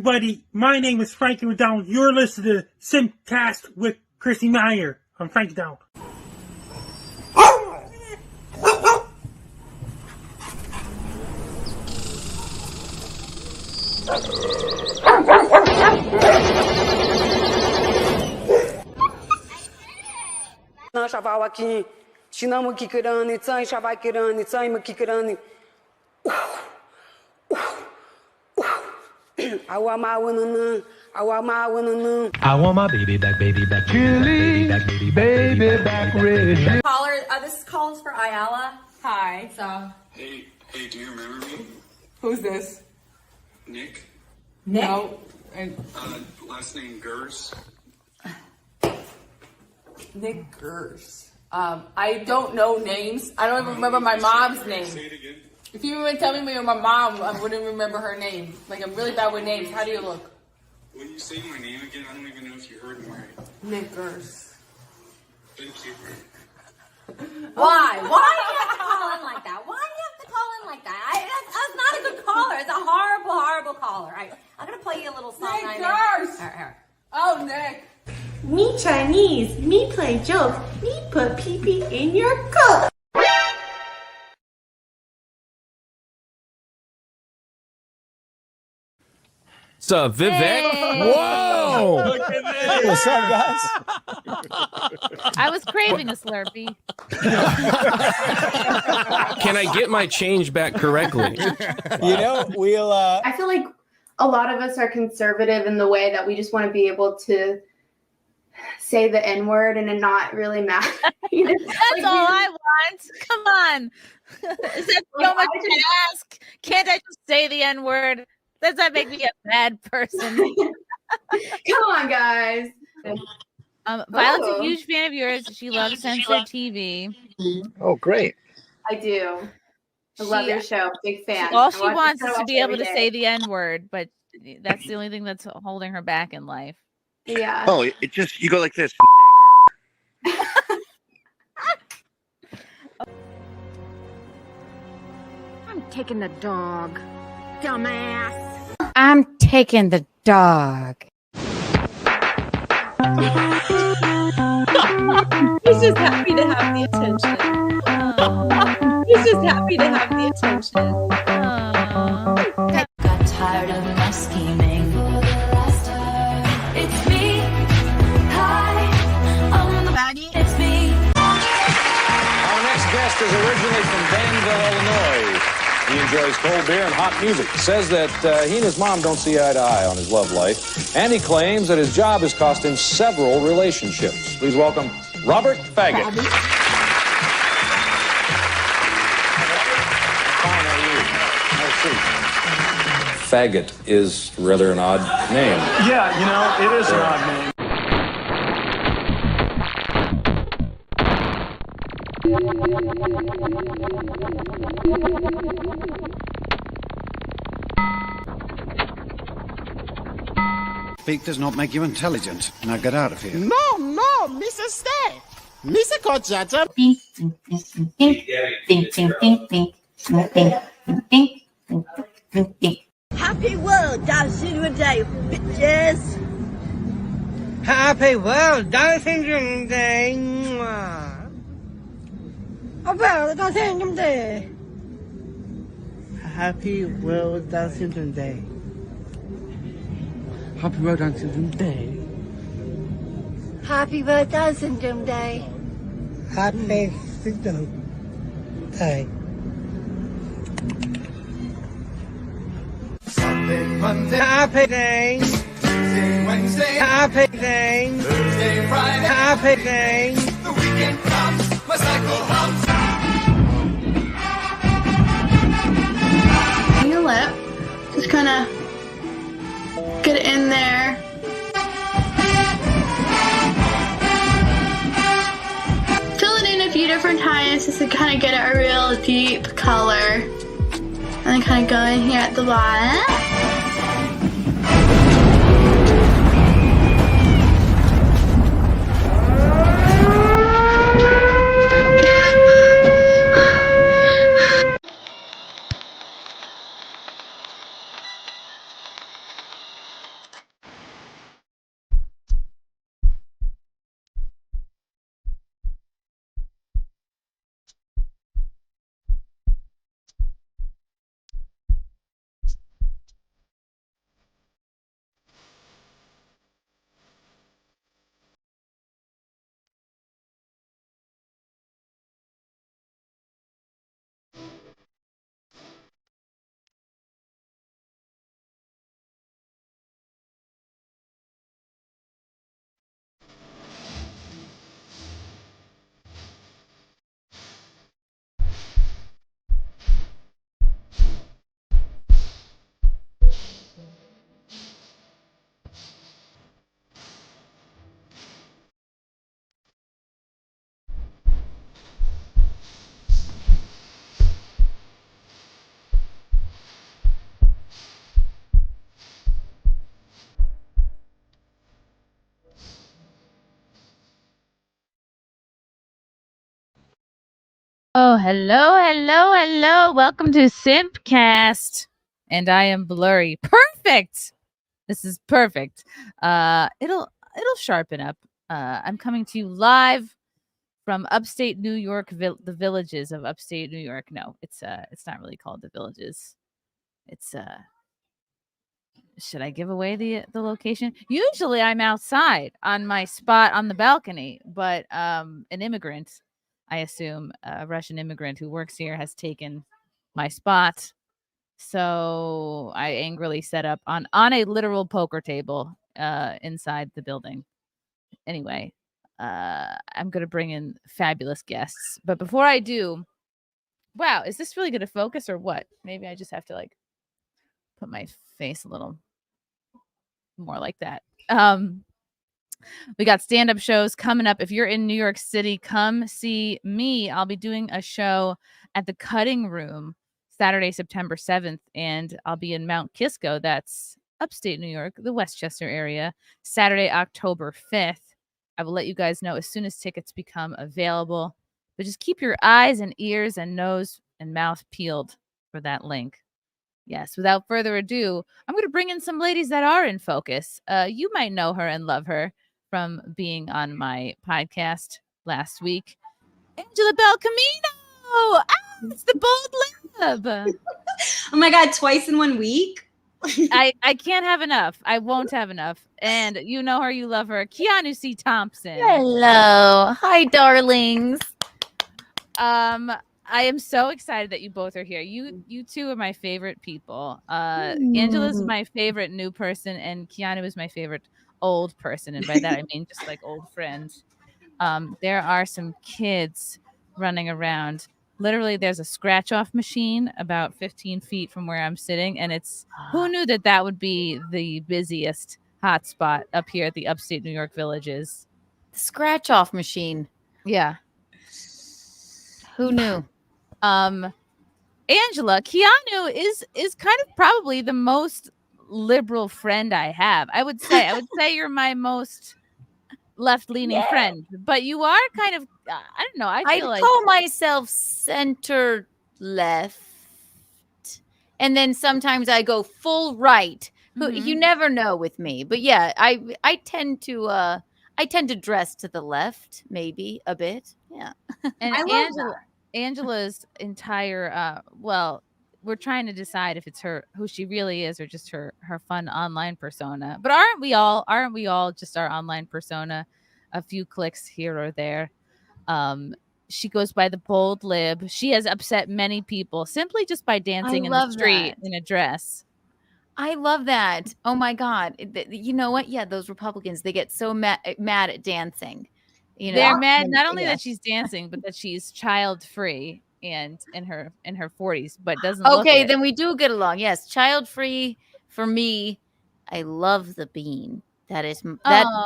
everybody. My name is Frankie McDonald. You're listening to SimpCast with Chrissie Mayr. I'm Frankie McDonald. I want my baby back, Chili, baby back, red. Caller, this call is for Ayala. Hi. So. Hey, do you remember me? Who's this? Nick. No. Last name Gers. Nick Gers. I don't know names. I don't even remember my mom's name. Say it again. If you were telling me my mom, I wouldn't remember her name. Like, I'm really bad with names. How do you look? When you say my name again, I don't even know if you heard me right. Nick Gers. Thank you. Why? Why do you have to call in like that? Why do you have to call in like that? That's not a good caller. It's a horrible, horrible caller. All right, I'm going to play you a little song. Nick Gers! All right. Oh, Nick. Me Chinese, me play jokes, me put pee-pee in your coat. What's up, Vivek? Hey. Whoa! Look at this. What's up, guys? I was craving a Slurpee. Can I get my change back correctly? You know, we'll. I feel like a lot of us are conservative in the way that we just want to be able to say the N-word and it not really matter. That's all I want. Come on. Is that so much to ask? Can't I just say the N-word? Does that make me a bad person? Come on, guys. Violet's a huge fan of yours. She loves censored TV. Oh, great. I do. I love your show. Big fan. All she wants is to be able to say the N-word, but that's the only thing that's holding her back in life. Yeah. Oh, it just, you go like this. I'm taking the dog. Dumbass. I'm taking the dog. He's just happy to have the attention. He's just happy to have the attention. Got tired of my scheming. It's me. Hi, I'm the baddie. It's me. Our next guest is originally from Danville, Illinois. He enjoys cold beer and hot music. Says that he and his mom don't see eye to eye on his love life. And he claims that his job has cost him several relationships. Please welcome Robert Faggot. Fine, are you? Faggot is rather an odd name. Yeah, you know, it is an odd name. Speak does not make you intelligent. Now get out of here. No, Mr. Stay. Mr. Kochata. Happy World Down Syndrome Day, bitches. Happy World Down Syndrome Day. World Down Syndrome Day. Happy World Down Syndrome Day. Happy World Down Syndrome Day. Happy World Down Syndrome Day. Happy Syndrome Day. Sunday, Monday, Happy Day. Tuesday, Wednesday, Happy Day. Thursday, Friday, Happy Day. the weekend comes, my cycle hums. Your lip. Just kind of get it in there. Fill it in a few different times just to kind of get a real deep color. And then kind of go in here at the bottom. Oh, hello. Welcome to SimpCast. And I am blurry. Perfect. This is perfect. It'll sharpen up. I'm coming to you live from upstate New York, the villages of upstate New York. No, it's not really called the villages. It's should I give away the location? Usually I'm outside on my spot on the balcony, but an immigrant, I assume a Russian immigrant who works here, has taken my spot. So I angrily set up on a literal poker table inside the building. Anyway, I'm going to bring in fabulous guests. But before I do, wow, is this really going to focus or what? Maybe I just have to like put my face a little more like that. We got stand-up shows coming up. If you're in New York City, come see me. I'll be doing a show at the Cutting Room Saturday, September 7th, and I'll be in Mount Kisco. That's upstate New York, the Westchester area, Saturday, October 5th. I will let you guys know as soon as tickets become available. But just keep your eyes and ears and nose and mouth peeled for that link. Yes, without further ado, I'm going to bring in some ladies that are in focus. You might know her and love her from being on my podcast last week. Angela Belcamino! Ah, it's the bold lib! Oh my God, twice in 1 week? I can't have enough. I won't have enough. And you know her, you love her. Keanu C. Thompson. Hello. Hi, darlings. I am so excited that you both are here. You two are my favorite people. Angela's my favorite new person, and Keanu is my favorite old person. And by that I mean just like old friends. There are some kids running around. Literally, there's a scratch-off machine about 15 feet from where I'm sitting, and it's who knew that would be the busiest hotspot up here at the upstate New York villages. The scratch-off machine. Yeah. Who knew? Angela, Keanu is kind of probably the most liberal friend I have. I would say you're my most left-leaning friend, but you are kind of I don't know. I feel like call myself center left, and then sometimes I go full right. You never know with me, but yeah, I tend to dress to the left, maybe a bit. Yeah, and I love that. Angela's entire we're trying to decide if it's who she really is or just her fun online persona. But aren't we all just our online persona? A few clicks here or there. She goes by the bold lib. She has upset many people simply just by dancing in the street in a dress. I love that. Oh my God. You know what? Yeah, those Republicans, they get so mad at dancing. You know, they're mad not only that she's dancing, but that she's child free and in her 40s, but doesn't. Okay, then we do get along. Yes, child free for me. I love the bean. That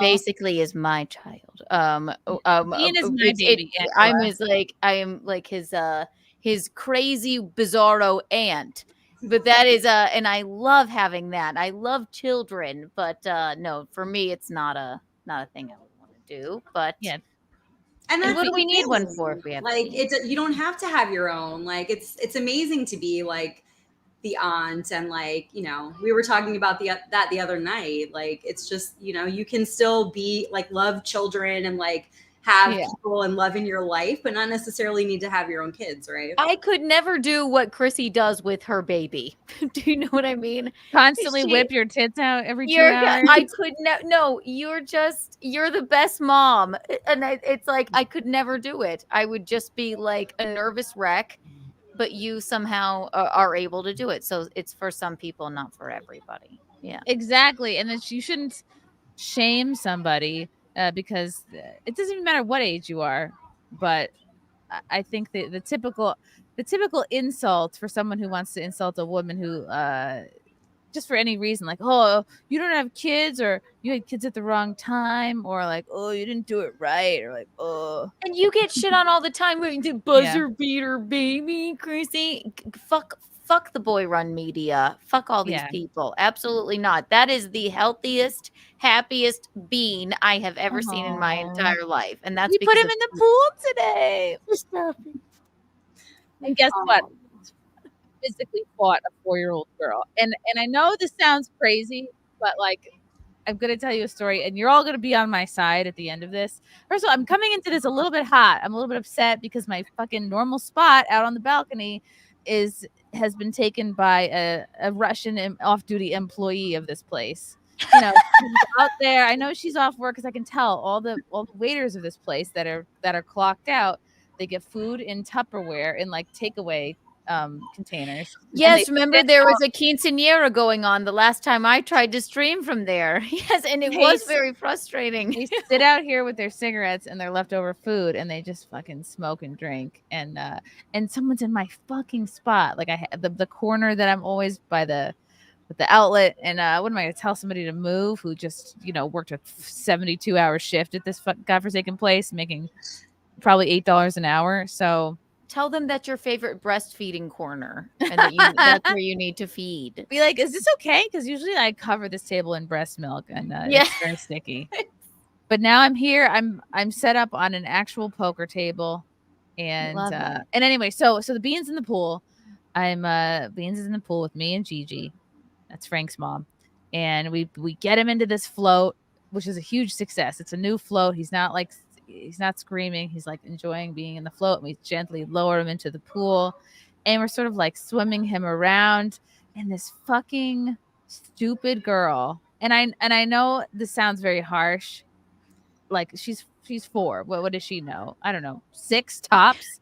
basically is my child. Bean is my baby. I am like his crazy bizarro aunt. But that is and I love having that. I love children, but no, for me it's not a thing I would want to do. But yeah. And what do we need one for if we have you don't have to have your own. Like it's amazing to be like the aunt, and like, you know, we were talking about that the other night. Like it's just, you know, you can still be like love children and like have people and love in your life, but not necessarily need to have your own kids, right? I could never do what Chrissie does with her baby. Do you know what I mean? Constantly whip your tits out every 2 hours. I could no. You're the best mom, and it's like I could never do it. I would just be like a nervous wreck. But you somehow are able to do it. So it's for some people, not for everybody. Yeah, exactly. And then you shouldn't shame somebody because it doesn't even matter what age you are. But I think the typical insult for someone who wants to insult a woman who just for any reason, like, oh, you don't have kids, or you had kids at the wrong time, or like, oh, you didn't do it right, or like, oh. And you get shit on all the time with the buzzer beater baby, Chrissie. Fuck the boy run media. Fuck all these people. Absolutely not. That is the healthiest, happiest bean I have ever seen in my entire life. And that's we put him in the pool today. And guess what? Physically fought a 4-year-old girl. And I know this sounds crazy, but like I'm gonna tell you a story, and you're all gonna be on my side at the end of this. First of all, I'm coming into this a little bit hot. I'm a little bit upset because my fucking normal spot out on the balcony has been taken by a Russian off-duty employee of this place. You know, she's out there. I know she's off work because I can tell all the waiters of this place that are clocked out. They get food in Tupperware in like takeaway containers. Yes, remember there was a quinceañera going on the last time I tried to stream from there. Yes, and it was very frustrating. They sit out here with their cigarettes and their leftover food, and they just fucking smoke and drink. And someone's in my fucking spot. Like I had the corner that I'm always by the outlet. And what am I going to tell somebody to move who just worked a 72-hour shift at this godforsaken place, making probably $8 an hour? So. Tell them that's your favorite breastfeeding corner and that that's where you need to feed. Be like, is this okay? Because usually I cover this table in breast milk and it's very sticky. But now I'm here. I'm set up on an actual poker table. And anyway, so the Beans in the pool. Beans is in the pool with me and Gigi. That's Frank's mom. And we get him into this float, which is a huge success. It's a new float. He's not screaming. He's like enjoying being in the float. And we gently lower him into the pool, and we're sort of like swimming him around. And this fucking stupid girl. And I know this sounds very harsh. Like she's 4. What does she know? I don't know. 6 tops.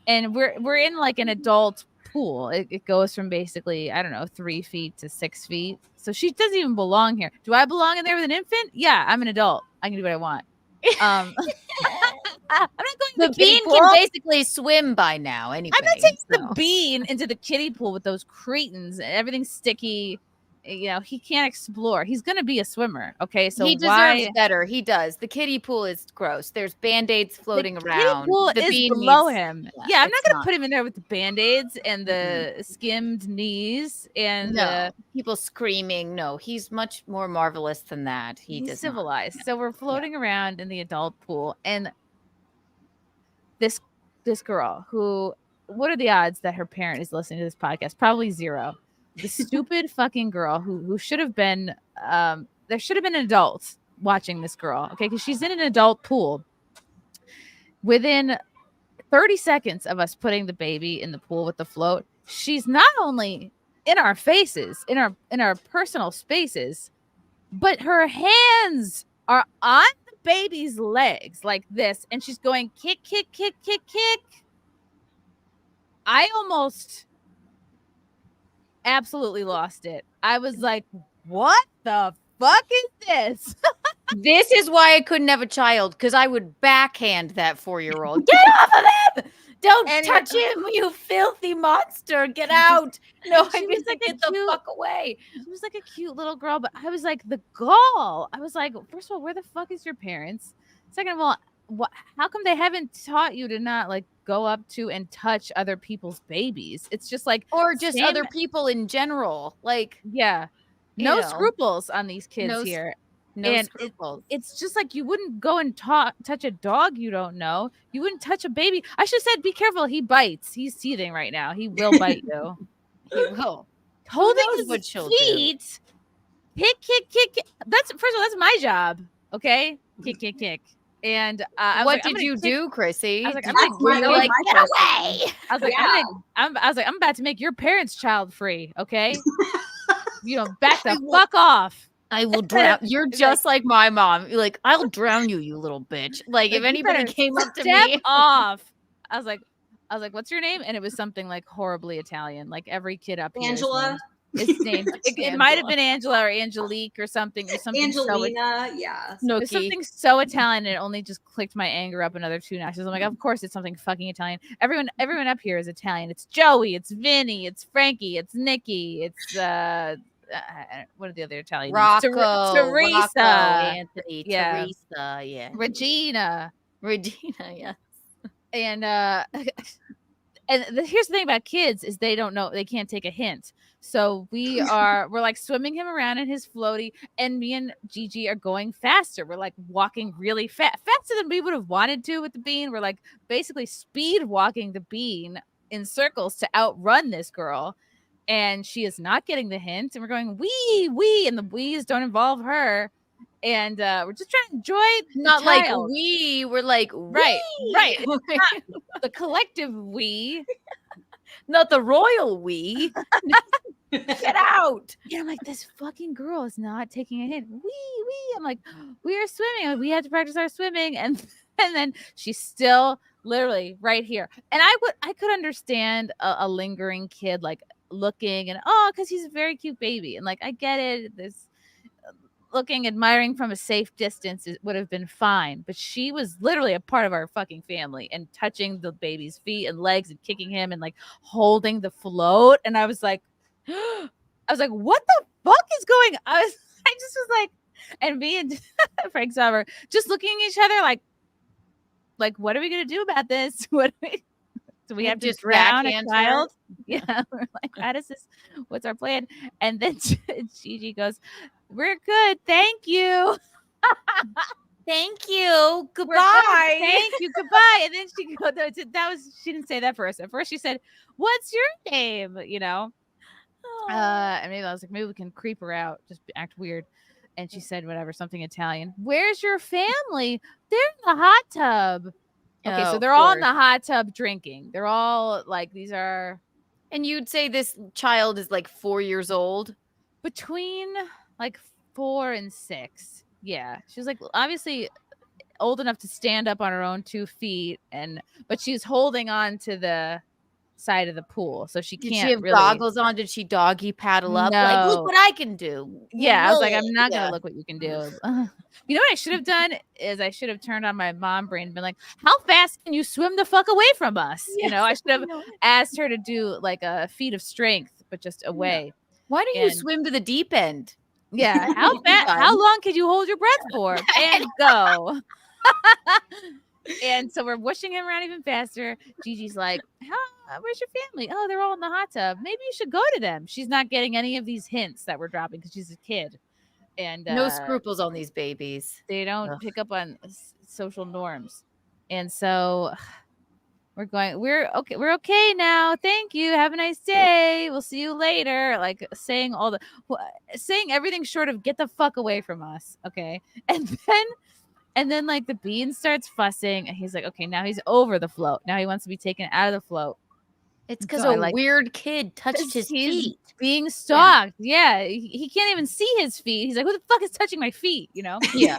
And we're in like an adult pool. It goes from basically, I don't know, 3 feet to 6 feet. So she doesn't even belong here. Do I belong in there with an infant? Yeah, I'm an adult. I can do what I want. I'm not going the bean pool. Can basically swim by now anyway. I'm not taking the bean into the kiddie pool with those cretins and everything's sticky. He can't explore. He's gonna be a swimmer. Okay, so he deserves better. He does. The kiddie pool is gross. There's band-aids floating around. The pool is below him. Yeah, I'm not gonna put him in there with the band-aids and the skimmed knees and people screaming. No, he's much more marvelous than that. He's civilized. So we're floating around in the adult pool, and this girl who, what are the odds that her parent is listening to this podcast? Probably 0. The stupid fucking girl who should have been there should have been an adult watching this girl, okay, because she's in an adult pool. Within 30 seconds of us putting the baby in the pool with the float, she's not only in our faces, in our personal spaces, but her hands are on the baby's legs like this, and she's going kick, kick, kick, kick, kick. I almost absolutely lost it. I was like, what the fuck is this? This is why I couldn't have a child, because I would backhand that 4-year-old. Get off of him! Don't touch him, you filthy monster. Get out. No, I mean, like, get the fuck away. She was like a cute little girl, but I was like, the gall. I was like, first of all, where the fuck is your parents? Second of all, how come they haven't taught you to not like go up to and touch other people's babies? It's just like, or just other people in general. Like, yeah, no scruples on these kids here. No scruples. It's just like, you wouldn't go and touch a dog you don't know. You wouldn't touch a baby. I should have said, be careful. He bites. He's seething right now. He will bite you. He will. Holding his feet. Kick, kick, kick, kick. That's, first of all, that's my job. Okay, kick, kick, kick. And what did you do, Chrissy? I was like, get away! I was like, I'm about to make your parents child free. Okay, back the fuck off. I will drown. You're just like my mom. You're like, I'll drown you, you little bitch. Like if anybody came up to me, off. I was like, what's your name? And it was something like horribly Italian. Like every kid up here. Angela. It's named. It might have been Angela or Angelique or something. Angelina, yeah. There's something so Italian, and it only just clicked my anger up another 2 notches. I'm like, of course it's something fucking Italian. Everyone up here is Italian. It's Joey, it's Vinny, it's Frankie, it's Nikki, it's what are the other Italian names? Teresa, Rocco, Anthony, yeah. Teresa, yeah. Regina, yeah. And here's the thing about kids is they don't know, they can't take a hint. So we're like swimming him around in his floaty, and me and Gigi are going faster. We're like walking really fast, faster than we would have wanted to with the bean. We're like basically speed walking the bean in circles to outrun this girl. And she is not getting the hint. And we're going, wee, and the wees don't involve her. And we're just trying to enjoy the Not like child. we, we're like, Right. It's not the collective we. not the royal we. Get out. Yeah, I'm like, this fucking girl is not taking a hint. Wee. I'm like, we are swimming. We had to practice our swimming. And then she's still literally right here. And I could understand a lingering kid like looking and because he's a very cute baby. And like, I get it. This looking, admiring from a safe distance would have been fine. But she was literally a part of our fucking family and touching the baby's feet and legs and kicking him and like holding the float. And I was like, what the fuck is going on? I just was like, and me and Frank Sauber just looking at each other like, what are we gonna do about this? Do we have to just drown a backhand child? Yeah, we're like, how does this? What's our plan? And then Gigi goes, "We're good, thank you." Thank you. We're Goodbye. good, thank you. Goodbye. And then she goes, she didn't say that first. At first she said, "What's your name?" You know. And maybe I was like, maybe we can creep her out, just act weird. And she said, whatever, something Italian. Where's your family? They're in the hot tub. Okay, so they're all in the hot tub drinking. They're all like, these are. And you'd say this child is like 4 years old? Between like 4 and 6. Yeah. She was like, obviously old enough to stand up on her own 2 feet. But she's holding on to the side of the pool, so she can't. Did she have really goggles on? Did she doggy paddle up? No. Like, look what I can do. Yeah, I was like, I'm not gonna look what you can do. You know what I should have done is I should have turned on my mom brain and been like, how fast can you swim the fuck away from us? Yes, you know, I should have asked her to do like a feat of strength, but just away. Yeah. Why don't you swim to the deep end? Yeah, how long could you hold your breath for? And go. And so we're whooshing him around even faster. Gigi's like, where's your family? Oh, they're all in the hot tub. Maybe you should go to them. She's not getting any of these hints that we're dropping because she's a kid. And no scruples on these babies. They don't pick up on social norms. And so we're okay now. Thank you. Have a nice day. We'll see you later. Like saying everything short of get the fuck away from us. Okay. And then like the Bynes starts fussing and he's like, okay, now he's over the float. Now he wants to be taken out of the float. It's because a weird kid touched his feet. Being stalked. Yeah. He can't even see his feet. He's like, who the fuck is touching my feet? You know? Yeah.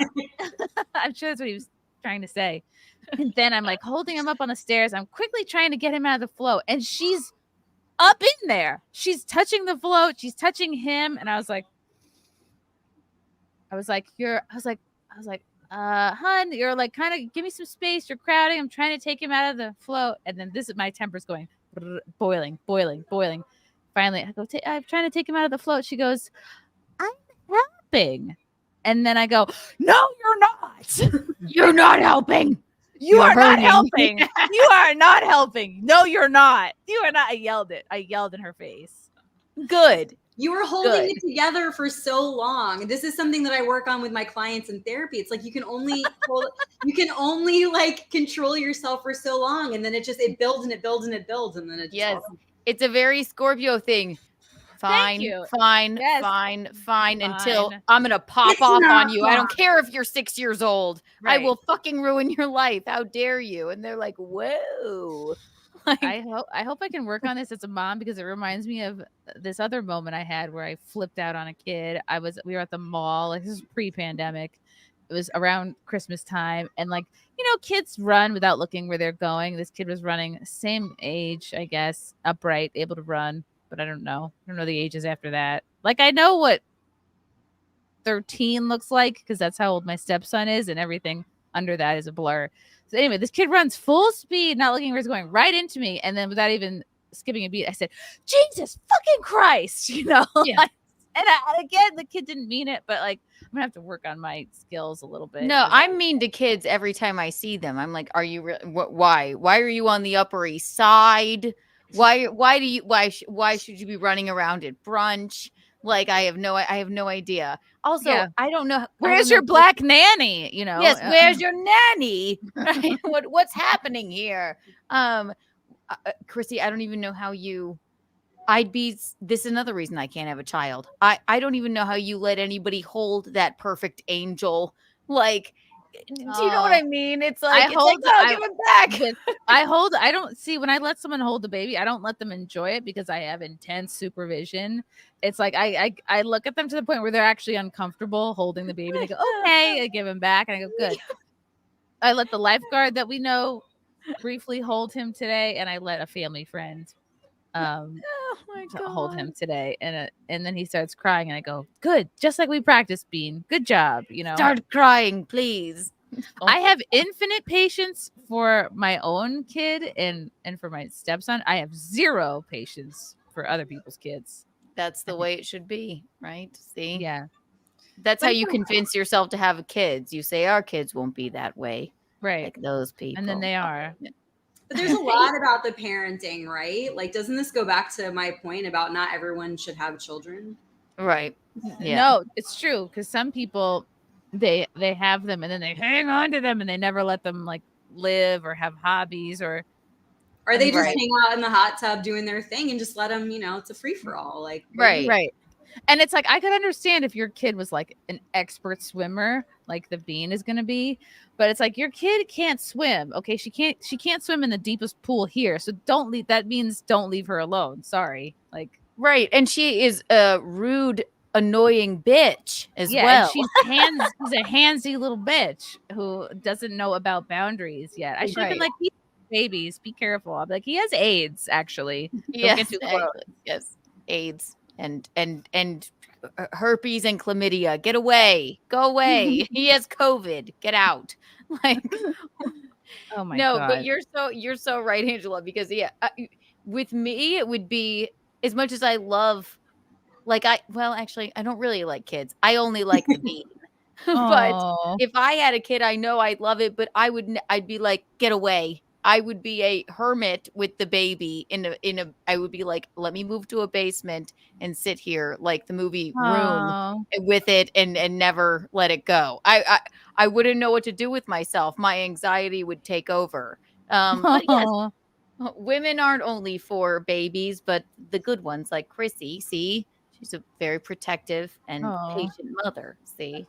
I'm sure that's what he was trying to say. And then I'm like holding him up on the stairs. I'm quickly trying to get him out of the float. And she's up in there. She's touching the float. She's touching him. And I was like, hun, you're like, kind of give me some space. You're crowding. I'm trying to take him out of the float. And then my temper's going boiling. Finally, I go, I'm trying to take him out of the float. She goes, I'm helping. And then I go, no, you're not. You're not helping. You are not helping. You are not helping. No, you're not. You are not. I yelled it. I yelled in her face. Good. You were holding it together for so long. This is something that I work on with my clients in therapy. It's like you can only like control yourself for so long, and then it builds and it builds and it builds, and then it it's a very Scorpio thing. Fine, until I'm gonna pop off on you. I don't care if you're 6 years old. Right. I will fucking ruin your life. How dare you? And they're like, whoa. Like, I hope I can work on this as a mom because it reminds me of this other moment I had where I flipped out on a kid. We were at the mall. Like, this is pre-pandemic. It was around Christmas time, and like, you know, kids run without looking where they're going. This kid was running, same age, I guess, upright, able to run, but I don't know the ages after that. Like, I know what 13 looks like because that's how old my stepson is, and everything under that is a blur. So anyway, this kid runs full speed, not looking where he's going, right into me. And then without even skipping a beat, I said, Jesus fucking Christ, you know? Yeah. And again, the kid didn't mean it, but like, I'm gonna have to work on my skills a little bit. No, I'm mean to kids every time I see them. I'm like, are you why are you on the Upper East Side? Why should you be running around at brunch? Like, I have no idea. Also, I don't know. Where's your black nanny? You know? Yes. Where's your nanny? Right? What's happening here? Chrissy, I don't even know how you. This is another reason I can't have a child. I don't even know how you let anybody hold that perfect angel. Like, do you know what I mean? It's like, give it back. I don't see when I let someone hold the baby, I don't let them enjoy it because I have intense supervision. It's like I look at them to the point where they're actually uncomfortable holding the baby. They go, okay, I give him back, and I go, good. I let the lifeguard that we know briefly hold him today, and I let a family friend hold him today, and then he starts crying, and I go, good, just like we practiced, Bean, good job. Start crying, please. I have infinite patience for my own kid and for my stepson. I have zero patience for other people's kids. That's the way it should be, right? See, yeah, that's how you convince yourself to have kids. You say our kids won't be that way, right? Like those people, and then they are. But there's a lot about the parenting, right? Like, doesn't this go back to my point about not everyone should have children? Right. Yeah. No, it's true, because some people they have them and then they hang on to them and they never let them like live or have hobbies or they just hang out in the hot tub doing their thing and just let them, it's a free for all. Like, right. And it's like, I could understand if your kid was like an expert swimmer, like the Bean is going to be, but it's like your kid can't swim. Okay. She can't swim in the deepest pool here. So don't leave. That means don't leave her alone. Sorry. Like, right. And she is a rude, annoying bitch as well. She's a handsy little bitch who doesn't know about boundaries yet. I should have been like, babies, be careful. I'll be like, he has AIDS, actually. Don't get too close. Yes. AIDS and herpes and chlamydia. Get away. Go away. He has COVID. Get out. Like, oh my God. But you're so right, Angela, because with me it would be, as much as I love, like, actually I don't really like kids. I only like the Bean. But if I had a kid, I know I'd love it, but I'd be like, get away. I would be a hermit with the baby I would be like, let me move to a basement and sit here like the movie Room with it and never let it go. I wouldn't know what to do with myself. My anxiety would take over. But yes, women aren't only for babies, but the good ones like Chrissy, see, she's a very protective and patient mother. See.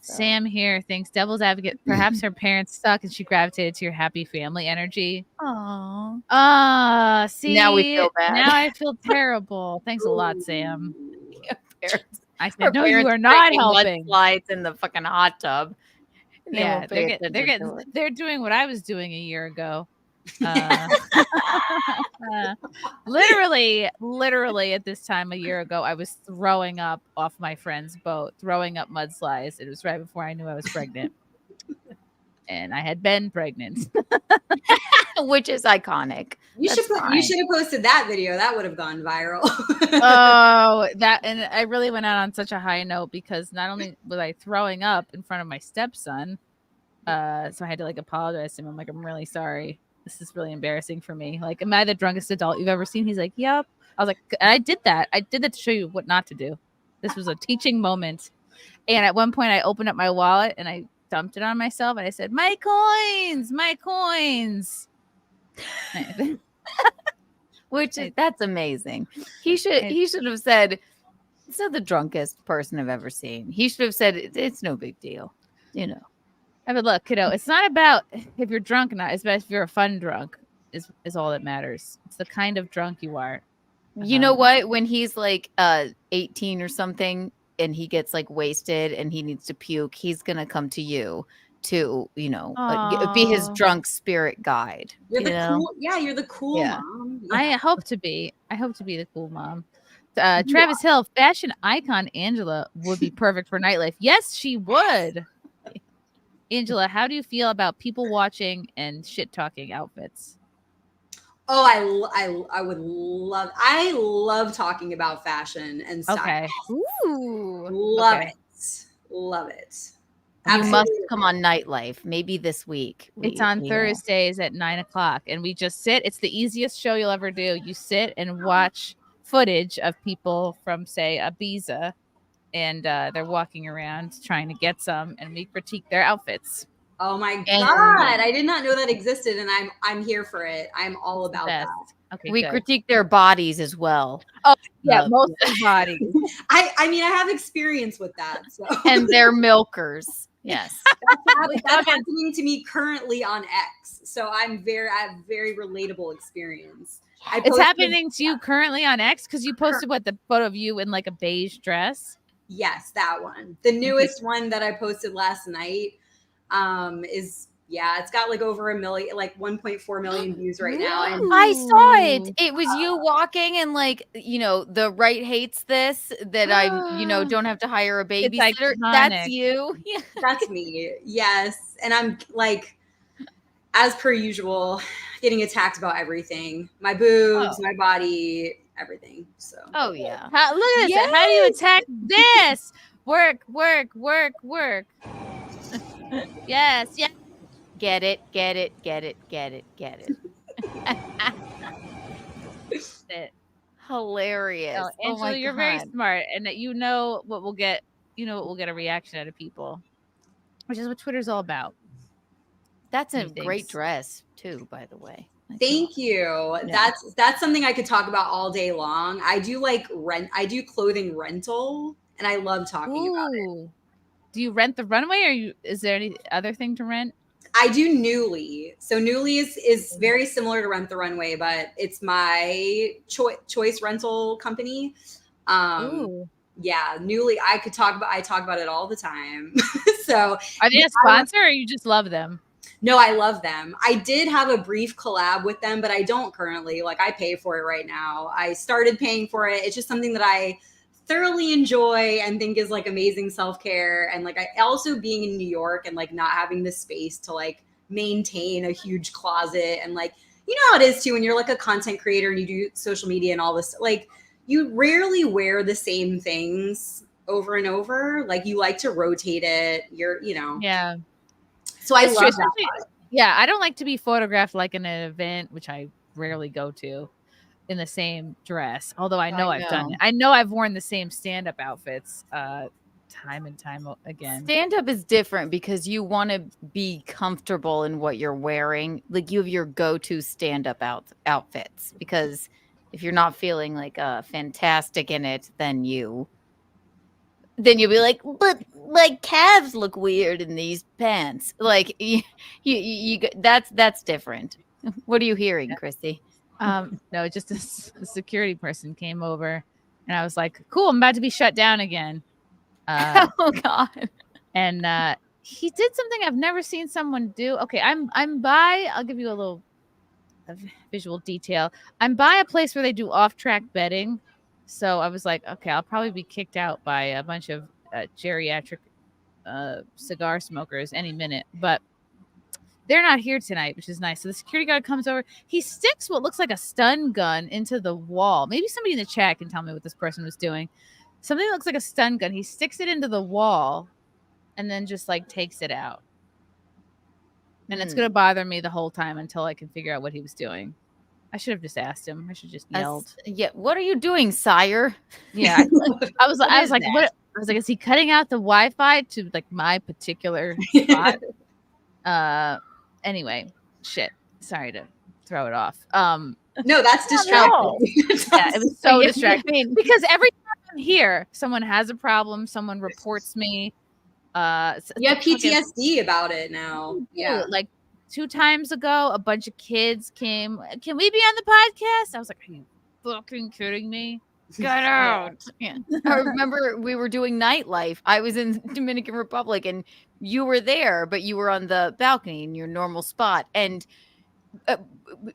So. Sam here thinks devil's advocate. Perhaps her parents suck and she gravitated to your happy family energy. Aww. See, now we feel bad. Now I feel terrible. Thanks a lot, Sam. I said, her no, you are not helping. Slides in the fucking hot tub. Yeah, they're doing what I was doing a year ago. Literally at this time a year ago, I was throwing up off my friend's boat, throwing up mudslides. It was right before I knew I was pregnant. And I had been pregnant. Which is iconic. You should have posted that video. That would have gone viral. And I really went out on such a high note because not only was I throwing up in front of my stepson, so I had to like apologize to him. I'm like, I'm really sorry. This is really embarrassing for me. Like, am I the drunkest adult you've ever seen? He's like, yep. I was like, I did that. I did that to show you what not to do. This was a teaching moment. And at one point I opened up my wallet and I dumped it on myself and I said, my coins. Which that's amazing. He should have said, it's not the drunkest person I've ever seen. He should have said, it's no big deal. I mean, look, kiddo, it's not about if you're drunk or not. It's about if you're a fun drunk is all that matters. It's the kind of drunk you are. You know what? When he's like 18 or something and he gets like wasted and he needs to puke, he's going to come to you to, be his drunk spirit guide. You're the cool mom. Yeah. I hope to be the cool mom. Travis Hill, fashion icon Angela would be perfect for nightlife. Yes, she would. Angela, how do you feel about people watching and shit talking outfits? Oh, I would love. I love talking about fashion and style. Okay. Ooh. Love it. You must come on Nightlife. Maybe this week. It's on Thursdays at 9:00, and we just sit. It's the easiest show you'll ever do. You sit and watch footage of people from, say, Ibiza. And they're walking around trying to get some, and we critique their outfits. Oh my And- God. I did not know that existed, and I'm here for it. I'm all about that. Okay, we good. critique their bodies as well. Oh yeah, mostly bodies. I mean, I have experience with that. So And they're milkers. Yes. that's happening to me currently on X. So I have very relatable experience. It's posted- happening to you currently on X because you posted the photo of you in like a beige dress. Yes, that one. The newest one that I posted last night is it's got like over 1 million, like 1.4 million views right now. And I saw it. It was you walking and like, the right hates this, that I, don't have to hire a babysitter. That's iconic. you. Yeah. that's me. Yes. And I'm like, as per usual, getting attacked about everything. My boobs, my body, everything. So Oh yeah. Look at this. Yes. How do you attack this? Work. Yes. Get it. Hilarious. No, Oh Angela, my you're very God. smart, and that you know what we'll get. You know what we'll get a reaction out of people, which is what Twitter's all about. That's a Methinks. great dress too, by the way. thank you. That's something I could talk about all day long. I do clothing rental, and I love talking about it. Do you rent the runway, or is there any other thing to rent? I do Newly. So Newly is very similar to Rent the Runway, but it's my choice rental company. Yeah, Newly. I talk about it all the time. So Are they a sponsor, or you just love them? No, I love them. I did have a brief collab with them, but I don't currently. Like, I pay for it right now. I started paying for it. It's just something that I thoroughly enjoy and think is like amazing self-care. And like, I also being in New York and like not having the space to like maintain a huge closet, and like, you know how it is too when you're like a content creator and you do social media and all this, like you rarely wear the same things over and over. Like, you like to rotate it. Yeah. So I It's love true. that. Yeah, I don't like to be photographed like in an event, which I rarely go to, in the same dress. Although I know I've done it. I know I've worn the same stand-up outfits time and time again. Stand-up is different because you want to be comfortable in what you're wearing. Like, you have your go-to stand-up outfits, because if you're not feeling like fantastic in it, then you'll be like, but my calves look weird in these pants. Like, that's different. What are you hearing, Chrissy? No, just a security person came over, and I was like, cool, I'm about to be shut down again. Oh God. And he did something I've never seen someone do. Okay, I'm by, I'll give you a little visual detail. I'm by a place where they do off-track betting. So I was like, okay, I'll probably be kicked out by a bunch of geriatric cigar smokers any minute, but they're not here tonight, which is nice. So the security guard comes over. He sticks what looks like a stun gun into the wall. Maybe somebody in the chat can tell me what this person was doing. Something that looks like a stun gun. He sticks it into the wall and then just like takes it out. And it's going to bother me the whole time until I can figure out what he was doing. I should have just asked him. I should have just yelled. Yeah. What are you doing, sire? Yeah. I was like, what? I was like, is he cutting out the Wi-Fi to like my particular spot? Anyway, shit. Sorry to throw it off. No, that's distracting. Yeah, it was so distracting because every time I'm here, someone has a problem, someone reports me. You have PTSD about it now. Yeah. Like 2 times ago, a bunch of kids came. Can we be on the podcast? I was like, are you fucking kidding me? Get out. Yeah. I remember we were doing nightlife. I was in Dominican Republic and you were there, but you were on the balcony in your normal spot. And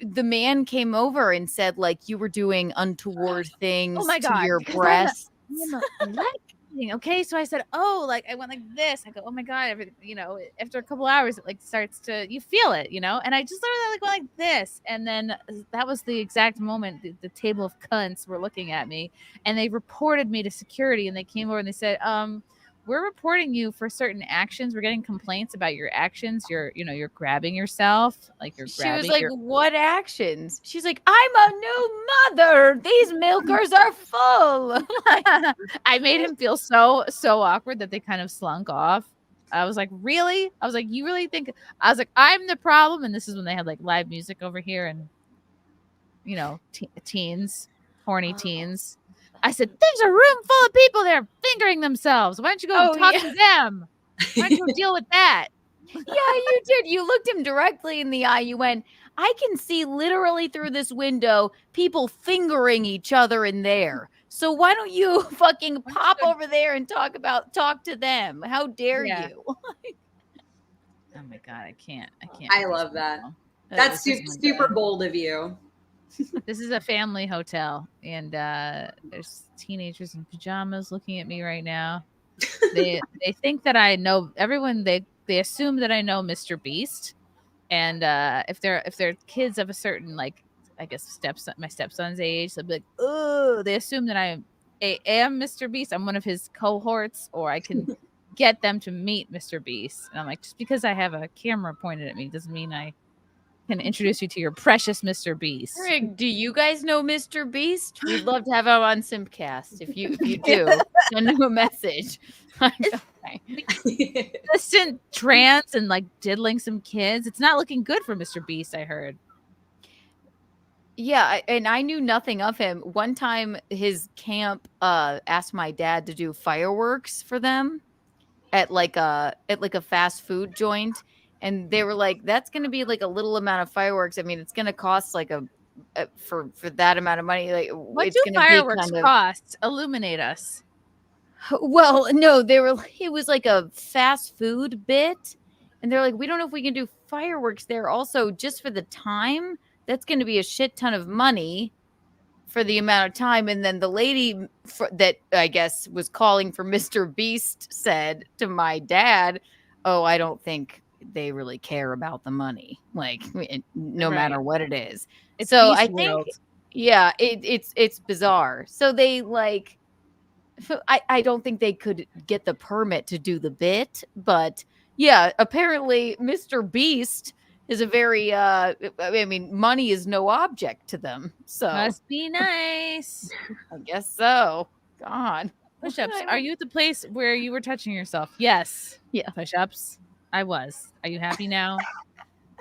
the man came over and said, like, you were doing untoward things to your breasts. Okay, so I said, oh, like I went like this. I go, oh my god, everything, after a couple hours, it like starts to, you feel it, and I just literally like went like this, and then that was the exact moment the table of cunts were looking at me, and they reported me to security, and they came over and they said, we're reporting you for certain actions. We're getting complaints about your actions. You're grabbing yourself, like you're grabbing. She was like, what actions? She's like, I'm a new mother. These milkers are full. I made him feel so awkward that they kind of slunk off. I was like, really? I was like, you really think? I was like, I'm the problem. And this is when they had like live music over here and, teens, horny teens. I said, there's a room full of people there fingering themselves. Why don't you go talk to them? Why don't you go deal with that? Yeah, you did. You looked him directly in the eye. You went, I can see literally through this window people fingering each other in there. So why don't you fucking pop over there and talk to them? How dare you? Oh my God, I can't. I love that. That's super bold of you. This is a family hotel, and there's teenagers in pajamas looking at me right now. They think that I know everyone. They assume that I know Mr. Beast, and if they're kids of a certain, like, I guess my stepson's age, they'll be like, oh, they assume that I am Mr. Beast. I'm one of his cohorts, or I can get them to meet Mr. Beast. And I'm like, just because I have a camera pointed at me doesn't mean I can introduce you to your precious Mr. Beast. Rick, do you guys know Mr. Beast? We'd love to have him on SimpCast. If you do, send him a message. Distant trance and like diddling some kids. It's not looking good for Mr. Beast, I heard. Yeah, and I knew nothing of him. One time his camp asked my dad to do fireworks for them at like a fast food joint. And they were like, that's going to be like a little amount of fireworks. I mean, it's going to cost like for that amount of money. Like, what it's do gonna fireworks cost? Illuminate us. Well, no, it was like a fast food bit. And they're like, we don't know if we can do fireworks there. Also, just for the time, that's going to be a shit ton of money for the amount of time. And then the lady that I guess was calling for Mr. Beast said to my dad, oh, I don't think they really care about the money, like no matter what it is. It's so Beast I think, World. yeah, it's bizarre. So they like, I don't think they could get the permit to do the bit, but yeah, apparently Mr. Beast is a very, I mean, money is no object to them. So Must be nice. I guess so. God. Push-ups. Are you at the place where you were touching yourself? Yes. Yeah. Push-ups. I was. Are you happy now?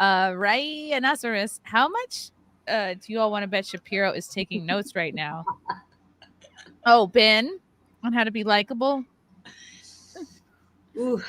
Rhinoceros, how much do you all want to bet Shapiro is taking notes right now? Oh, Ben, on how to be likable. Ooh.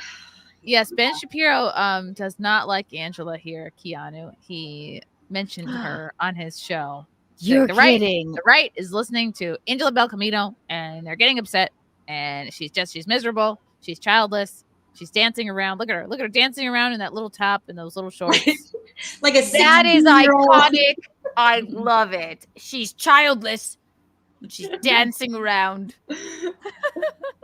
Yes, Ben Shapiro does not like Angela here, Keanu. He mentioned her on his show. You're kidding. The right is listening to Angela Belcamino, and they're getting upset, and she's miserable. She's childless. She's dancing around. Look at her dancing around in that little top and those little shorts. Like a that is 16-year-old. iconic. I love it. She's childless. She's dancing around.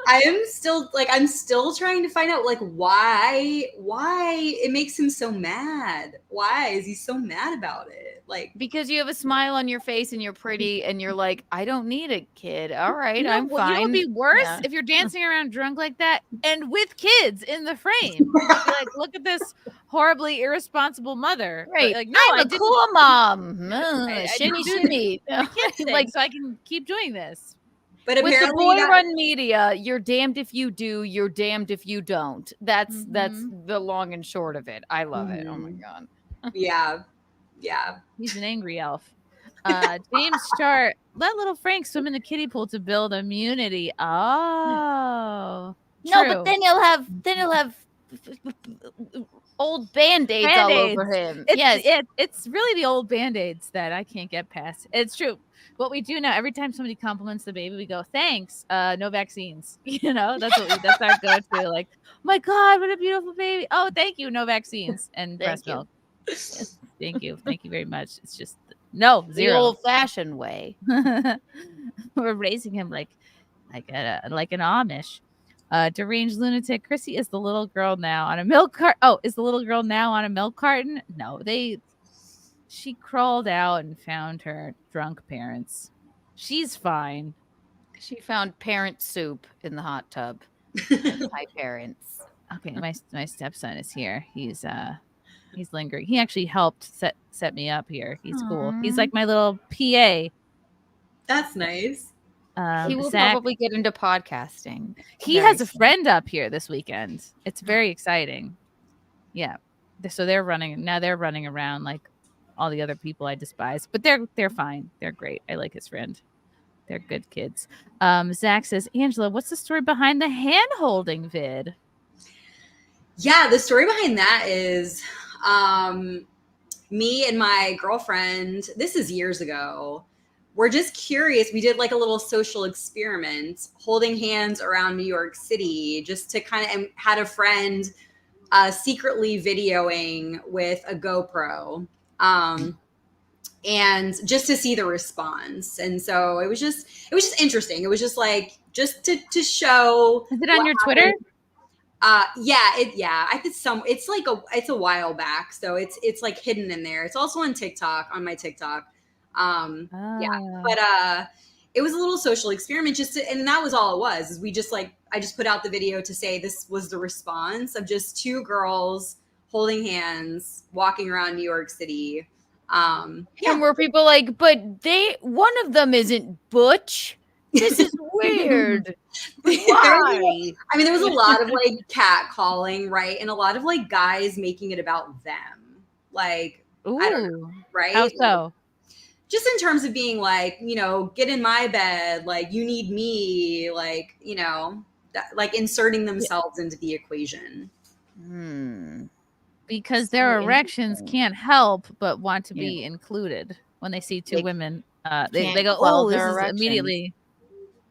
I'm still trying to find out like why it makes him so mad. Why is he so mad about it? Like, because you have a smile on your face and you're pretty and you're like, I don't need a kid. All right, I'm fine. You know what would be worse if you're dancing around drunk like that and with kids in the frame. Like, look at this horribly irresponsible mother. Right. Like, no, I'm a cool mom. Shimmy, shimmy. I can't sing, so I can keep doing this. But with the apparently boy run media, you're damned if you do, you're damned if you don't. That's the long and short of it. I love it. Oh my God. Yeah. He's an angry elf. James Chart, let little Frank swim in the kiddie pool to build immunity. Oh, no, but then he'll have old band-aids all over him. It's really the old band-aids that I can't get past. It's true. What we do now, every time somebody compliments the baby, we go, thanks, no vaccines. You know, that's our go-to. Like, oh my God, what a beautiful baby. Oh, thank you, no vaccines and breast milk. Yes, thank you very much. It's just zero. The old-fashioned way. We're raising him like an Amish. Deranged lunatic. Chrissy is the little girl now on a milk cart. Oh, is the little girl now on a milk carton? No, she crawled out and found her drunk parents. She's fine. She found parent soup in the hot tub. Hi, parents. Okay, my stepson is here. He's lingering. He actually helped set me up here. He's cool. He's like my little PA. That's nice. He will Zach, probably get into podcasting. he has a friend up here this weekend. It's very exciting. Yeah. So they're running around like all the other people I despise, but they're fine. They're great. I like his friend. They're good kids. Zach says, Angela, what's the story behind the hand holding vid? Yeah, the story behind that is me and my girlfriend, this is years ago, we're just curious. We did like a little social experiment holding hands around New York City just to kind of, and had a friend secretly videoing with a GoPro and just to see the response. And so it was just interesting. It was just like, just to show. Is it on your Twitter? Yeah. I think it's a while back. So it's like hidden in there. It's also on TikTok, on my TikTok. Yeah, but it was a little social experiment and that was all it was, is I just put out the video to say this was the response of just two girls holding hands, walking around New York City. And were people like, but one of them isn't Butch. This is weird. Why? I mean, there was a lot of like cat calling, right? And a lot of like guys making it about them. Like, ooh, I don't know, right? How so? Just in terms of being like, get in my bed, like you need me, like, like inserting themselves into the equation. Because their erections can't help but want to be included when they see two women. They go, oh, this is immediately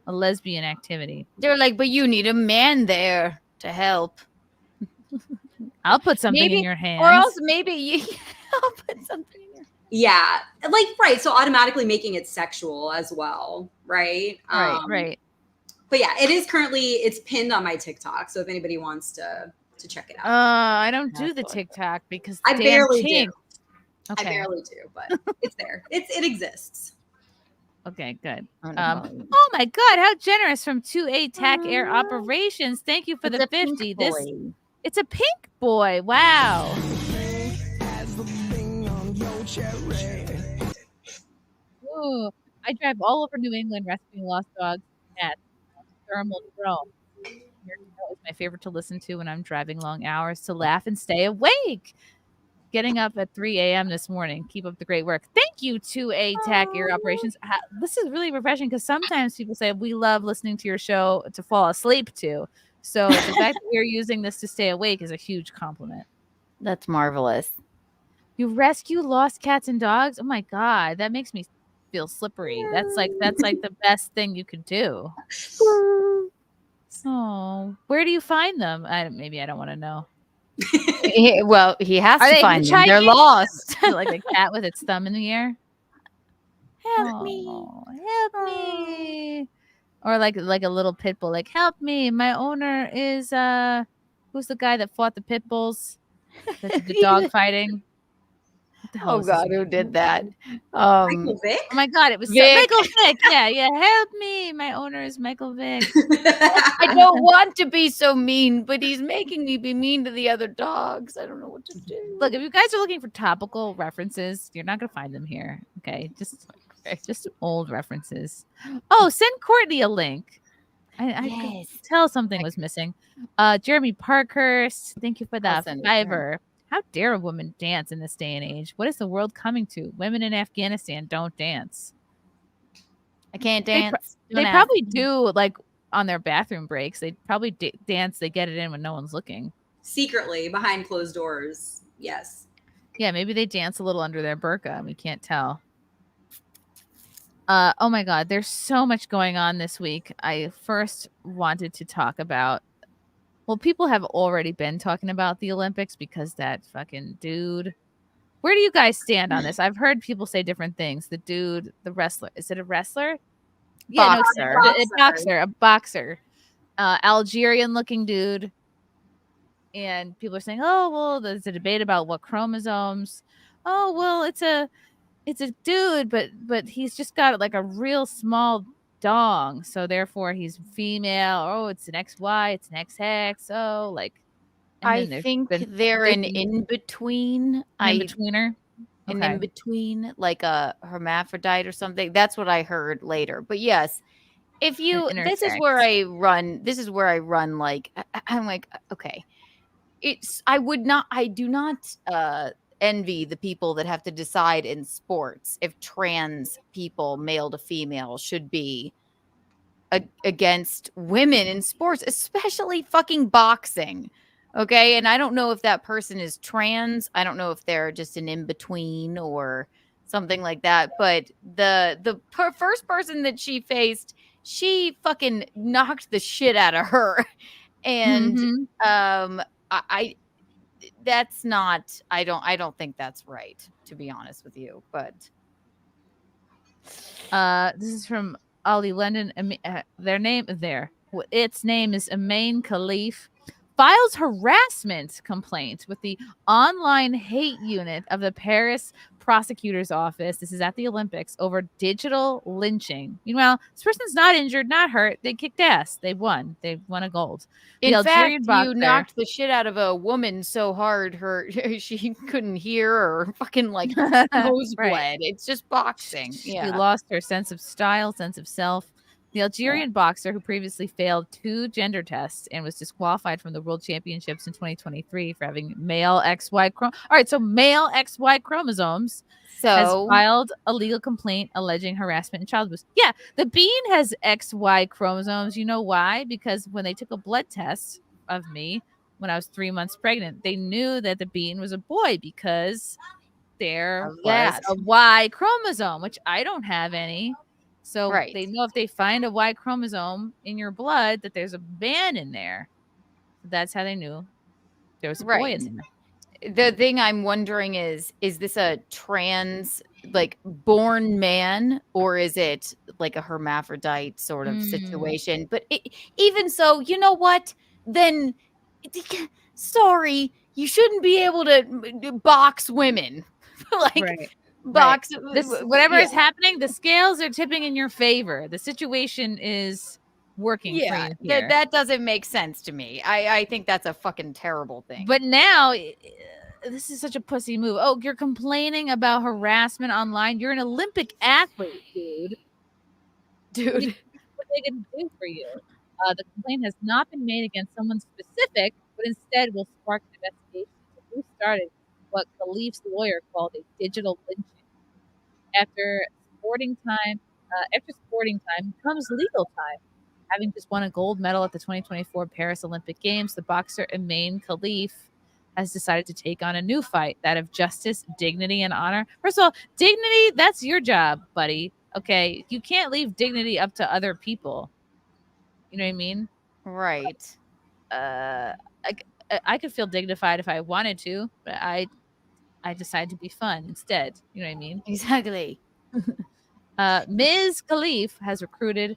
a lesbian activity. They're like, but you need a man there to help. I'll put something in your hands. Or else maybe I'll put something in your hands. Yeah. Like, right. So automatically making it sexual as well. Right. Right. But yeah, it's pinned on my TikTok. So if anybody wants to check it out. I don't do the TikTok because I barely do. Okay. I barely do, but it's there. It exists. Okay, good. Oh my God, how generous from 2A TAC Air Operations. Thank you for the 50. It's a pink boy. Wow. Ooh, I drive all over New England rescuing lost dogs at thermal drone. Is my favorite to listen to when I'm driving long hours to laugh and stay awake. Getting up at 3 a.m. this morning. Keep up the great work. Thank you to TAC Air Operations. This is really refreshing because sometimes people say we love listening to your show to fall asleep to. So the fact that you're using this to stay awake is a huge compliment. That's marvelous. You rescue lost cats and dogs? Oh my God, that makes me feel slippery. That's like the best thing you could do. Oh, where do you find them? Maybe I don't want to know. He has to find them. They're lost. Like a cat with its thumb in the air. Help me. Or like a little pit bull, like, help me. My owner is who's the guy that fought the pit bulls? That's the dog fighting. Oh God, who did that? Michael Vick? Oh my God, it was Michael Vick. Yeah, help me. My owner is Michael Vick. I don't want to be so mean, but he's making me be mean to the other dogs. I don't know what to do. Look, if you guys are looking for topical references, you're not gonna find them here. Okay, just old references. Oh, send Courtney a link. I could tell something was missing. Jeremy Parkhurst, thank you for that $5. How dare a woman dance in this day and age? What is the world coming to? Women in Afghanistan don't dance. I can't dance. They probably do, like on their bathroom breaks. They probably dance. They get it in when no one's looking. Secretly behind closed doors. Yes. Yeah, maybe they dance a little under their burqa and we can't tell. Oh my God, there's so much going on this week. I first wanted to talk about. Well, people have already been talking about the Olympics because that fucking dude. Where do you guys stand on this? I've heard people say different things. The dude, the wrestler. Is it a wrestler? Yeah, a boxer. Algerian-looking dude. And people are saying, oh, well, there's a debate about what chromosomes. Oh, well, it's a dude, but he's just got like a real small dong, so therefore he's female. Oh, it's an XY, it's an XX. Oh, like I think they're an in-between. In-betweener? An in-between, like a hermaphrodite or something. That's what I heard later. But yes, If you, this is where I run. Like, I'm like, okay, I do not envy the people that have to decide in sports if trans people, male to female, should be against women in sports, especially fucking boxing. Okay. And I don't know if that person is trans. I don't know if they're just an in-between or something like that. But the first person that she faced, she fucking knocked the shit out of her. And I that's not, I don't think that's right, to be honest with you. But this is from Ollie London. Its name is Imane Khelif. Files harassment complaint with the online hate unit of the Paris prosecutor's office. This is at the Olympics over digital lynching. Meanwhile, this person's not injured, not hurt. They kicked ass. They won. They won a gold. In fact, you knocked the shit out of a woman so hard she couldn't hear or fucking like nose bled. It's just boxing. She lost her sense of style, sense of self. The Algerian boxer who previously failed 2 gender tests and was disqualified from the World Championships in 2023 for having male XY chromosomes. All right, so male XY chromosomes has filed a legal complaint alleging harassment and child abuse. Yeah, the bean has XY chromosomes. You know why? Because when they took a blood test of me when I was 3 months pregnant, they knew that the bean was a boy because there was a Y chromosome, which I don't have any. So they know if they find a Y chromosome in your blood that there's a man in there. That's how they knew there was a boy in there. The thing I'm wondering is this a trans, like, born man, or is it like a hermaphrodite sort of situation? But even so, you know what? Then, sorry, you shouldn't be able to box women. Box whatever is happening, the scales are tipping in your favor. The situation is working for you here. That doesn't make sense to me. I think that's a fucking terrible thing. But now this is such a pussy move. Oh, you're complaining about harassment online. You're an Olympic athlete, dude. What are they gonna do for you? The complaint has not been made against someone specific, but instead will spark an investigation into who started what Khalif's lawyer called a digital lynching. After sporting time comes legal time. Having just won a gold medal at the 2024 Paris Olympic Games, the boxer Imane Khelif has decided to take on a new fight, that of justice, dignity, and honor. First of all, dignity, that's your job, buddy. Okay, you can't leave dignity up to other people. You know what I mean? Right. I could feel dignified if I wanted to, but I decided to be fun instead. You know what I mean? Exactly. Ms. Khelif has recruited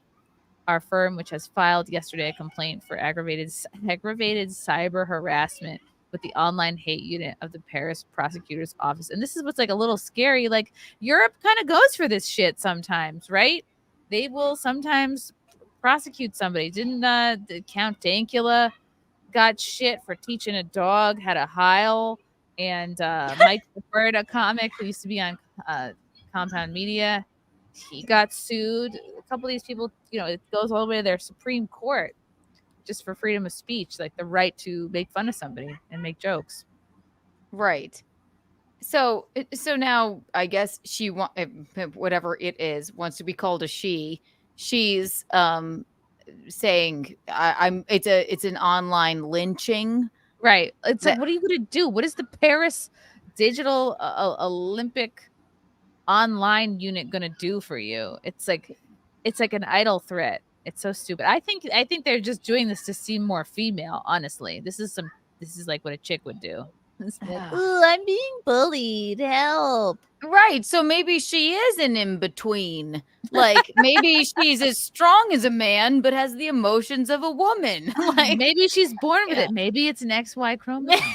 our firm, which has filed yesterday a complaint for aggravated cyber harassment with the online hate unit of the Paris prosecutor's office. And this is what's like a little scary. Like, Europe kind of goes for this shit sometimes, right? They will sometimes prosecute somebody. Didn't Count Dankula got shit for teaching a dog how to howl? And Mike Bird, a comic who used to be on Compound Media, he got sued. A couple of these people, it goes all the way to their Supreme Court just for freedom of speech, like the right to make fun of somebody and make jokes. Right. So now I guess she whatever it is wants to be called a she. She's saying it's an online lynching. Right. It's like, what are you going to do? What is the Paris digital Olympic online unit going to do for you? It's like an idle threat. It's so stupid. I think they're just doing this to seem more female, honestly. This is like what a chick would do. Ooh, I'm being bullied. Help. Right. So maybe she is an in-between. Like, maybe she's as strong as a man, but has the emotions of a woman. Like, maybe she's born with it. Maybe it's an XY chromosome.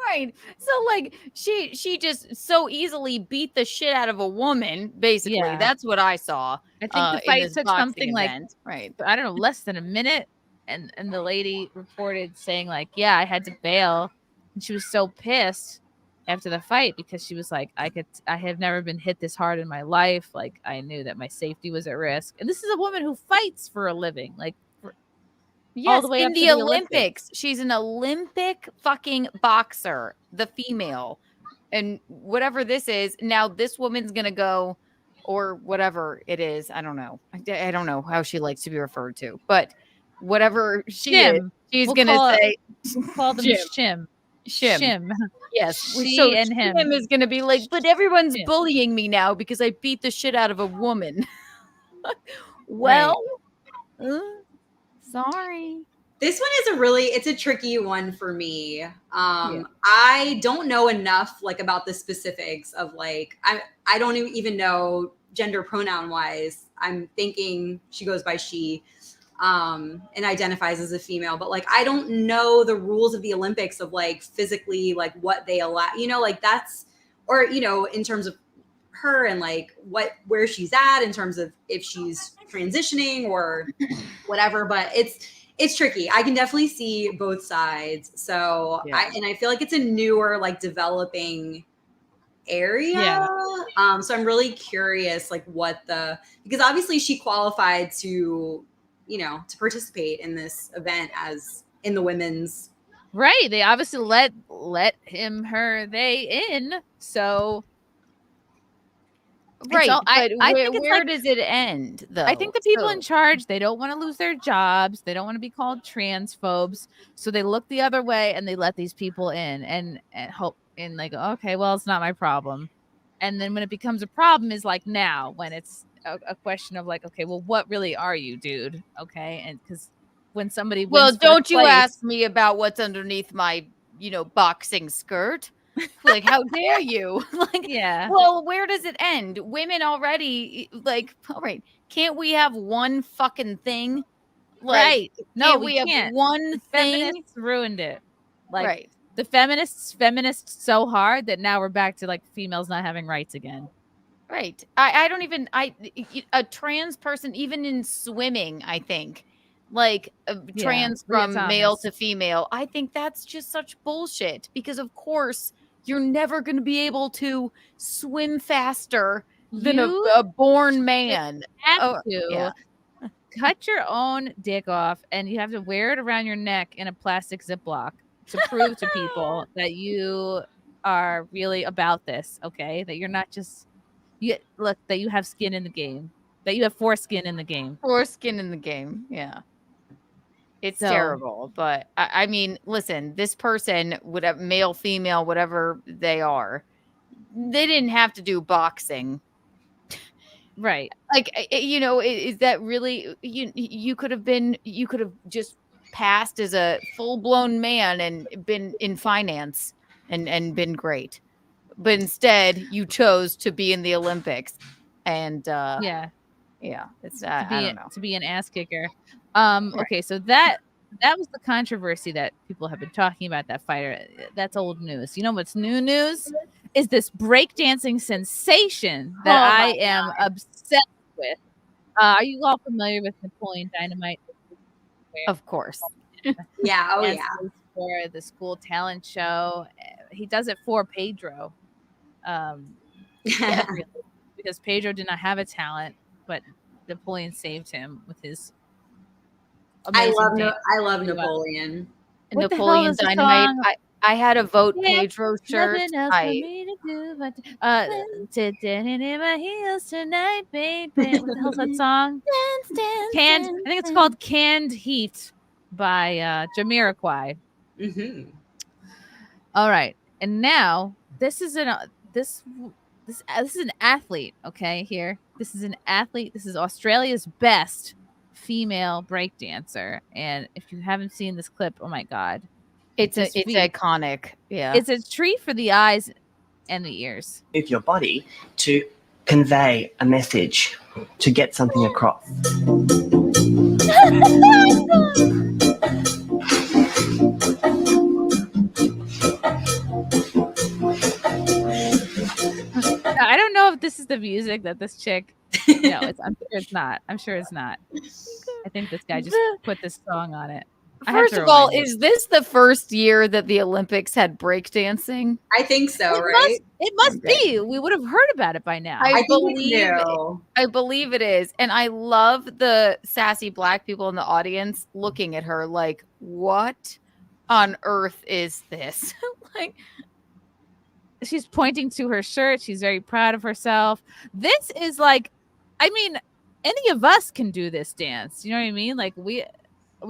Right. So, like, she just so easily beat the shit out of a woman, basically. Yeah. That's what I saw. I think the fight took something event. Like, I don't know, less than a minute. And the lady reported saying, like, yeah, I had to bail. And she was so pissed after the fight because she was like, I have never been hit this hard in my life. Like, I knew that my safety was at risk. And this is a woman who fights for a living, like Yes, all the way in up the to Olympics. She's an Olympic fucking boxer, the female. And whatever this is, now this woman's going to go, or whatever it is. I don't know. I don't know how she likes to be referred to, but whatever she is, she's going to say, call them Shim. Shim. Yes. She So and him. Shim is going to be like, but everyone's bullying me now because I beat the shit out of a woman. Well, sorry. This one is it's a tricky one for me. I don't know enough like about the specifics of like, I don't even know gender pronoun wise. I'm thinking she goes by she, and identifies as a female, but like, I don't know the rules of the Olympics of like physically, like what they allow, like that's, or, in terms of her and like where she's at in terms of if she's transitioning or whatever, but it's tricky. I can definitely see both sides. So I feel like it's a newer, like developing area. Yeah. So I'm really curious, like because obviously she qualified to, to participate in this event as in the women's. Right. They obviously let him, her, they in. So. Right, but I think where does it end, though? I think the people in charge, they don't want to lose their jobs. They don't want to be called transphobes. So they look the other way and they let these people in and hope and like, okay, well, it's not my problem. And then when it becomes a problem is like now when it's a question of like, okay, well, what really are you, dude? Okay. And because when somebody wins don't you ask me about what's underneath my, boxing skirt. Like, how dare you? Like, well, where does it end? Women already, like, all right, can't we have one fucking thing? Like, right. No, we have can't. one thing. Feminists ruined it. Like, right. The feminists so hard that now we're back to like females not having rights again. Right. A trans person, even in swimming, I think, like trans from male to female, I think that's just such bullshit because of course you're never going to be able to swim faster than a born man. Cut your own dick off and you have to wear it around your neck in a plastic Ziploc to prove to people that you are really about this, okay? That you're not just that you have skin in the game. That you have foreskin in the game. Foreskin in the game, yeah. It's terrible, but I mean, listen, this person, whatever, male, female, whatever they are, they didn't have to do boxing. Right. Like, is that really, you could have just passed as a full-blown man and been in finance and been great. But instead you chose to be in the Olympics and, it's I don't know. To be an ass kicker. Okay, so that was the controversy that people have been talking about that fighter. That's old news. You know what's new news is this breakdancing sensation that I am obsessed with. Are you all familiar with Napoleon Dynamite? Of course. Yeah. Oh yeah. For the school talent show, he does it for Pedro. Because Pedro did not have a talent, but Napoleon saved him with his. I love Napoleon. Napoleon Dynamite. I had a vote Pedro shirt. In my heels tonight, baby. What the hell's that song? Canned. I think it's called "Canned Heat" by Jamiroquai. Mm-hmm. All right, and now this is an athlete. Okay, here. This is an athlete. This is Australia's best female breakdancer, and if you haven't seen this clip, oh my god, it's iconic. Yeah, it's a treat for the eyes and the ears. Move your body to convey a message, to get something across. I don't know if this is the music that this chick. No, I'm sure it's not. I think this guy just put this song on it. First of all, is this the first year that the Olympics had breakdancing? I think so, right? It must be. We would have heard about it by now. I believe it is. And I love the sassy black people in the audience looking at her like, what on earth is this? Like, she's pointing to her shirt. She's very proud of herself. This is like, I mean, any of us can do this dance. You know what I mean? Like we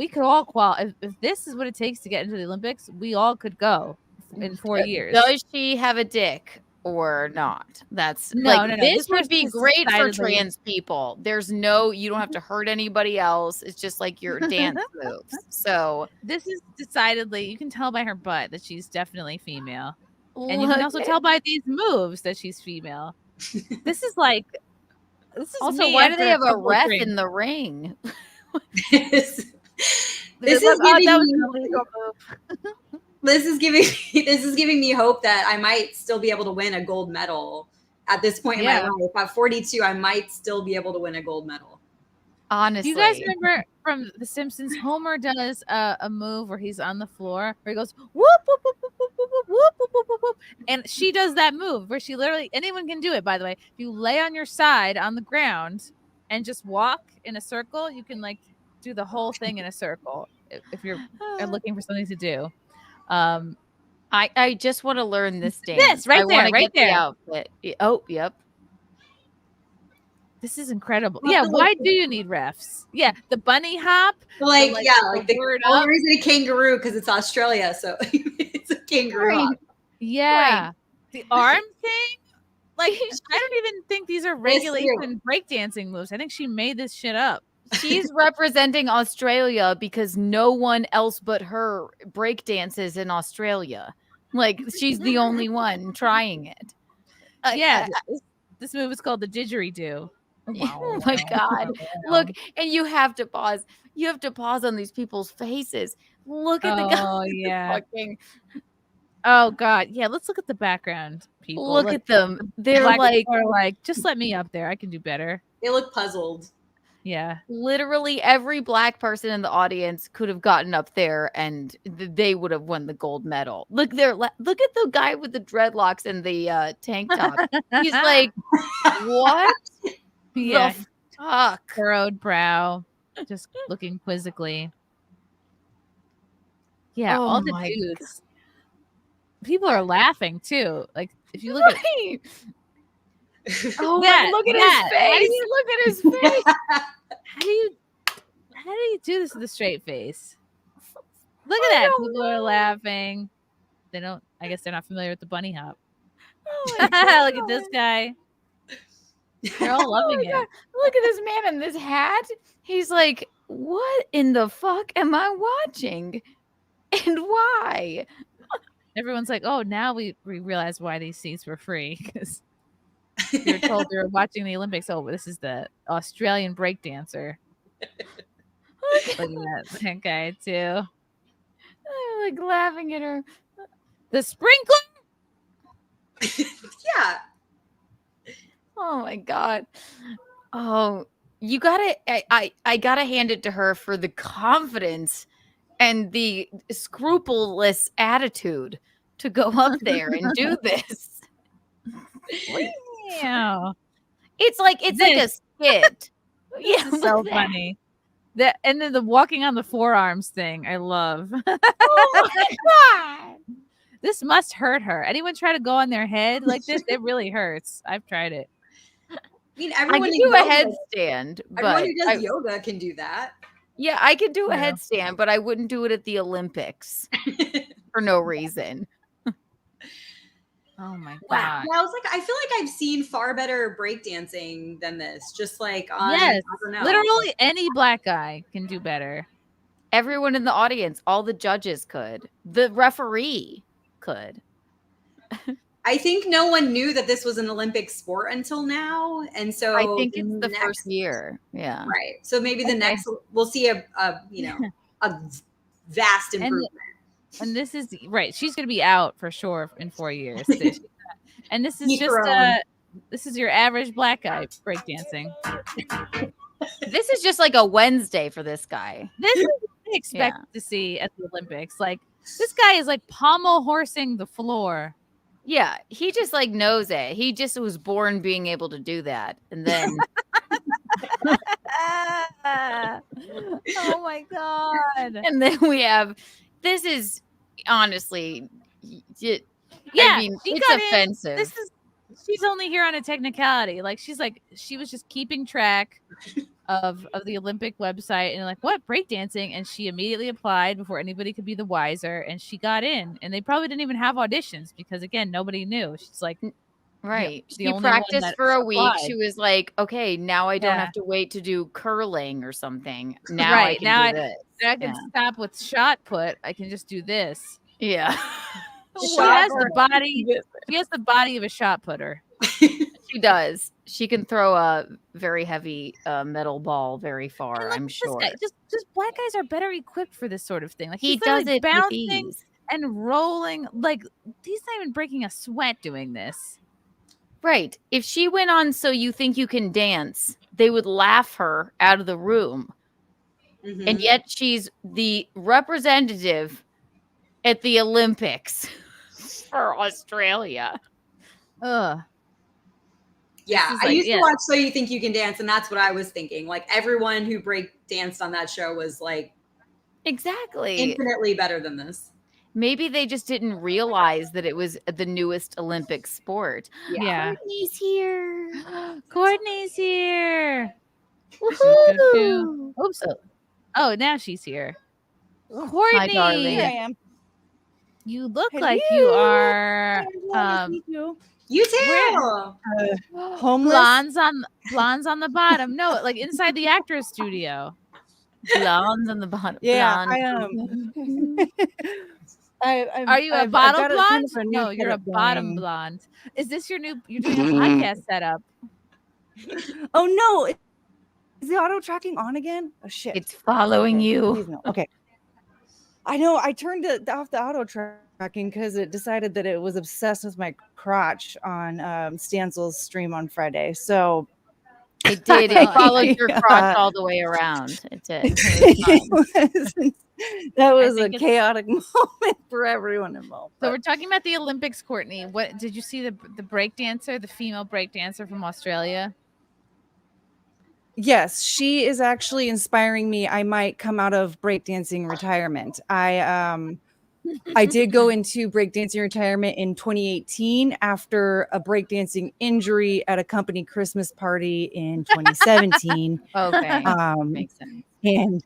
could all qualify. If this is what it takes to get into the Olympics, we all could go in 4 years. Does she have a dick or not? That's no. This would be great for trans people. There's you don't have to hurt anybody else. It's just like your dance moves. So this is decidedly, you can tell by her butt that she's definitely female. And you can also tell by these moves that she's female. This is also, why do they have a ref in the ring? This is giving me hope that I might still be able to win a gold medal at this point in my life. At 42, I might still be able to win a gold medal. Honestly, do you guys remember from The Simpsons? Homer does a move where he's on the floor where he goes whoop whoop whoop whoop whoop whoop whoop whoop whoop whoop whoop, and she does that move where she literally, anyone can do it. By the way, if you lay on your side on the ground and just walk in a circle, you can like do the whole thing in a circle if you're looking for something to do. I just want to learn this dance. This right there, right there. The outfit. Oh, yep. This is incredible. Yeah, why do you need refs? Yeah, the bunny hop. The only reason a kangaroo because it's Australia, so it's a kangaroo. Hop. Yeah, the arm thing. Like, I don't even think these are regulation breakdancing moves. I think she made this shit up. She's representing Australia because no one else but her breakdances in Australia. Like, she's the only one trying it. This move is called the didgeridoo. Oh my God. Look, and you have to pause. You have to pause on these people's faces. Look at the guy. Oh, yeah. Oh, God. Yeah, let's look at the background people. Look at them. They're like, just let me up there. I can do better. They look puzzled. Yeah. Literally every black person in the audience could have gotten up there and they would have won the gold medal. Look at the guy with the dreadlocks and the tank top. He's like, what? Yeah. The fuck? Furrowed brow, just looking quizzically. Yeah, all the dudes. God. People are laughing too. Like, if you look at look at his face. Look at his face. How do you do this with a straight face? Look at that. People are laughing. I guess they're not familiar with the bunny hop. Look at this guy. They're all loving it. God. Look at this man in this hat. He's like, what in the fuck am I watching? And why? Everyone's like, oh, now we realize why these seats were free, because you're told you're watching the Olympics. Oh, this is the Australian breakdancer. Look at that guy too. I'm like laughing at her. The sprinkler. Yeah. Oh my God. Oh, you gotta. I gotta hand it to her for the confidence and the scrupulous attitude to go up there and do this. Yeah. It's like a skit. Yeah, so funny. And then the walking on the forearms thing, I love. Oh my God. This must hurt her. Anyone try to go on their head like this? It really hurts. I've tried it. I mean, I can do a headstand, but everyone who does yoga can do that. Yeah, I could do a headstand, but I wouldn't do it at the Olympics for no reason. Oh my God. Wow. Yeah, I was like, I feel like I've seen far better breakdancing than this. Just like on, yes, I don't know. Literally any black guy can do better. Everyone in the audience, all the judges could. The referee could. I think no one knew that this was an Olympic sport until now, and so I think it's the first year. Yeah, right. So maybe the next we'll see a vast improvement. And this is right. She's going to be out for sure in 4 years. And this is this is your average black guy breakdancing. This is just like a Wednesday for this guy. This is expect to see at the Olympics. Like this guy is like pommel horsing the floor. Yeah, he just like knows it. He just was born being able to do that. And then oh my God. and then we have this is honestly Yeah, I mean, she it's got in. offensive. She's only here on a technicality. Like she was just keeping track of the Olympic website and like what breakdancing, and she immediately applied before anybody could be the wiser, and she got in. And they probably didn't even have auditions because again, nobody knew. She's like, Right. the She only one practiced that for a week. applied. She was like, okay, now I don't Yeah. have to wait to do curling or something. Now Right, I can now do this. I can stop with shot put. I can just do this. Yeah. She has the body. She has the body of a shot putter. She does. She can throw a very heavy metal ball very far, I'm sure. Just black guys are better equipped for this sort of thing. Like He he's does literally it with bouncing ease. and rolling. Like he's not even breaking a sweat doing this. Right. If she went on So You Think You Can Dance, they would laugh her out of the room. And yet she's the representative at the Olympics for Australia. Ugh. Yeah, This is I like- used yeah. to watch So You Think You Can Dance, and that's what I was thinking. Like everyone who break danced on that show was like Exactly. infinitely better than this. Maybe they just didn't realize that it was the newest Olympic sport. Yeah. Courtney's here. Courtney's here. Woohoo! Oops. Oh, now she's here. Hi, Courtney. darling. Here I am. You look like you are You too. Homeless. blondes on the bottom. No, like inside the actor's studio. Blondes on the bottom. Yeah, Blonde. Are you a bottom got blonde? kind of a new No, you're a setup bottom going. blonde. Is this your new? You're doing a podcast setup. Oh no! Is the auto tracking on again? Oh shit! It's following you. Please no. Okay. I know. I turned it off the auto tracking because it decided that it was obsessed with my crotch on Stansel's stream on Friday. So It did. It followed your crotch all the way around. It did. That was a think it's- chaotic moment for everyone involved. So we're talking about the Olympics, Courtney. What did you see the break dancer, the female break dancer from Australia? Yes, she is actually inspiring me. I might come out of breakdancing retirement. I did go into breakdancing retirement in 2018 after a breakdancing injury at a company Christmas party in 2017. Okay. Makes sense. And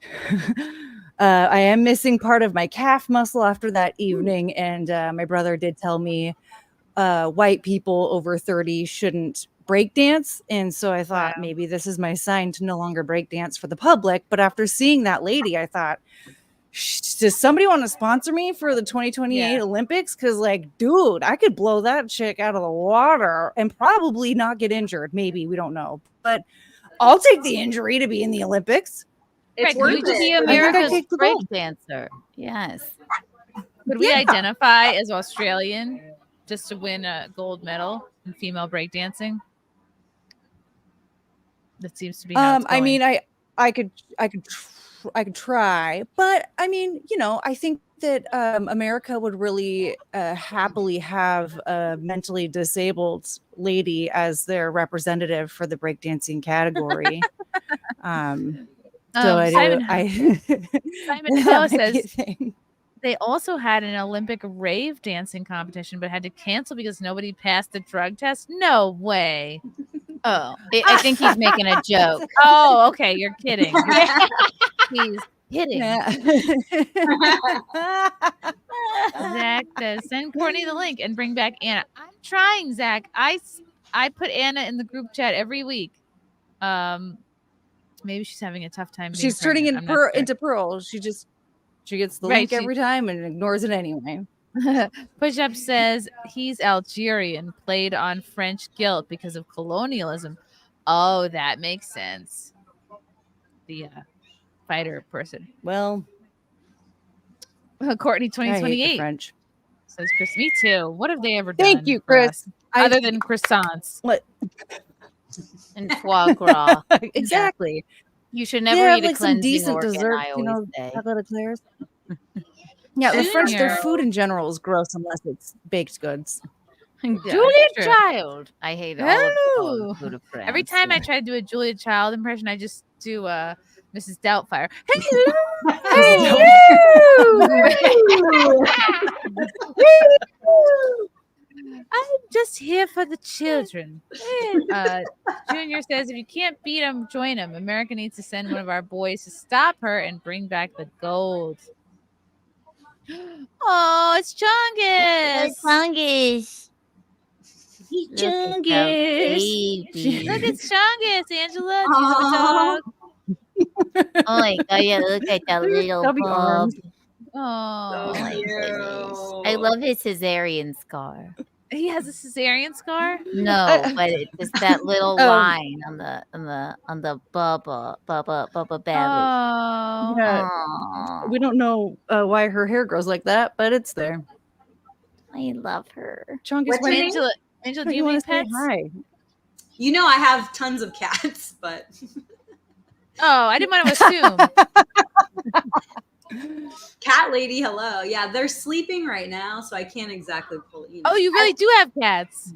I am missing part of my calf muscle after that evening. And my brother did tell me white people over 30 shouldn't breakdance. And so I thought maybe this is my sign to no longer breakdance for the public. But after seeing that lady, I thought, does somebody want to sponsor me for the 2028 Olympics? Because, like, dude, I could blow that chick out of the water and probably not get injured. Maybe, we don't know. But I'll take the injury to be in the Olympics. It's You worth could be it. America's take the break gold. dancer. Yes. Would we identify as Australian just to win a gold medal in female breakdancing? That seems to be. How it's I going. mean, I could try, but I mean, you know, I think that America would really happily have a mentally disabled lady as their representative for the breakdancing category. So Simon Hill that might be a says thing. they also had an Olympic rave dancing competition, but had to cancel because nobody passed the drug test. No way. Oh, I think he's making a joke. Oh, okay. You're kidding. He's kidding. Zach says, send Courtney the link and bring back Anna. I'm trying, Zach. I put Anna in the group chat every week. Maybe she's having a tough time. She's turning into Pearl. She gets the link every time and ignores it anyway. Push Up says he's Algerian, played on French guilt because of colonialism. Oh, that makes sense. The fighter person. Well, Courtney I hate the 2028 French. says Chris. Me too. What have they ever done? Thank you, for Chris. us, other than croissants What? And foie gras. Exactly. You should They never have eat a like some cleansing decent organ, desserts, I you always know, say. chocolate eclairs. Yeah, the French, their Junior. food in general is gross unless it's baked goods. Julia that's true. Child. I hate all of Hello. the food of France. Every time I try to do a Julia Child impression, I just do Mrs. Doubtfire. Hello. I'm just here for the children. Junior says, if you can't beat them, join them. America needs to send one of our boys to stop her and bring back the gold. Oh, it's Chungus. Chungus. Chungus. Look, it's Chungus, Angela. Do you have a dog? Oh my god, yeah, look at that little Stubby bub. arms. Oh, my goodness. I love his cesarean scar. He has a cesarean scar? No, but it's just that little line on the bubba belly. Oh. Yeah. Aw, We don't know why her hair grows like that, but it's there. I love her. Chungus, What's why your don't name? Angela, you do you want have to say pets? hi? You know I have tons of cats, but Oh, I didn't want to assume. cat lady, hello. Yeah, they're sleeping right now, so I can't exactly pull. Oh, you really do have cats.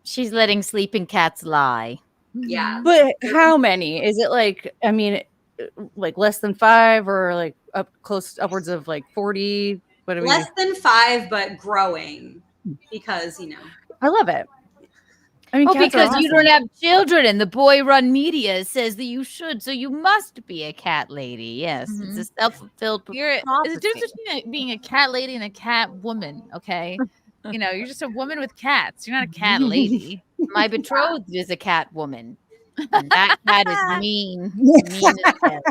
She's letting sleeping cats lie. Yeah. But how many? Is it like, I mean, like less than 5 or like upwards of like 40? What do we? Less than 5, but growing because I love it. I mean, Oh, cats are because you awesome. don't have children, and the Boy Run Media says that you should, so you must be a cat lady. Yes, it's a self-fulfilled There's a prophecy. difference between being a cat lady and a cat woman, okay? You're just a woman with cats. You're not a cat lady. My betrothed is a cat woman. And that cat is mean. Mean as hell.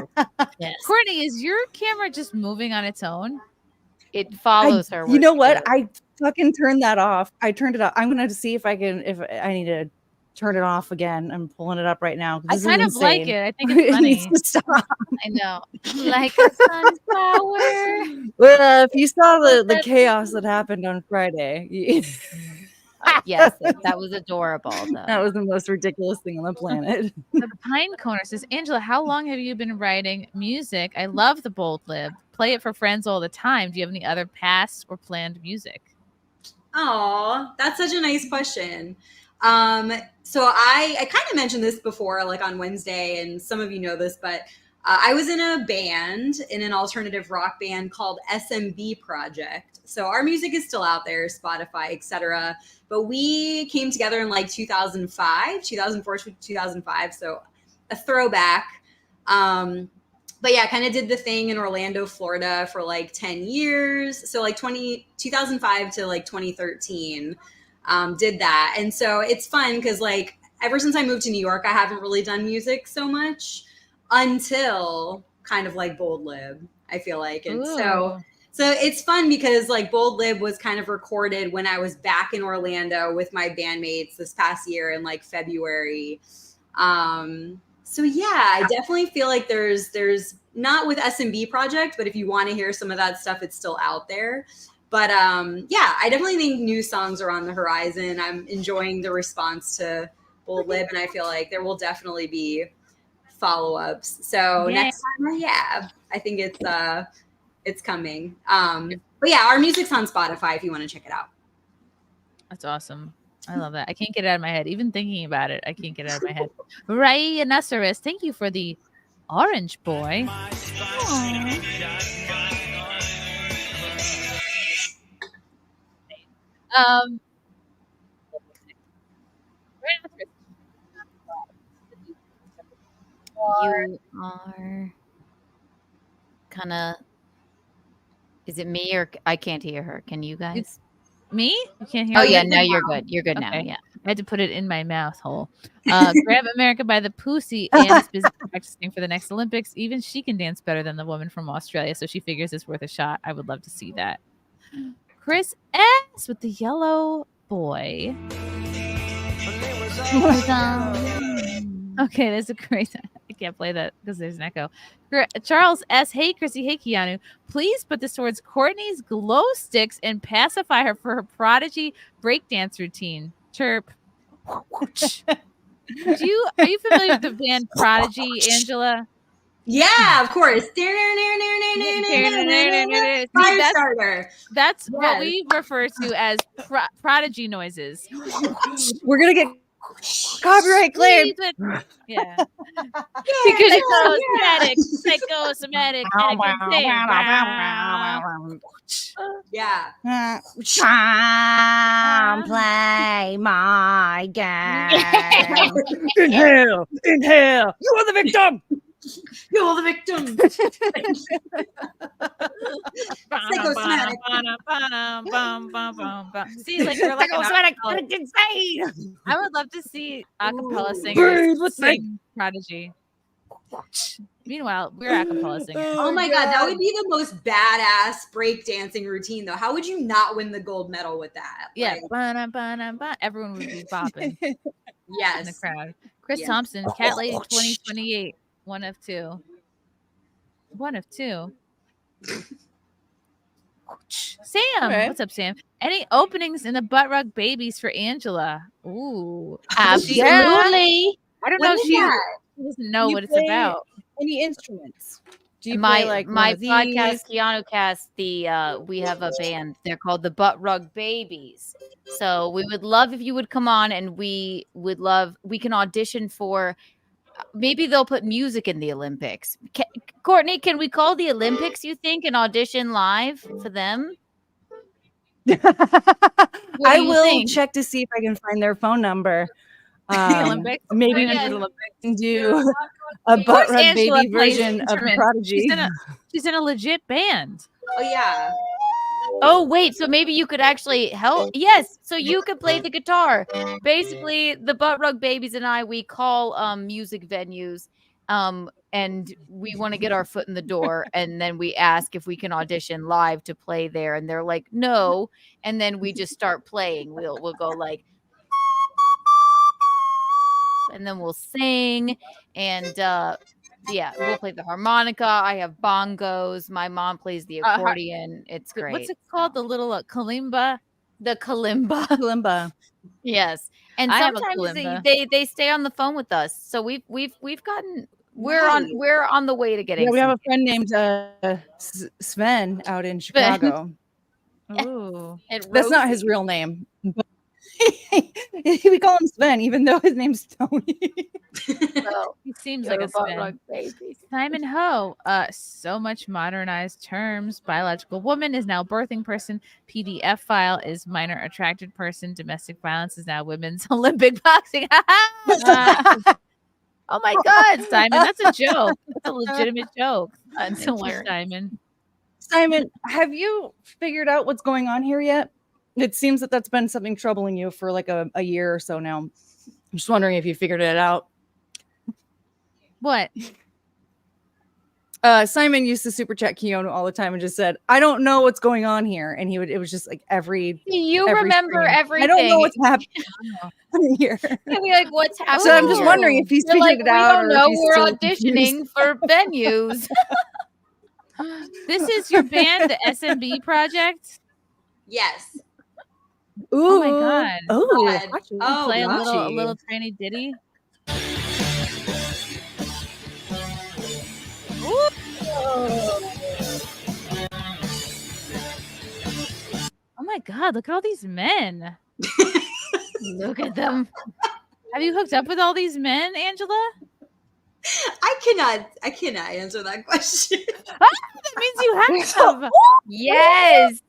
Yes. Courtney, is your camera just moving on its own? It follows her. You know what? I fucking turned that off. I turned it off. I'm gonna see if I need to turn it off again. I'm pulling it up right now. I This is kind of like insane. it. I think it's It funny. needs to stop. I know. Like a sunflower. Well, if you saw the chaos that happened on Friday, Yes, that was adorable. Though. that was the most ridiculous thing on the planet. The Pine Corner says, Angela, how long have you been writing music? I love the bold lib. Play it for friends all the time. Do you have any other past or planned music? Oh, that's such a nice question. So I kind of mentioned this before, like on Wednesday, and some of you know this, but I was in a band, in an alternative rock band called SMB Project. So our music is still out there, Spotify, etc. But we came together in like 2004 to 2005. So a throwback. But yeah, kind of did the thing in Orlando, Florida for like 10 years. So like 2005 to like 2013, did that. And so it's fun because like ever since I moved to New York, I haven't really done music so much until kind of like Bold Lib, I feel like. And so it's fun because like Bold Lib was kind of recorded when I was back in Orlando with my bandmates this past year in like February. So yeah, I definitely feel like there's not with SMB Project, but if you want to hear some of that stuff, it's still out there. But yeah, I definitely think new songs are on the horizon. I'm enjoying the response to Bold Lib, and I feel like there will definitely be follow-ups. So next time, I think it's coming. But yeah, our music's on Spotify if you want to check it out. That's awesome. I love that. I can't get it out of my head. Even thinking about it, I can't get it out of my head. Rhinoceros, thank you for the orange boy. You are kind of. Is it me or I can't hear her? Can you guys? It's me? You can't hear Oh me? yeah, now you're good. You're good now. Okay. Yeah. I had to put it in my mouth hole. Grab America by the pussy and is busy practicing for the next Olympics. Even she can dance better than the woman from Australia, so she figures it's worth a shot. I would love to see that. Chris S with the yellow boy. Okay, there's a great. I can't play that because there's an echo. Charles S. Hey, Chrissy. Hey, Keanu. Please put this towards Courtney's glow sticks and pacify her for her prodigy breakdance routine. Chirp. Are you familiar with the band Prodigy, Angela? Yeah, of course. Firestarter. That's what we refer to as prodigy noises. We're gonna get copyright claim. Yeah. Because it's psychosomatic. Yeah. Come play my game. Inhale. You are the victim. You're the victim. Psychosomatic. See, like we're like Psychosomatic. It's insane. I would love to see acapella singers sing Prodigy. Meanwhile, we're acapella singers. Oh my god, that would be the most badass breakdancing routine, though. How would you not win the gold medal with that? Yeah, Like, everyone would be bopping yes. in the crowd. Chris Yes. Thompson, Cat Lady 2028, one of two. Sam, Okay. what's up, Sam? Any openings in the butt rug babies for Angela? Ooh, Absolutely. I don't know. When is She that? doesn't know You what it's play about. Any instruments? Do you my play like one my of these? podcast Keanu Cast, we have a band. They're called the Butt Rug Babies. So we would love if you would come on, and we can audition for. Maybe they'll put music in the Olympics. Courtney, can we call the Olympics, you think, and audition live for them? I do you will think? check to see if I can find their phone number. Olympics? Maybe Yes. we can do a Of butt course rug Angela baby plays version of instruments. Prodigy. She's in a legit band. Oh, yeah. Oh, wait. So maybe you could actually help. Yes. So you could play the guitar. Basically, the Butt Rug Babies and I, we call music venues and we want to get our foot in the door. And then we ask if we can audition live to play there. And they're like, no. And then we just start playing. We'll go like, and then we'll sing. And yeah, we'll play the harmonica. I have bongos. My mom plays the accordion. It's great. What's it called? The little kalimba? The kalimba. Kalimba. Yes. And I have a sometimes kalimba. they stay on the phone with us. So we've gotten we're on the way to getting Yeah, we have some- a friend named Sven out in Chicago. Ooh. and That's not his Rosie. real name. But we call him Sven, even though his name's Tony. So, He seems you're like a Butt Sven. Rug Baby. Simon Ho, so much modernized terms. Biological woman is now birthing person. PDF file is minor attracted person. Domestic violence is now women's Olympic boxing. Oh my God, Simon, that's a joke. That's a legitimate joke. That's Thank you, hilarious. Simon. Simon, have you figured out what's going on here yet? It seems that that's been something troubling you for like a year or so now. I'm just wondering if you figured it out. What? Simon used to super chat Keanu all the time and just said, "I don't know what's going on here," and it was just like every. You every remember stream. everything. I don't know what's happening here. You'll be like, what's happening? So I'm just here? wondering if he's You're figured like, it out. We or don't know. if he's We're still auditioning confused. for venues. This is your band, the SMB Project? Yes. Oh my God. Oh, God. watch it. Oh, Play a watch little tranny ditty. Oh my God, look at all these men. Look at them. Have you hooked up with all these men, Angela? I cannot answer that question. That means you have. Yes.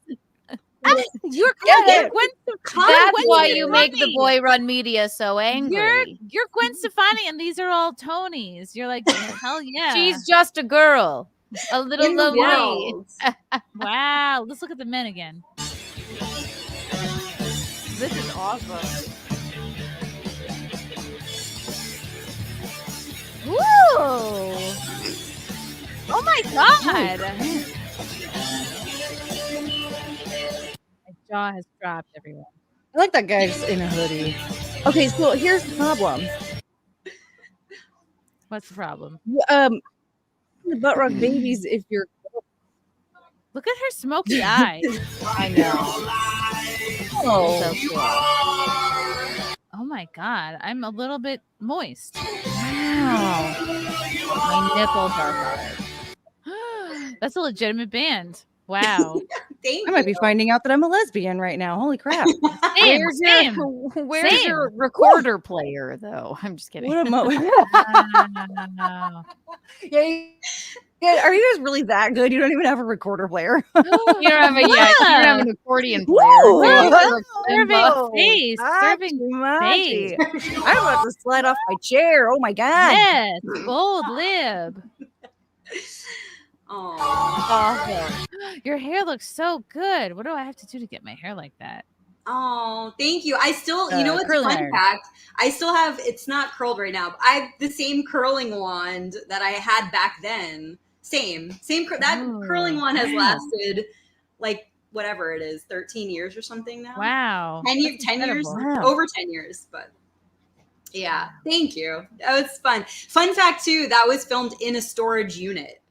You're Yeah, Gwen. That's Gwen why you make the Stefani. boy run media so angry. You're Gwen Stefani, and these are all Tonys. You're like, hell yeah. She's just a girl. A little In the lonely. world. Wow. Let's look at the men again. This is awesome. Woo! Oh my God! My jaw has dropped, everyone. I like that guy's in a hoodie. Okay, so here's the problem. What's the problem? The butt rug babies. If you're Look at her smoky eye. I know. oh, So cool. Oh my God, I'm a little bit moist. Wow. My nipples are hard. That's a legitimate band. Wow. Thank I might be finding out that I'm a lesbian right now. Holy crap. Same, Where's same, where's same. your recorder player though? I'm just kidding. What a mo- Wow. Yeah, are you guys really that good? You don't even have a recorder player. You don't have a you don't have an accordion player. Woo! do you? Serving Whoa. face. Serving Hachi-machi. face. I'm about to slide off my chair. Oh my God. Yes, bold lib. Oh, Awesome. Your hair looks so good. What do I have to do to get my hair like that? oh, thank you. I still, you know what's a curling fun iron. fact? I still have, it's not curled right now, but I have the same curling wand that I had back then. That curling wand has lasted like whatever it is, 13 years or something now. Wow. 10 years, Wow. over 10 years, but yeah, thank you. That was fun. Fun fact too, that was filmed in a storage unit.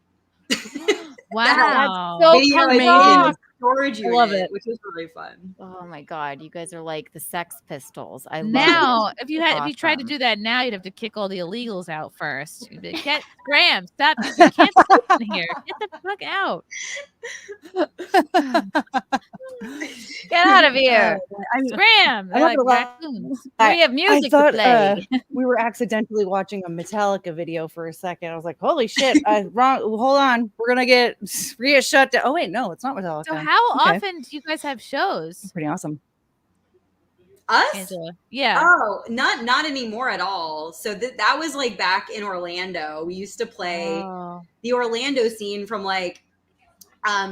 Wow. So Video is in cool. a storage unit, love it. which was really fun. Oh my God, you guys are like the Sex Pistols. I love Now, it. if you tried to Awesome. do that now, you'd have to kick all the illegals out first. You'd be like, Graham, stop! You can't sleep in here. Get the fuck out! Get out of here. Graham, they're I'm like not gonna lie. raccoons. We have music I thought to play. we were accidentally watching a Metallica video for a second. I was like, "Holy shit! Wrong. Hold on, we're gonna get shut down." Oh wait, no, it's not Metallica. So, how Okay. often do you guys have shows? Pretty awesome. Us? Angela? Yeah. Oh, not anymore at all. So that was like back in Orlando. We used to play Oh. the Orlando scene from like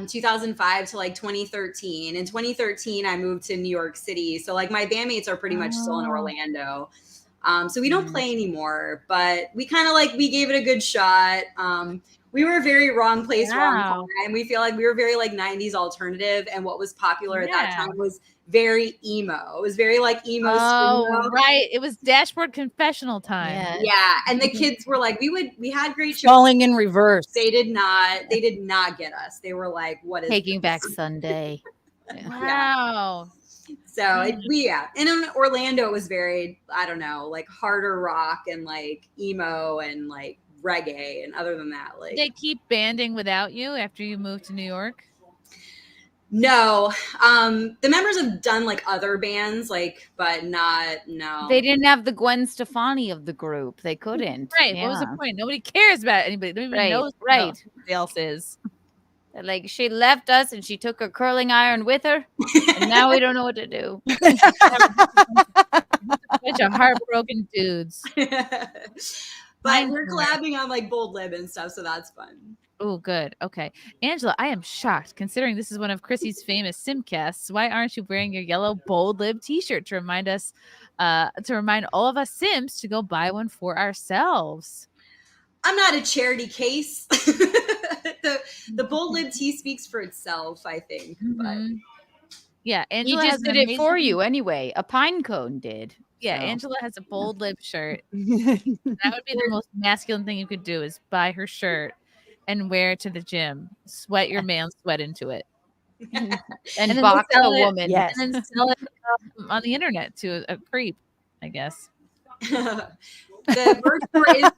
2005 to like 2013. In 2013, I moved to New York City. So like my bandmates are pretty much still in Oh. Orlando. So we don't play anymore, but we kind of like, we gave it a good shot. We were very wrong place, wrong Wow. time. We feel like we were very like 90s alternative. And what was popular at that Yeah. time was very emo. It was very like emo. Oh, screamo. right. It was dashboard confessional time. Yeah. Yeah, and the kids were like, we had great shows. Falling in reverse. They did not get us. They were like, what is Taking this? Back Sunday. Wow. So and in Orlando it was very, I don't know, like harder rock and like emo and like reggae, and other than that, like Did they keep banding without you after you moved to New York? no. The members have done like other bands, like, but no. They didn't have the Gwen Stefani of the group. They couldn't. Right. What was the Yeah. point? Nobody cares about anybody. Nobody even Right, knows right. who somebody else is. Like she left us and she took her curling iron with her, and now we don't know what to do. Bunch of heartbroken dudes. But we're collabing on like Bold Lib and stuff, so that's fun. Oh, good. Okay. Angela, I am shocked considering this is one of Chrissy's famous SimpCasts. Why aren't you wearing your yellow Bold Lib t-shirt to remind us, to remind all of us Simps to go buy one for ourselves? I'm not a charity case. the Bold Lib tee speaks for itself, I think. But Yeah, He Angela has just an did it for amazing- you anyway. A pine cone did. Yeah, so. Angela has a Bold Lib shirt. That would be the most masculine thing you could do is buy her shirt and wear it to the gym. Sweat your man sweat into it. And then box sell a it- woman. Yes. And then sell it on the internet to a creep, I guess. the merch store is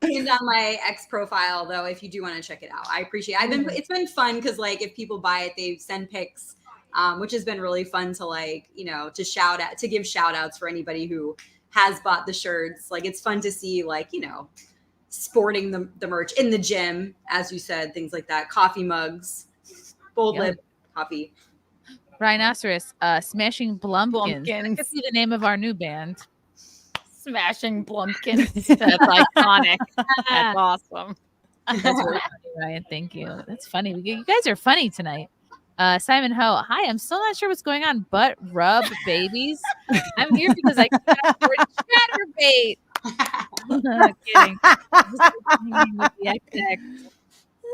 pinned on my X profile, though. If you do want to check it out, I appreciate it. It's been fun because like if people buy it, they send pics, which has been really fun to like, you know, to give shout outs for anybody who has bought the shirts. Like it's fun to see like, you know, sporting the merch in the gym, as you said, things like that. Coffee mugs, Bold Lib coffee. Rhinoceros, Smashing Blumpkins. That Blumpkins. could be the name of our new band. Smashing Blumpkins. That's iconic. That's awesome. That's really funny, Ryan. Thank you. That's funny. You guys are funny tonight. Simon Ho, hi. I'm still not sure what's going on, but rub babies. I'm here because I can't afford chatterbait. Kidding. With the XX.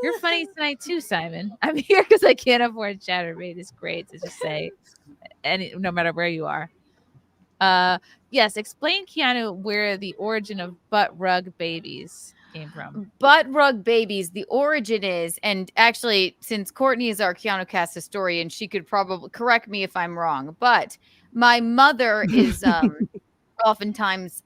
You're funny tonight too, Simon. I'm here because I can't afford chatterbait. It's great to just say, no matter where you are. Yes, explain, Keanu, where the origin of butt rug babies came from. Butt rug babies, the origin is, and actually, since Courtney is our Keanu Cast historian, she could probably correct me if I'm wrong, but my mother is oftentimes,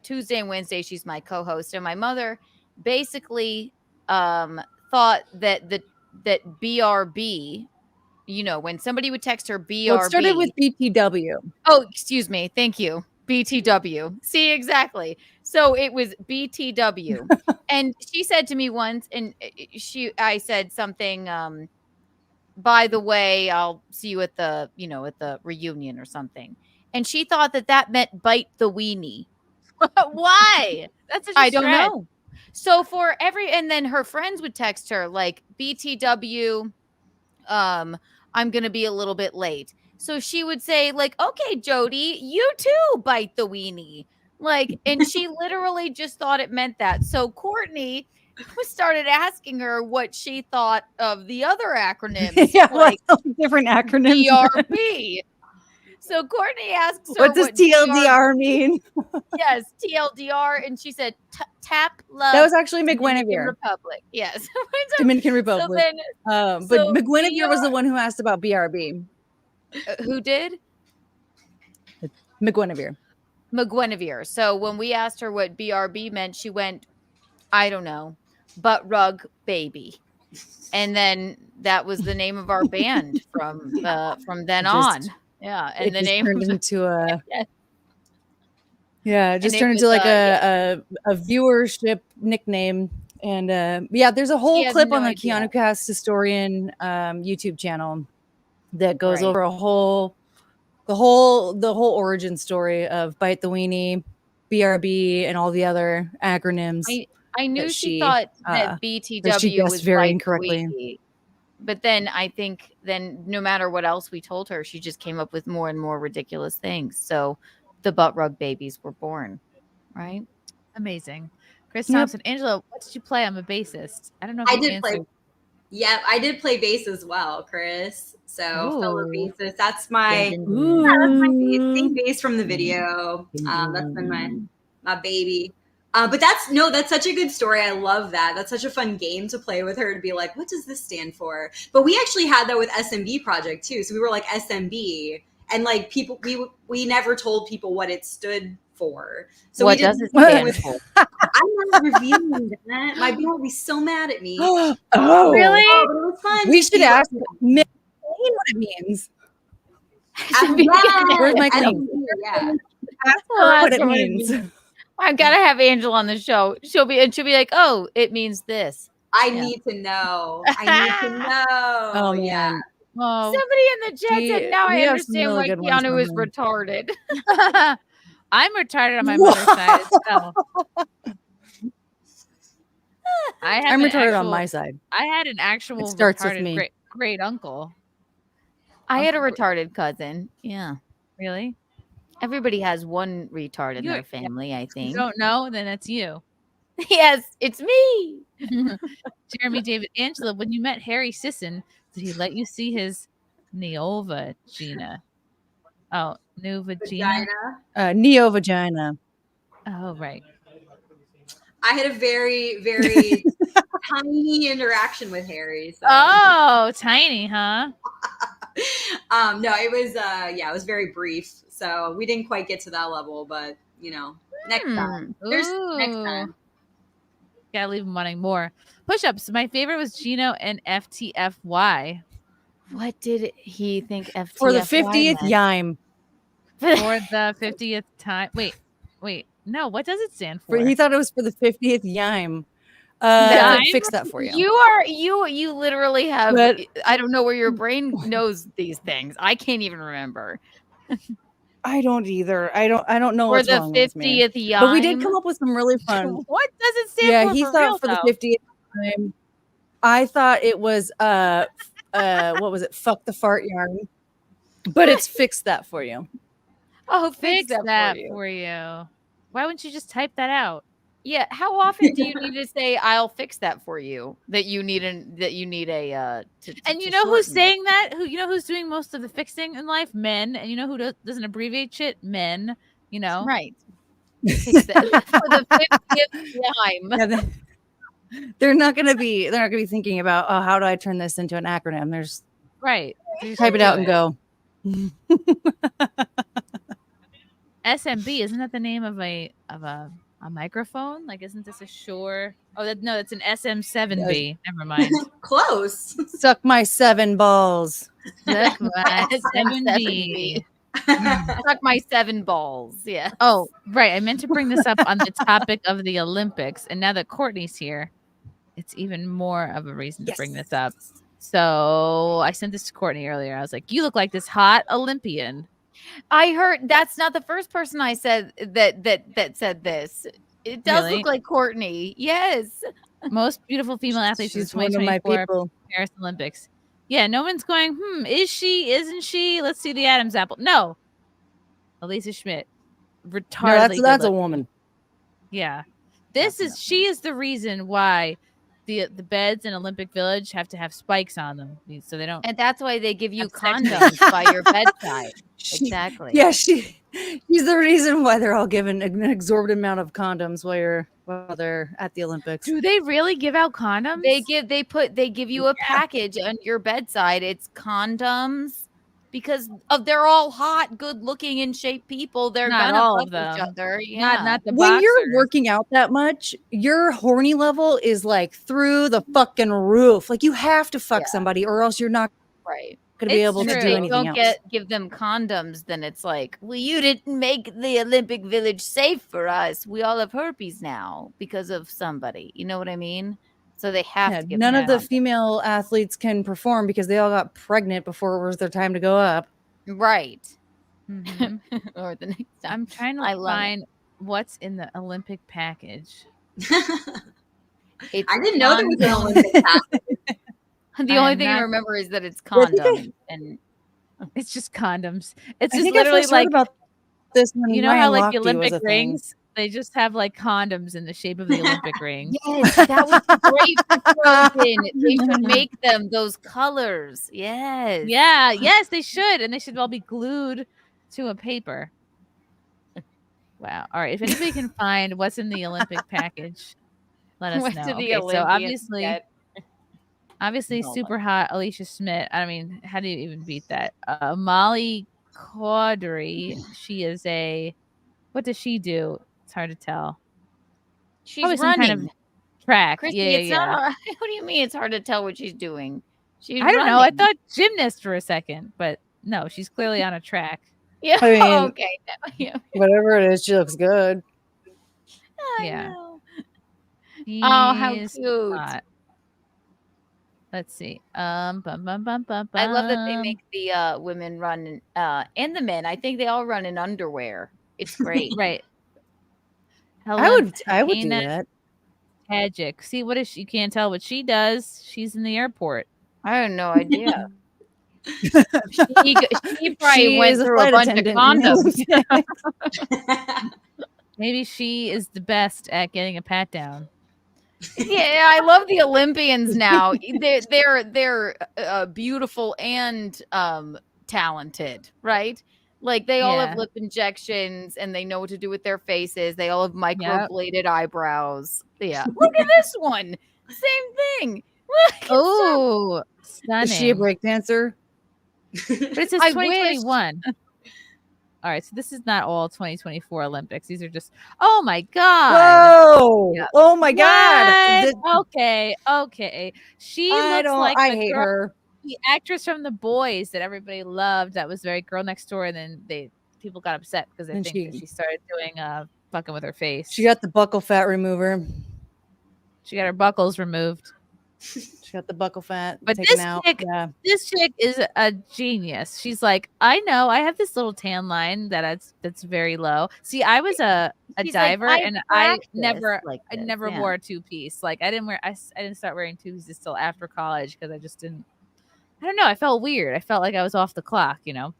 Tuesday and Wednesday, she's my co-host, and my mother basically thought that that BRB, when somebody would text her BRB. Well, it started with BTW. Oh, excuse me. Thank you. BTW. See, exactly. So it was BTW. And she said to me once, and I said something, by the way, I'll see you at the, at the reunion or something. And she thought that meant bite the weenie. Why? That's such a I don't stretch. know. So and then her friends would text her like BTW, I'm going to be a little bit late. So she would say like, okay, Jody, you too bite the weenie. Like, and she literally just thought it meant that. So Courtney started asking her what she thought of the other acronyms. Yeah, like different acronyms. BRB. So Courtney asks her what does TLDR mean? Yes, TLDR, and she said tap love. That was actually Dominican McGuinevere. Republic. Yes, Dominican Republic. But McGuinevere was the one who asked about BRB. Who did? McGuinevere. So when we asked her what BRB meant, she went, I don't know, butt rug baby. And then that was the name of our band from then on. Yeah, and the name turned into a yes. it just turned into like a viewership nickname. And there's a whole clip on the Keanu Cast Historian YouTube channel that goes over the whole origin story of Bite the Weenie, BRB, and all the other acronyms. I knew she thought that BTW was very Bite the incorrectly. Weenie. But then I think no matter what else we told her, she just came up with more and more ridiculous things. So the butt rug babies were born, right? Amazing. Chris Thompson. Angela, what did you play? I'm a bassist. I don't know if I you did answered. play. Yeah, I did play bass as well, Chris. So fellow bassist. That's my bass. Sing bass from the video. That's been my baby. But that's such a good story. I love that. That's such a fun game to play with her, to be like, what does this stand for? But we actually had that with SMB project too. So we were like SMB, and like people, we never told people what it stood for. So what does it stand for? I'm not revealing that. My people will be so mad at me. Oh, really? Oh, but it was fun. We should ask Mick what it means. Where's my thing? Yeah. Ask her what it means. I've got to have Angela on the show. She'll be like, oh, it means this. I need to know. Oh, yeah. Oh, somebody in the chat said, now I understand why Keanu is retarded. I'm retarded on my mother's side as well. I'm retarded on my side. I had an actual It starts with retarded me. great uncle. I had a retarded cousin. Yeah. Really? Everybody has one retard in their family, I think. You don't know? Then that's you. Yes, it's me. Jeremy David Angela, when you met Harry Sisson, did he let you see his neovagina? Oh, new vagina? Neovagina. Oh, right. I had a very, very tiny interaction with Harry. So. Oh, tiny, huh? No, it was it was very brief. So we didn't quite get to that level, but next time. There's next time. Gotta leave him wanting more. Push-ups. My favorite was Gino and FTFY. What did he think FTFY For the 50th yime. For the 50th time. Wait. No, what does it stand for? He thought it was for the 50th yime. Fix that for you. You literally have. But, I don't know where your brain knows these things. I can't even remember. I don't either. I don't know For what's the wrong with me. 50th yime. But we did come up with some really fun. What does it stand for? He thought real, for though? the 50th time. I thought it was what was it? Fuck the fart yarn. But it's fix that for you. Oh, Fix that for you. Why wouldn't you just type that out? Yeah. How often do you need to say "I'll fix that for you"? That you need a. And you know who's saying that? Who's doing most of the fixing in life? Men. And you know who doesn't abbreviate shit? Men. Right. Fix that for the 50th time. Yeah, they're not gonna be thinking about, oh, how do I turn this into an acronym? There's right. Type it out and go. SMB, isn't that the name of a microphone? Like, isn't this a Shure? Oh, that's an SM7B. Never mind. Close. Suck my 7 balls. Suck my SM7B. 7B. Suck my 7 balls. Yeah. Oh, right. I meant to bring this up on the topic of the Olympics, and now that Courtney's here, it's even more of a reason to bring this up. So I sent this to Courtney earlier. I was like, "You look like this hot Olympian." I heard that's not the first person I said that said this. It does Really? look like Courtney. Yes. Most beautiful female athletes She's in one of my 2024 people. Paris Olympics. Yeah, no one's going, is she? Isn't she? Let's see the Adam's apple. No. Elisa Schmidt. Retardedly. No, that's a good-looking. woman. Yeah. She is the reason why the beds in Olympic Village have to have spikes on them. So they don't. And that's why they give you Have sex condoms by your bedside. Exactly. Yeah, she's the reason why they're all given an exorbitant amount of condoms while they're at the Olympics. Do they really give out condoms? They give you a package on your bedside. It's condoms because they're all hot, good looking, in shape people. They're Not gonna all fuck of them. each other. Yeah. Not the When boxers. you're working out that much, your horny level is like through the fucking roof. Like you have to fuck somebody, or else you're not right. going to be able to True. do If anything don't else. give them condoms, then it's like, well, you didn't make the Olympic Village safe for us. We all have herpes now because of somebody. You know what I mean? So they have Yeah, to give none them of the condoms. female athletes can perform because they all got pregnant before it was their time to go up. Right. Mhm. Or the next time. I'm trying to I love find what's in the Olympic package. It's I didn't know there was an condoms. Olympic package. The I only am thing I not- remember is that it's Well, I think condoms. And It's just condoms. It's I just think I literally first heard like, about this when you know Ryan how like the Lochte was Olympic a thing. rings, they just have like condoms in the shape of the Olympic ring. yes, that was great for Frozen. They should make them those colors. Yes. Yeah, yes, they should, and they should all be glued to a paper. Wow. All right. If anybody can find what's in the Olympic package, let us What know. do the Okay, so Olympians get? obviously, Oh, super hot Alicia Schmidt. I mean, how do you even beat that? Molly Caudry. She is what does she do? It's hard to tell. She's Probably some running. kind of track. Chrissy, yeah, it's yeah. not. What do you mean? It's hard to tell what she's doing. She's I don't know. I running. thought gymnast for a second, but no, she's clearly on a track. Yeah. I mean, okay. Yeah. Whatever it is, she looks good. I Yeah. know. She's Oh, how cute. hot. Let's see. I love that they make the women run and the men. I think they all run in underwear. It's great. right. I would do Helena that. Tajic. See, what is she? You can't tell what she does. She's in the airport. I have no idea. she probably She went is a through a flight bunch of attendant. condoms. Maybe she is the best at getting a pat down. Yeah, I love the Olympians now. They're beautiful and talented, right? Like they all Yeah. have lip injections and they know what to do with their faces. They all have microbladed eyebrows. Yeah, look at this one. Same thing. Look, it's so- Oh, stunning. Is she a break dancer? But it says I 2021. All right, so this is not all 2024 Olympics. These are just. Oh my god! Whoa! Yeah. Oh my god! What? Okay. She looks like I the hate girl, her. the actress from The Boys that everybody loved. That was very Girl Next Door, and then people got upset because they And think that she started doing fucking with her face. She got the buckle fat remover. She got her buckles removed. She got the buckle fat But taken this out. chick, Yeah. this chick is a genius. She's like, I know, I have this little tan line that's very low. See, I was a She's like, diver, "I and I practice never like I this," never yeah. wore a two piece. Like I didn't start wearing two pieces till after college because I just didn't. I don't know. I felt weird. I felt like I was off the clock, you know.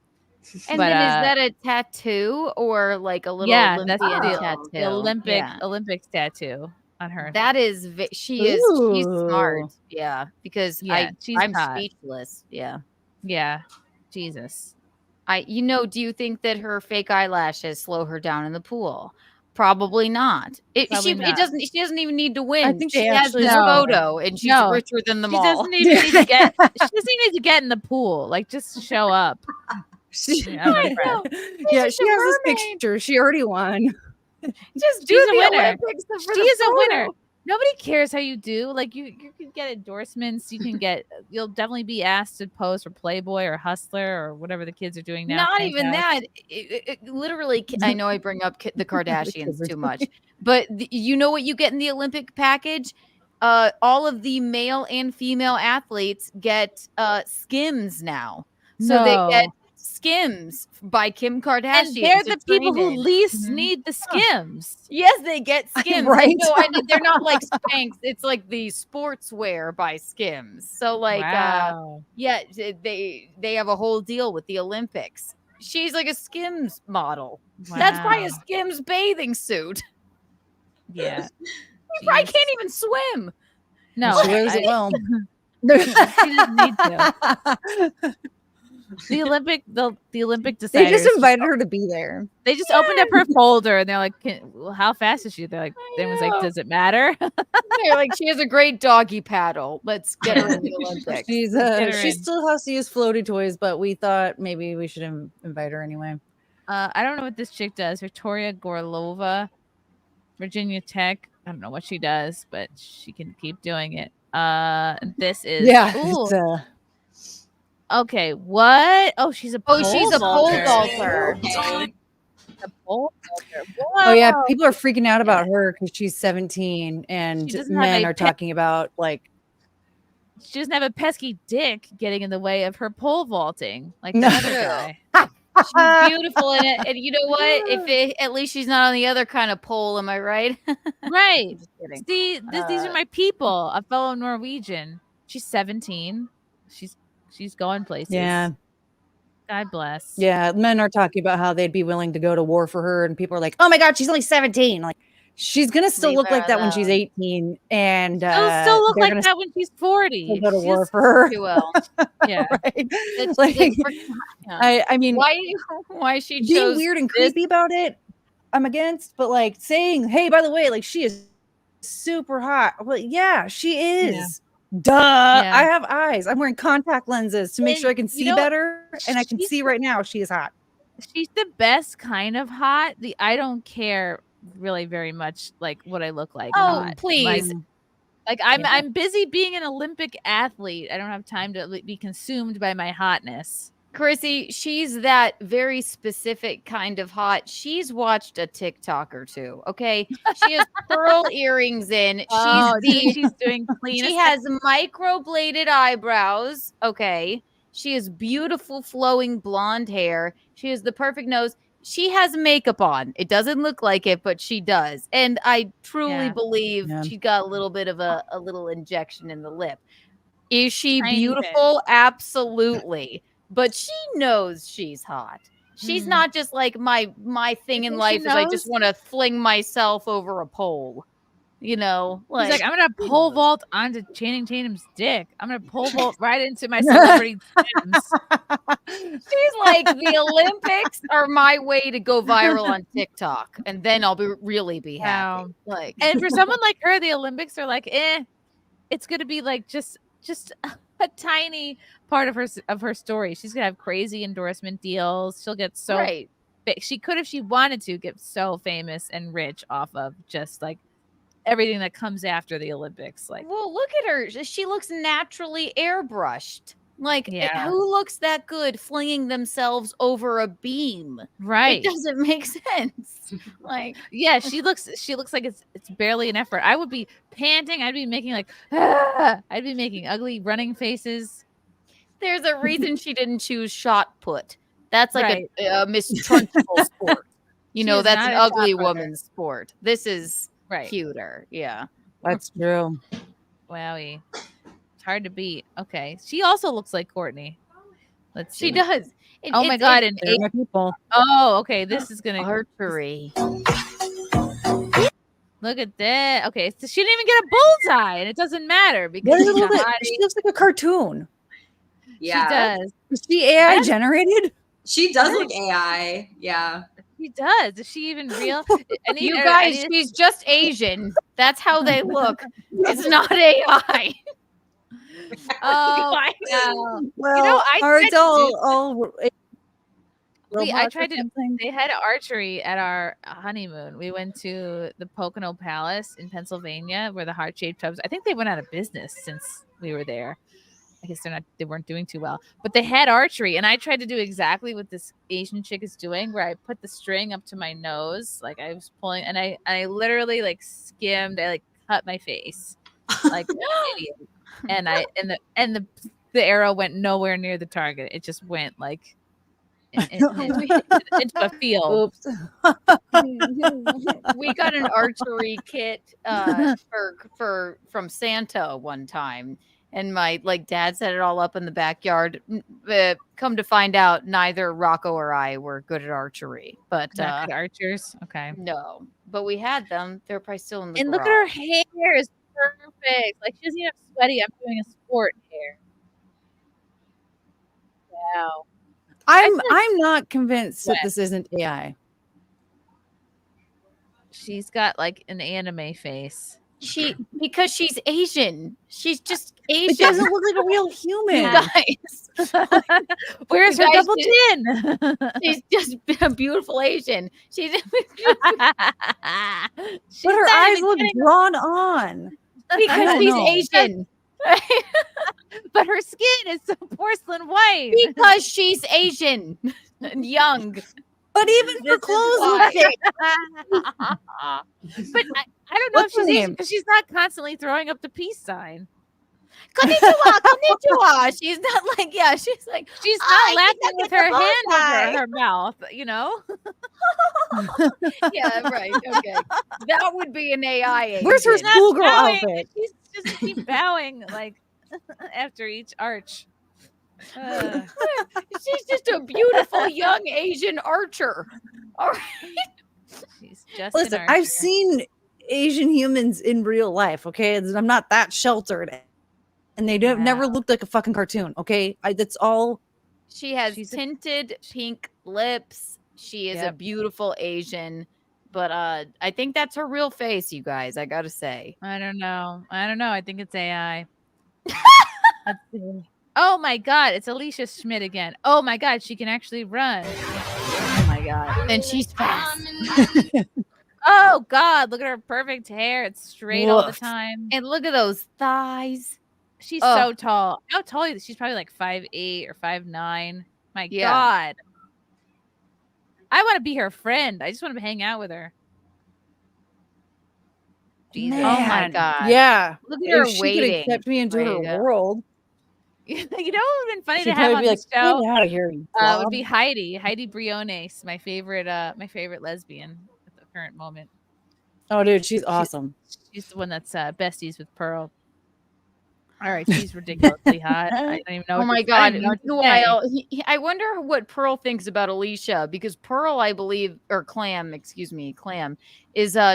And But, then is that a tattoo or like a little yeah, Olympian that's tattoo? the Olympics tattoo on her. That is, she's smart. Ooh. Yeah, because Yeah, she's I'm hot. speechless. Yeah. Yeah, Jesus. Do you think that her fake eyelashes slow her down in the pool? Probably not. Probably not. She doesn't even need to win. I think she they has actually this No. photo and she's No. richer than them She all. doesn't even need to get. She doesn't even need to get in the pool. Like just show up. Yeah, she has this picture. She already won. Just do She's a the winner. Olympics for She the is a winner. photo. Nobody cares how you do. Like you can get endorsements. You can get. You'll definitely be asked to pose for Playboy or Hustler or whatever the kids are doing now. Not Tank even House. that. It literally, I know I bring up the Kardashians too much, but you know what you get in the Olympic package? All of the male and female athletes get Skims now. So they get Skims by Kim Kardashian. And they're the to people who train in. least need the Skims. Yes, they get Skims. Right? No, they're not like Spanx. It's like the sportswear by Skims. So like, Wow. yeah, they have a whole deal with the Olympics. She's like a Skims model. That's probably a Wow. Skims bathing suit. Yeah. You probably can't even swim. No, She wears it well. she doesn't need to. The Olympic They deciders. just invited her to be there. They just opened up her folder and they're like, "How fast is she?" They're like, "Everyone's like, does it matter?" They're like, she has a great doggy paddle. Let's get her in the Olympics. She still has to use floaty toys, but we thought maybe we should invite her anyway. I don't know what this chick does. Victoria Gorlova, Virginia Tech. I don't know what she does, but she can keep doing it. This is ooh. Okay, what? Oh, she's a pole she's a pole vaulter. vaulter. A pole vaulter. Oh yeah, Whoa. people are freaking out about her because she's 17, and She doesn't have men a are pe- talking about like She doesn't have a pesky dick getting in the way of her pole vaulting like No. the other guy. She's beautiful in it. And you know what? At least she's not on the other kind of pole, am I right? Right. Just kidding. See, these are my people. A fellow Norwegian. She's 17. She's going places. yeah. God bless. Yeah, men are talking about how they'd be willing to go to war for her, and people are like, "Oh my god, she's only 17." Like, she's gonna still Leave look her like that when she's alone. 18, and She'll still look they're like gonna that when she's 40. still go to war She's- for her. She will. Yeah. Right? It's Like, yeah. I mean, why she being chose weird and this- creepy about it, I'm against. But like saying, "Hey, by the way, like she is super hot." Well, yeah, she is. Duh. I have eyes. I'm wearing contact lenses to make And sure I can you see know, better, and I can she's see right now she is hot. She's the best kind of hot. I don't care really very much like what I look like. Oh, hot. please. Like I'm busy being an Olympic athlete. I don't have time to be consumed by my hotness. Chrissy, she's that very specific kind of hot. She's watched a TikTok or two. Okay, she has pearl earrings in. She's doing clean. She has microbladed eyebrows. Okay, she has beautiful flowing blonde hair. She has the perfect nose. She has makeup on. It doesn't look like it, but she does. And I truly believe she got a little bit of a little injection in the lip. Is she Tiny beautiful? Absolutely. But she knows she's hot. She's not just like my thing in think life she is I knows? just want to fling myself over a pole. You know, She's like, I'm gonna pole vault onto Channing Tatum's dick. I'm gonna pole vault right into my celebrity gems. she's like, the Olympics are my way to go viral on TikTok, and then I'll really be happy. Wow. Like, And for someone like her, the Olympics are like, it's gonna be like just a tiny part of her story. She's gonna have crazy endorsement deals. She'll get so Right. big. She could, if she wanted to, get so famous and rich off of just like everything that comes after the Olympics. Like, well, look at her. She looks naturally airbrushed. Like, Yeah. who looks that good flinging themselves over a beam? right? It doesn't make sense. Like, Yeah, she looks like it's barely an effort. I would be panting. I'd be making like I'd be making ugly running faces. there's a reason she didn't choose shot put. That's like Right. a Miss Trunchbull sport. You She know, is that's not an a shot ugly putter. woman's sport. This is Right. cuter. Yeah. That's true. Wowie. It's hard to beat. Okay. She also looks like Courtney. Let's see. She does. Oh my god, and They're my people. oh, okay. This is gonna Archery. look at that. Okay, so she didn't even get a bullseye, and it doesn't matter because What is she's a a little bit, hottie. she looks like a cartoon. Yeah. She does. Is she AI generated? She does look AI. Yeah. She does. Is she even real? You guys, she's just Asian. That's how they look. It's not AI. Oh, Why? no. Well, You know, I are tried it's to all I robots or tried to. something? They had archery at our honeymoon. We went to the Pocono Palace in Pennsylvania, where the heart-shaped tubs. I think they went out of business since we were there. I guess they weren't doing too well, but they had archery, and I tried to do exactly what this Asian chick is doing, where I put the string up to my nose, like I was pulling, and I literally like skimmed. I like cut my face, like an idiot, and the arrow went nowhere near the target. It just went like into a field. Oops. We got an archery kit from Santa one time, and my dad set it all up in the backyard. Come to find out, neither Rocco or I were good at archery, but Not good archers. Okay, no, but we had them. They're probably still in the and garage. look at her hair is perfect. Like she doesn't even have sweaty. I'm doing a sport hair. Wow. I'm not convinced that Sweat. this isn't AI. She's got like an anime face. Because she's Asian. She's just Asian. It doesn't look like a real human. You guys. Where's You her guys double just- chin? She's just a beautiful Asian. She's But her eyes look drawn on. I because don't she's know. Asian. But her skin is so porcelain white. Because she's Asian and young. But even her clothes look why. fake. But I don't know What's if her she's Asian name? because she's not constantly throwing up the peace sign. Konnichiwa. She's not like, she's like, She's "I not laughing think with I get her the hand bow tie." over her mouth, you know? Yeah, right. Okay. That would be an AI. Where's her Asian. schoolgirl bowing. outfit? She's just keep bowing like after each arch. She's just a beautiful young Asian archer. All right. She's just Listen, an I've archer. seen Asian humans in real life. Okay, I'm not that sheltered, and they don't never looked like a fucking cartoon. Okay, that's all. She has She's tinted pink lips. She is a Yep. beautiful Asian, but I think that's her real face, you guys. I gotta say. I don't know. I think it's AI. Let's see. Oh my god, it's Alicia Schmidt again. Oh my god, she can actually run. Oh my god. And she's fast. Oh god, look at her perfect hair. It's straight all the Woof. time. And look at those thighs. She's Oh. so tall. How tall is she? She's probably like 5'8" or 5'9". My Yeah. god. I want to be her friend. I just want to hang out with her. Jesus. Oh my god. Yeah, Look at if her she could waiting. accept me into Ready her to go. world. You know what would have been funny She'd to have probably on be like, the show? "Get out of here, you Would blob." be Heidi Briones, my favorite lesbian at the current moment. Oh, dude, she's awesome. She's the one that's besties with Pearl. All right, she's ridiculously hot. I don't even know. Oh what my to- I god. don't even know what to say. Well, I wonder what Pearl thinks about Alicia, because Pearl, I believe, or Clam, is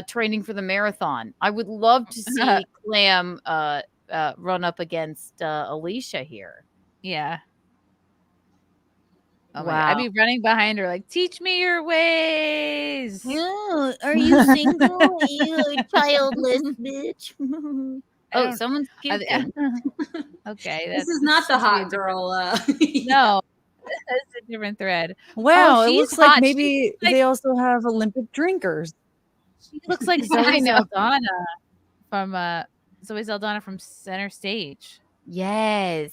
training for the marathon. I would love to see Clam run up against Alicia here. Yeah. Oh my Wow. God. I'd be running behind her like, teach me your ways. Oh, are you single? You childless bitch. I Oh, don't- someone's Are puking. they- okay. This is not the hot girl. No, that's a different thread. Wow, Oh, it she's looks like hot. maybe She's like- they also have Olympic drinkers. She looks like I Zoe know. Saldana from Center Stage. Yes.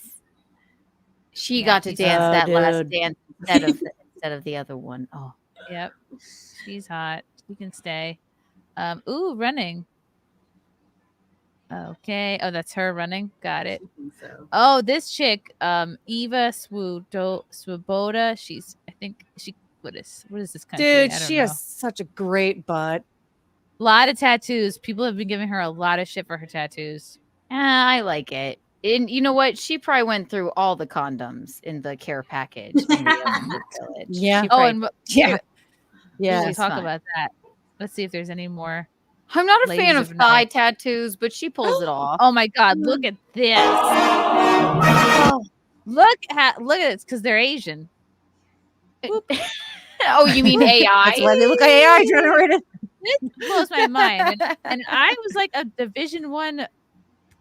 She Yeah, got to she's dance hot. that Oh, last dude. dance instead of the other one. Oh. Yep. She's hot. She can stay. Ooh, running. Okay. Oh, that's her running. Got it. Oh, this chick, Eva Swoboda. What is this country? Dude, I don't she know. has such a great butt. A lot of tattoos. People have been giving her a lot of shit for her tattoos. I like it. And you know what? She probably went through all the condoms in the care package. In the Olympic Village. Yeah. She Oh, probably- and Yeah. we'll She's talk fun. about that. Let's see if there's any more. I'm not a Ladies fan of of thigh note. tattoos, but she pulls it off. Oh my God! Look at this. Oh, look at this because they're Asian. Oh, you mean AI? That's why they look like AI generated. This blows my mind. And I was like a Division I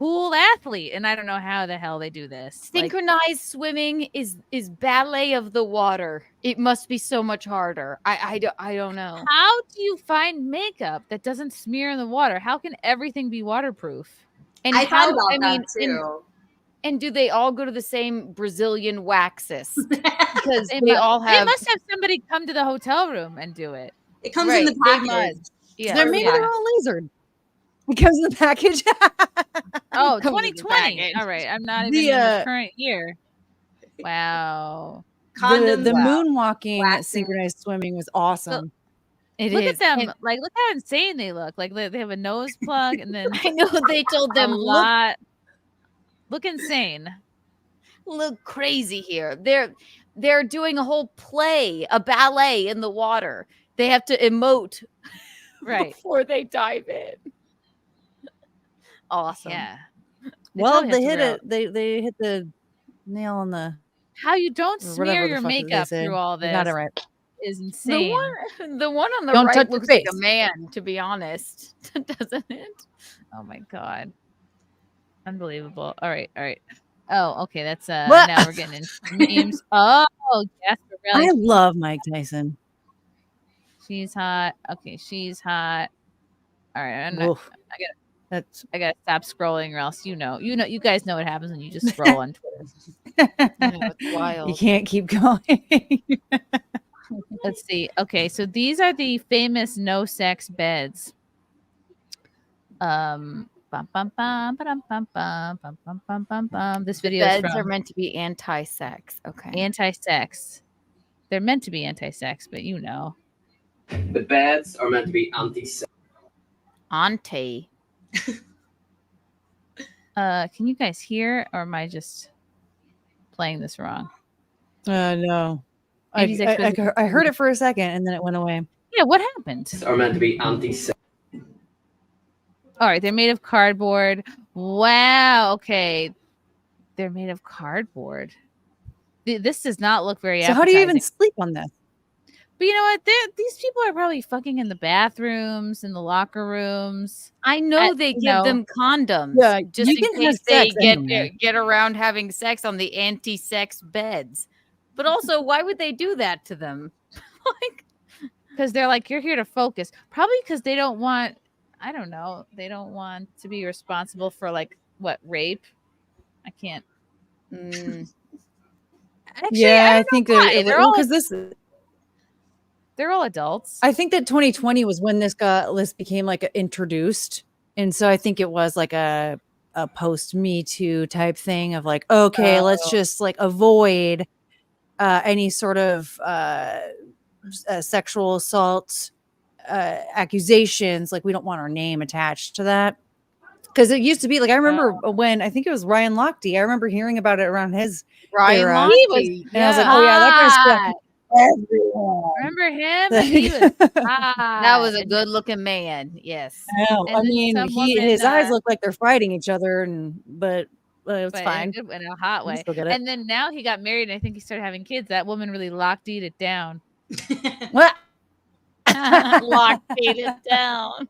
pool athlete, and I don't know how the hell they do this. Like, Synchronized swimming is ballet of the water. It must be so much harder. I don't know. how do you find makeup that doesn't smear in the water? How can everything be waterproof? And I thought about I that mean, too. and do they all go to the same Brazilian waxes? Because They must have somebody come to the hotel room and do it. It comes in the They package. must. Yeah. They're maybe they're all lasered. It comes in the package. Oh, Comes in the 2020. package. All right. I'm not The, even in the current year. Wow. Condoms. The moonwalking waxing. synchronized swimming was awesome. Look at them. Like, look how insane they look. Like, they have a nose plug and then I know they told a them lot. Look insane. look crazy here. They're doing a whole play, a ballet in the water. They have to emote Right. before they dive in. Awesome. Yeah. Well, totally they have hit to it. They hit the nail on the How you don't or smear whatever your the fuck they makeup say. through all They this got it right. is insane. The one on the Don't right touch your looks like a face. man, to be honest. Doesn't it? Oh my god. Unbelievable. All right. Oh, okay. That's What? now we're getting into memes. Oh, Jasper I really. love Mike Tyson. She's hot. Okay, she's hot. All right. Oof. I gotta stop scrolling or else you guys know what happens when you just scroll on Twitter. I know, it's wild. You can't keep going. Let's see. Okay, so these are the famous no sex beds. Bum, bum, bum, ba-dum, bum, bum, bum, bum, bum, bum, bum. This video is Beds from are meant to be anti-sex. Okay. anti-sex. They're meant to be anti-sex, but you know. The beds are meant to be anti-sex. Auntie. Can you guys hear, or am I just playing this wrong? No. I Anti-sex I heard it for a second and then it went away. Yeah, what happened? Are meant to be anti-sex. All right, they're made of cardboard. Wow. Okay, they're made of cardboard. This does not look very. So how do you even appetizing. sleep on this? But you know what? These people are probably fucking in the bathrooms, in the locker rooms. I know they give them condoms. Yeah, just you in can have case they sex anyway. get around having sex on the anti-sex beds. But also, why would they do that to them? Like, because they're like, you're here to focus. Probably because they don't want. I don't know. They don't want to be responsible for like what rape. I can't. Actually, Yeah, I think why. they're all because they're all adults. I think that 2020 was when this became like introduced, and so I think it was like a post Me Too type thing of like, okay, let's just like avoid any sort of sexual assault accusations. Like we don't want our name attached to that because it used to be like I remember when I think it was Ryan Lochte. I remember hearing about it around his era. And I was like, oh yeah, that guy's everyone. Remember him? He was that was a good-looking man. Yes. I mean, his eyes look like they're fighting each other, but it's fine. In a hot way. Still get it. And then now he got married, and I think he started having kids. That woman really locked it down. What? Locked it down.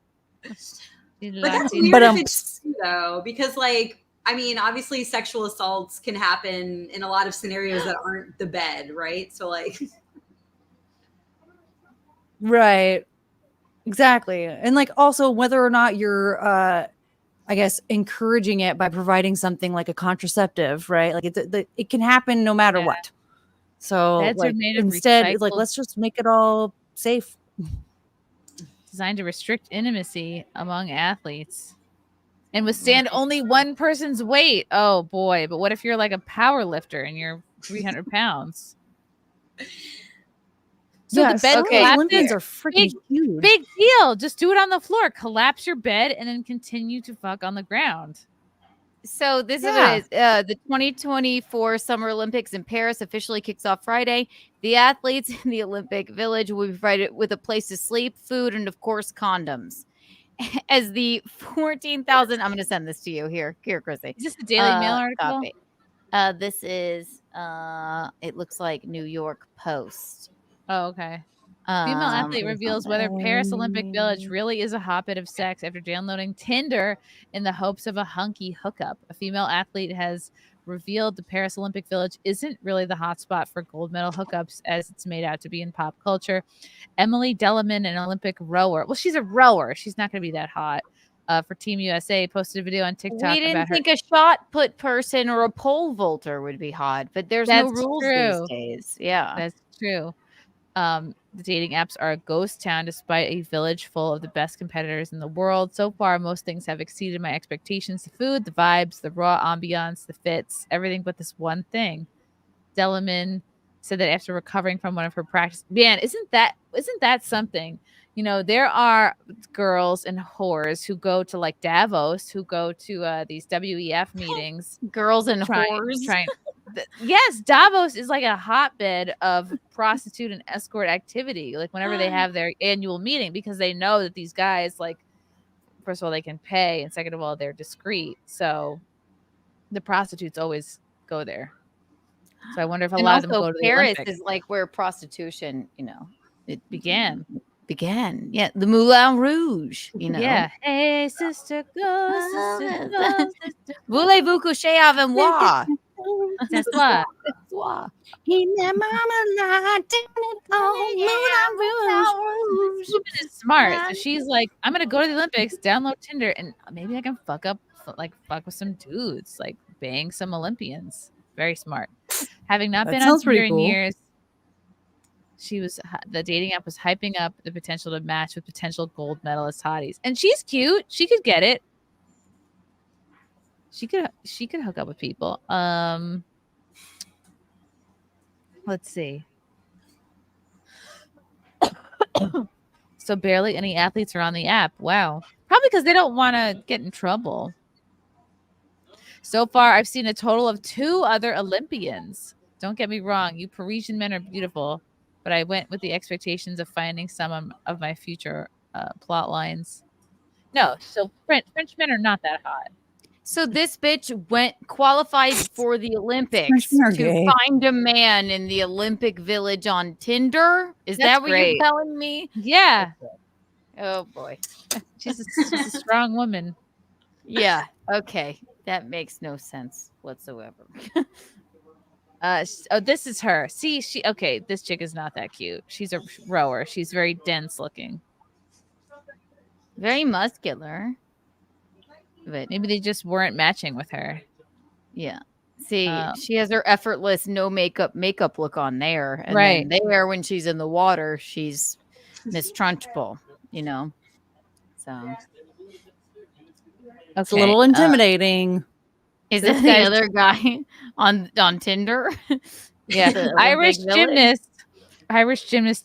But that's weird if it's true, though, because like I mean, obviously sexual assaults can happen in a lot of scenarios that aren't the bed, right? So like right. Exactly. And like also whether or not you're I guess encouraging it by providing something like a contraceptive, right? Like it can happen no matter what. So Beds are like, made of instead like recycled- let's just make it all safe. Designed to restrict intimacy among athletes and withstand only one person's weight. Oh boy. But what if you're like a power lifter and you're 300 pounds? So the bed collapses. Olympians are freaking huge. Big deal. Just do it on the floor. Collapse your bed and then continue to fuck on the ground. So this is what it is. The 2024 Summer Olympics in Paris officially kicks off Friday. The athletes in the Olympic Village will be provided with a place to sleep, food, and of course condoms. As the 14,000, I'm going to send this to you here, Chrissy. Is this the Daily Mail article? Copy. This is, it looks like New York Post. Oh, okay. Female athlete reveals whether Paris Olympic Village really is a hotbed of sex after downloading Tinder in the hopes of a hunky hookup. A female athlete has revealed the Paris Olympic Village isn't really the hotspot for gold medal hookups as it's made out to be in pop culture. Emily Delleman, an Olympic rower. Well, she's a rower. She's not going to be that hot. For Team USA, posted a video on TikTok. We didn't about think her. a shot put person or a pole vaulter would be hot, but there's no rules these days. Yeah. That's true. The dating apps are a ghost town despite a village full of the best competitors in the world. So far, most things have exceeded my expectations. The food, the vibes, the raw ambiance, the fits, everything but this one thing. Delleman said that after recovering from one of her practice, man, isn't that something? You know, there are girls and whores who go to like Davos, who go to these WEF meetings. Girls and whores. Yes, Davos is like a hotbed of prostitute and escort activity. Like whenever they have their annual meeting, because they know that these guys, like, first of all, they can pay, and second of all, they're discreet. So the prostitutes always go there. So I wonder if a lot of them go to the Paris Olympics. is like where prostitution, it began. Yeah, the Moulin Rouge, Yeah. Hey, sister, go, sister, go, sister. Voulez-vous coucher avec moi? That's why. In that mama This woman is smart. So she's like, I'm gonna go to the Olympics, download Tinder, and maybe I can fuck with some dudes, like bang some Olympians. Very smart. Having not been on Tinder in years, the dating app was hyping up the potential to match with potential gold medalist hotties. And she's cute. She could get it. She could hook up with people. Let's see. So barely any athletes are on the app. Wow. Probably because they don't want to get in trouble. So far, I've seen a total of 2 other Olympians. Don't get me wrong. You Parisian men are beautiful, but I went with the expectations of finding some of my future plot lines. No, so French men are not that hot. So this bitch qualified for the Olympics Freshmen are to gay. find a man in the Olympic Village on Tinder. Is That's that what great. you're telling me? Yeah. Oh boy. She's a strong woman. Yeah. Okay. That makes no sense whatsoever. This is her. See, this chick is not that cute. She's a rower. She's very dense looking. Very muscular. But maybe they just weren't matching with her. Yeah. See, she has her effortless no makeup look on there. And right. Then there, when she's in the water, she's Miss Trunchbull, So It's a little intimidating. Is this the other guy on Tinder? Yeah. Irish gymnast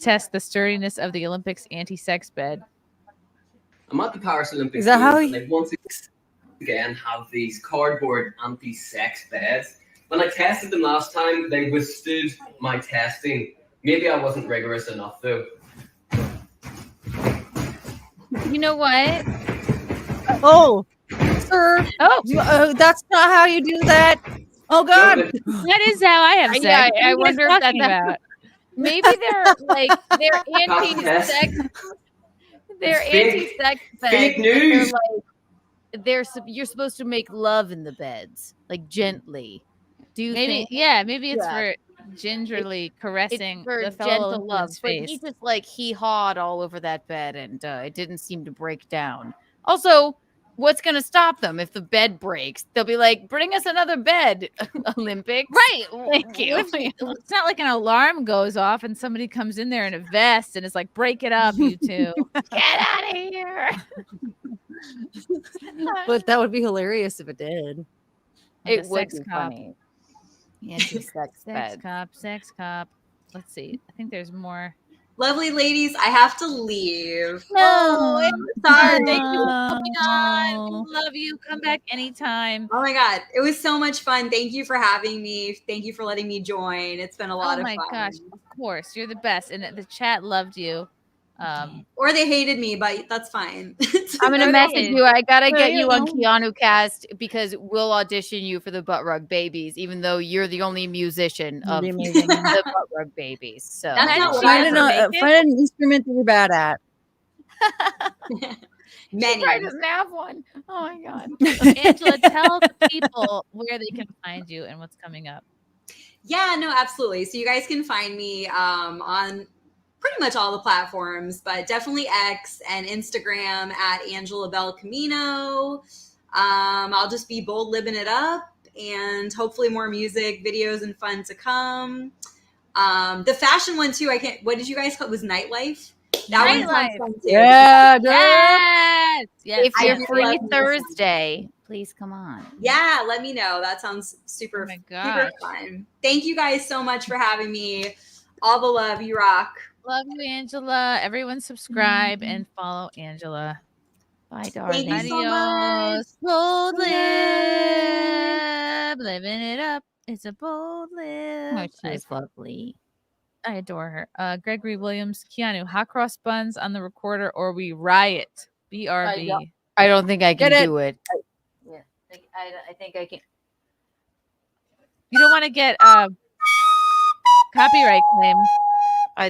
test the sturdiness of the Olympics anti-sex bed. I'm at the Paris Olympics. Is that how and they once again have these cardboard anti-sex beds. When I tested them last time, they withstood my testing. Maybe I wasn't rigorous enough, though. You know what? Oh, sir. Oh, that's not how you do that. Oh, God. That is how I have sex. Yeah, I What are you wonder if guys that's talking about. Maybe they're anti-sex. They're anti-sex beds. Fake news. You're supposed to make love in the beds, like gently. Do you Maybe, think? yeah, maybe it's for gingerly caressing It's for the fellow gentle love. Olympian's But face. he just he hawed all over that bed, and it didn't seem to break down. Also, what's going to stop them if the bed breaks? They'll be like, "Bring us another bed, Olympics." Right. Thank you. It's not like an alarm goes off and somebody comes in there in a vest and it's like, break it up, you two. Get out of here. But that would be hilarious if it did. Like It a would sex be cop. funny. Anti-sex bed. Sex cop. Let's see. I think there's more. Lovely ladies, I have to leave. No, I'm sorry. Thank you for coming on. We love you. Come back anytime. Oh my God. It was so much fun. Thank you for having me. Thank you for letting me join. It's been a lot of fun. Oh my gosh. Of course. You're the best. And the chat loved you. Or they hated me, but that's fine. I'm gonna message you. I gotta get you on know. Keanu Cast because we'll audition you for the Butt Rug Babies, even though you're the only musician of That'd be amazing. the Butt Rug Babies. So That's not what Find I an instrument that you're bad at. Many. She doesn't have one. Oh my god. Angela, tell the people where they can find you and what's coming up. Yeah, no, absolutely. So you guys can find me on pretty much all the platforms, but definitely X and Instagram at Angela Belcamino. I'll just be bold living it up, and hopefully more music, videos, and fun to come. The fashion one too. What did you guys call it? Was Nightlife? That one sounds fun too. Yeah, Yes. If I you're do free love music. Thursday, please come on. Yeah, let me know. That sounds super, my super gosh. fun. Thank you guys so much for having me. All the love. You rock. Love you, Angela. Everyone subscribe and follow Angela. Bye, darling. Thank you so much. Adios. Bold lib. Living it up. It's a bold lib. Oh, she was lovely. I adore her. Gregory Williams, Keanu, hot cross buns on the recorder or we riot. BRB. I don't think I can Get it. do it. Yeah, I think I can. You don't want to get copyright claim.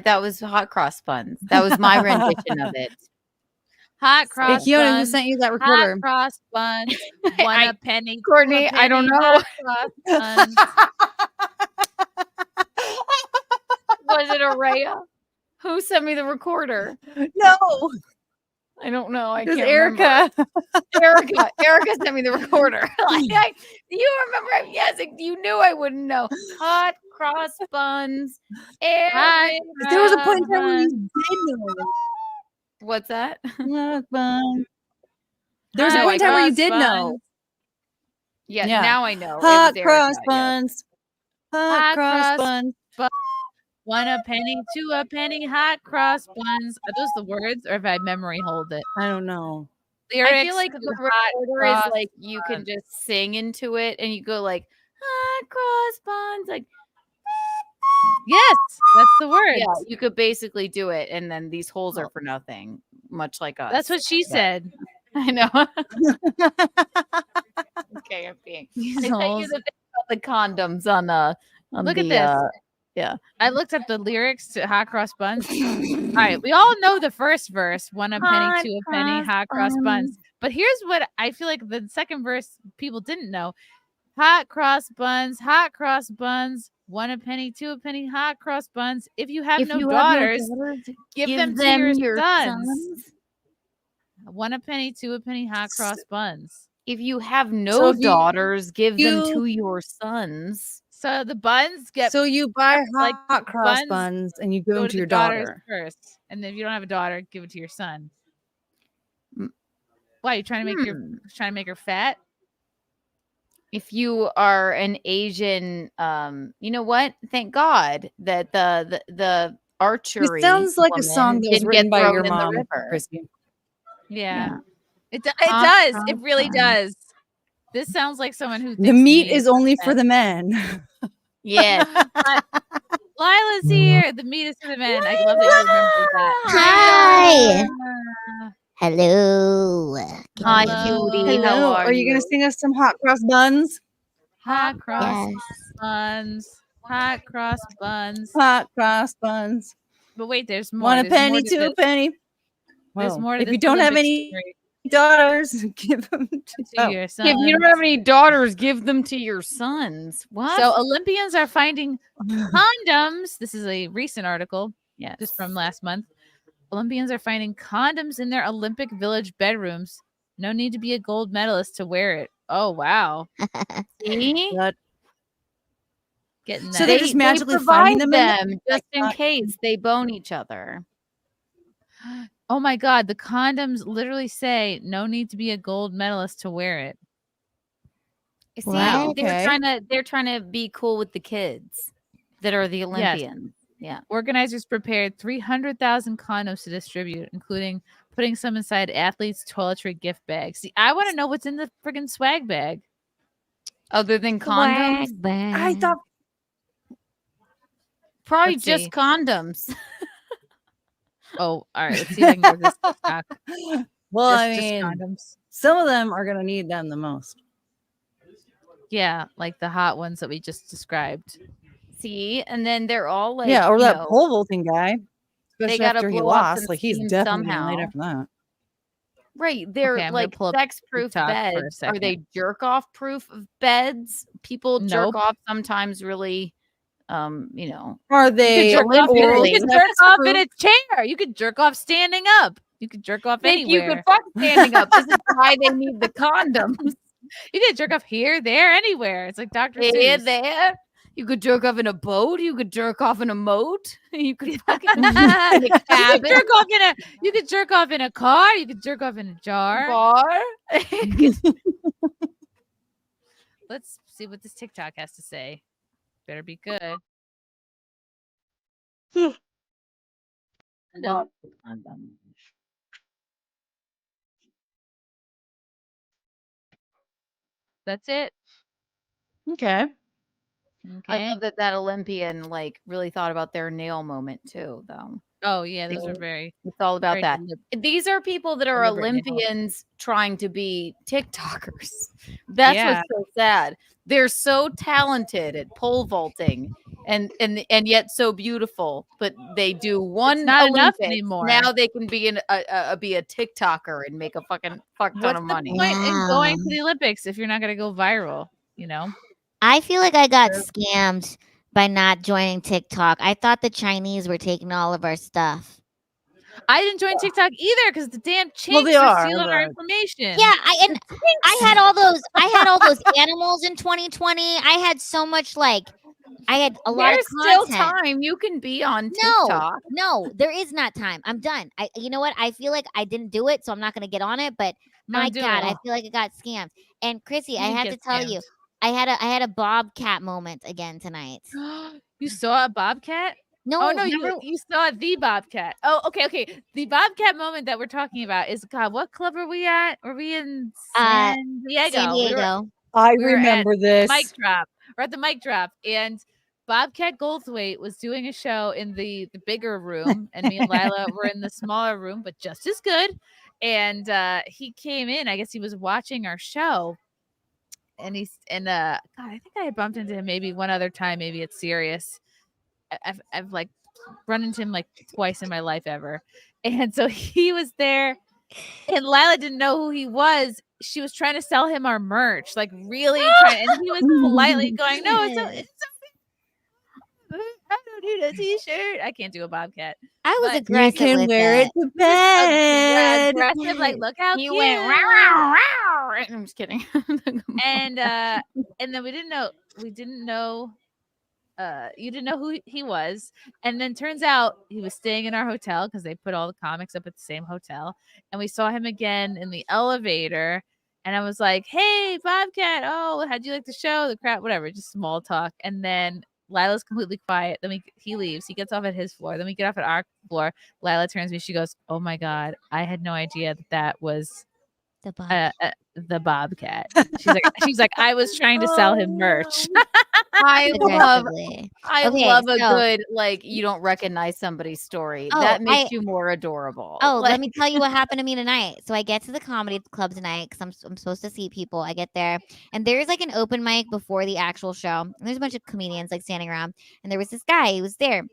That was hot cross buns. That was my rendition of it. Hot Hey, cross Keanu, who buns. sent you that recorder? Hot cross buns. One a penny. Courtney, two a I don't penny, know. hot cross buns. Was it Araya? Who sent me the recorder? No, I don't know. I it was can't Erica. remember. Erica sent me the recorder. You remember? Yes, you knew I wouldn't know. Hot cross buns. Hot There was a point in time where you buns. did know. What's that? Hot buns. There was a Hot point in time where you cross did buns. know. Yeah, Yeah. now I know. It Hot was cross Erica, yes. buns. Hot cross buns. One a penny, two a penny, hot cross buns. Are those the words, or if I memory hold it? I don't know. Lyrics. I feel like the to hot recorder is cross like you can just sing into it and you go like hot cross buns. Like Yes, that's the word. yeah, you could basically do it, and then these holes are for nothing, much like us. That's what she said. I know. Okay, I'm being. I These sent you holes. the thing about the condoms on Look the, at this. yeah. I looked up the lyrics to hot cross buns. All right, we all know the first verse: one a penny, Hot two a penny, hot cross buns. But here's what I feel like the second verse people didn't know: hot cross buns, one a penny, two a penny, hot cross buns. If you have If no you have no daughters, daughters, give them to your sons. One a penny, two a penny, hot cross buns. If you have So no if you- daughters, give them you- to your sons. So the buns get So you buy like, hot cross buns buns and you give go them to to the your daughters daughter. first, and then if you don't have a daughter, give it to your son. Mm. Why you trying to make trying to make her fat? If you are an Asian, you know what? Thank God that the archery. It sounds like a woman song that was didn't written get by thrown your in the mom, river. Chrissy. Yeah. It does. Hot It really cross does. This sounds like someone who The thinks meat me is only for fat. the men. Yeah. Lila's here. The meat is for the men. I love that you remember that. Hi. Ah, Hello. Hi, Hello. cutie. How Hello. are Are you you? gonna sing us some hot cross buns? hot cross Yes. buns. Hot cross buns. Hot cross buns. But wait, there's more. One a There's more penny, to two a this. penny. There's Well, more to if this you don't have Olympic any story. daughters, give them to To your son. If you don't have any daughters, give them to your sons. What? So Olympians are finding condoms. This is a recent article, yes. just from last month. Olympians are finding condoms in their Olympic Village bedrooms. No need to be a gold medalist to wear it. Oh wow! See? But- Getting So that. they're just magically finding provide them in just in Like, case they bone each other. Oh my God! The condoms literally say no need to be a gold medalist to wear it. See, Wow. Okay. they're trying to be cool with the kids that are the Olympians. Yeah. Organizers prepared 300,000 condoms to distribute, including putting some inside athletes' toiletry gift bags. See, I want to know what's in the friggin' swag bag. Other than condoms, I thought probably Let's just see. condoms. Oh, all right. Let's see if I can go to this TikTok. Well, I Just mean, condoms. some of them are gonna need them the most. Yeah, like the hot ones that we just described. See, and then they're all like, Yeah, or you that know, pole vaulting guy. they Especially gotta after he blow up lost, some like he's steam definitely getting laid somehow. after that. Right. They're Okay, I'm gonna like pull up sex proof TikTok for a beds. Are second. they jerk off proof of beds? People jerk Nope. off sometimes really, you know. Are You could they jerk off, oral you could sex jerk off in proof? a chair. You could jerk off standing up. You could jerk off Think you could anywhere. fuck standing up. This is why they need the condoms. You could jerk off here, there, anywhere. It's like Dr. Here, Seuss. there. You could jerk off in a boat. You could jerk off in a moat. You could fucking in a You could cabin. jerk off in a. You could jerk off in a car. You could jerk off in a jar. Bar. Let's see what this TikTok has to say. Better be good. No. That's it. Okay. I love that Olympian like really thought about their nail moment too, though. Oh yeah, those are very. It's all about very that. These are people that are deliberate nails. Olympians trying to be TikTokers. That's Yeah. what's so sad. They're so talented at pole vaulting and yet so beautiful, but they do one not enough Olympics. anymore. Now they can be be a TikToker and make a fucking fuck ton What's of the money. point in going to the Olympics if you're not going to go viral? You know. I feel like I got scammed by not joining TikTok. I thought the Chinese were taking all of our stuff. I didn't join TikTok either because the damn chinks Well, they are are, stealing our but- information. Yeah, I had all those animals in 2020. I had so much I had a lot of There's still content. time. You can be on No, TikTok. no, there is not time. I'm done. You know what? I feel like I didn't do it, so I'm not going to get on it. But my do God, it. I feel like I got scammed. And Chrissy, You I didn't had to get tell you, scammed. I had a bobcat moment again tonight. You saw a bobcat? No, Oh no, remember- you saw the bobcat. Oh, okay. The bobcat moment that we're talking about is God. What club are we at? Are we in San Diego? San We were- Diego. I we were remember at this. Mic drop. We're at the mic drop, and Bobcat Goldthwait was doing a show in the bigger room, and me and Lila were in the smaller room, but just as good. And he came in. I guess he was watching our show, and God, I think I had bumped into him maybe one other time. Maybe it's Sirius. I've like run into him like twice in my life ever, and so he was there. And Lila didn't know who he was. She was trying to sell him our merch, like really trying, and he was politely going, "No, it's I don't need a t-shirt. I can't do a bobcat." I was But aggressive. You can with wear it to bed. aggressive, like look how He cute. went row, row, row. I'm just kidding. And then we didn't know you didn't know who he was, and then turns out he was staying in our hotel because they put all the comics up at the same hotel, and we saw him again in the elevator, and I was like, "Hey Bobcat, oh, how'd you like the show, the crowd, whatever," just small talk. And then Lila's completely quiet. Then he leaves. He gets off at his floor. Then we get off at our floor. Lila turns to me. She goes, "Oh my God, I had no idea that was the Bobcat." The bobcat." She's like, I was trying to sell him merch. I love Aggressively. I Okay, love a so- good like you don't recognize somebody's story. Oh, That makes you more adorable. Oh, Like- let me tell you what happened to me tonight. So I get to the comedy club tonight because I'm supposed to see people. I get there, and there's like an open mic before the actual show. And there's a bunch of comedians like standing around, and there was this guy. He was there,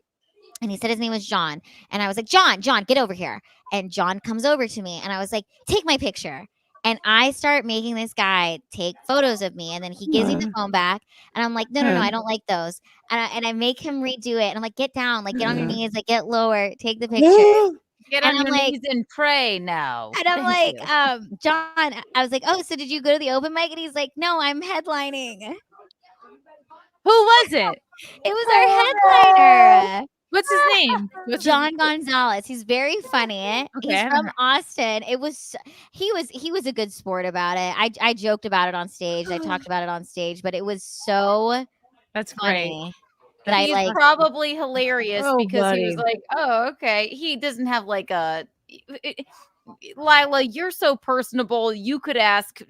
and he said his name was John. And I was like, John, get over here. And John comes over to me, and I was like, take my picture. And I start making this guy take photos of me, and then he gives me the phone back, and I'm like, no, I don't like those. And I make him redo it, and I'm like, get down, like get on your knees, like get lower, take the picture. Get And on I'm your like- knees and pray now. And I'm Thank like, you. John, I was like, oh, so did you go to the open mic? And he's like, no, I'm headlining. Who was it? It was our headliner. What's his name? John Gonzalez. He's very funny. Okay, I He's haven't from heard- Austin. He was a good sport about it. I joked about it on stage. I talked about it on stage, but it was so That's great. funny. But I He's like probably hilarious Oh, because he was buddy. like, oh, okay. He doesn't have like Lila, you're so personable. You could ask,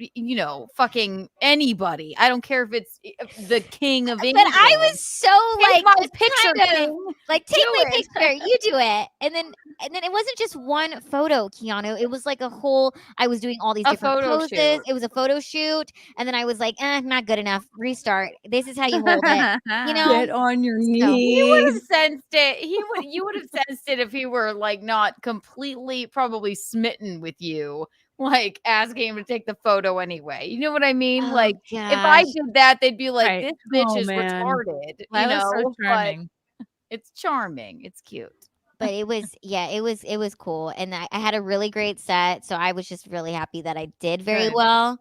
fucking anybody. I don't care if it's the king of England. But I was so Take like my just picture, kind of, king. like take Do my it. picture, you do it, and then it wasn't just one photo, Keanu. It was like a whole. I was doing all these A different photo poses. shoot. It was a photo shoot, and then I was like, not good enough. Restart. This is how you hold it. Get on your He would have knees. sensed it. You would have sensed it if he were like not completely probably smitten with you, like asking him to take the photo anyway. You know what I mean? Oh, Like if I gosh. did that, they'd be like, Right. "This bitch Oh, is man. retarded." Lila's so But charming. it's charming. It's cute. But it was it was cool, and I had a really great set, so I was just really happy that I did very Good. well,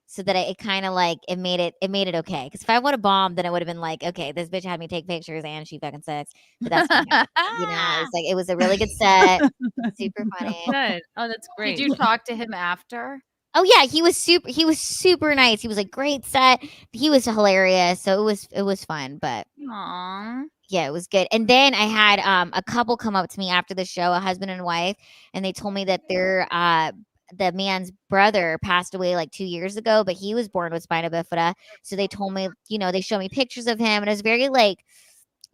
so that it kind of like it made it okay. Because if I would have bombed, then it would have been like, okay, this bitch had me take pictures and she fucking sucks. But that's fine. It's like it was a really good set, super funny. Good. Oh, that's great. Did you talk to him after? Oh yeah, he was super nice. He was like, great set. He was hilarious, so it was fun, but. Aww. Yeah, it was good. And then I had a couple come up to me after the show, a husband and wife, and they told me that their the man's brother passed away like 2 years ago, but he was born with spina bifida. So they told me, they showed me pictures of him, and it was very like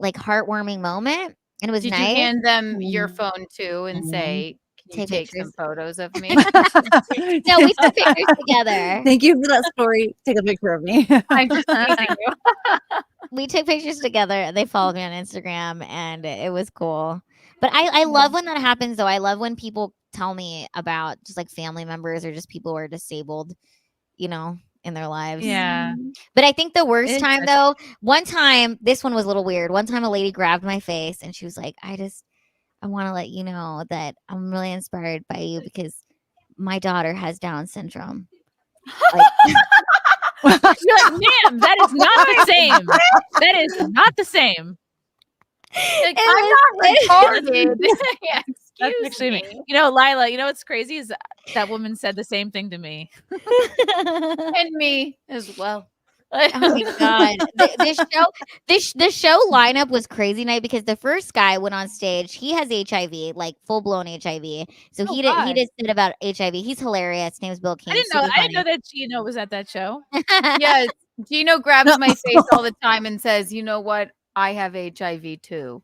heartwarming moment, and it was Did nice. you hand them your phone too and Mhm. say, "Can you Take take some photos of me?" No, we took pictures together. Thank you for that story. Take a picture of me. I'm just teasing you. We took pictures together, and they followed me on Instagram, and it was cool. But I love when that happens, though. I love when people tell me about just like family members or just people who are disabled, in their lives. Yeah. But I think the worst It's time, though, one time, this one was a little weird. One time a lady grabbed my face and she was like, I want to let you know that I'm really inspired by you because my daughter has Down syndrome. You're like, ma'am, that is not the same. That is not the same. Like, I'm not retarded. Yeah, That's excuse actually me. me. Lila, what's crazy is that woman said the same thing to me. And me as well. Oh my god! This show lineup was crazy night because the first guy went on stage. He has HIV, like full blown HIV. So he did sit about HIV. He's hilarious. His name is Belcamino. I didn't know that Gino was at that show. Yeah, Gino grabs my face all the time and says, "You know what? I have HIV too."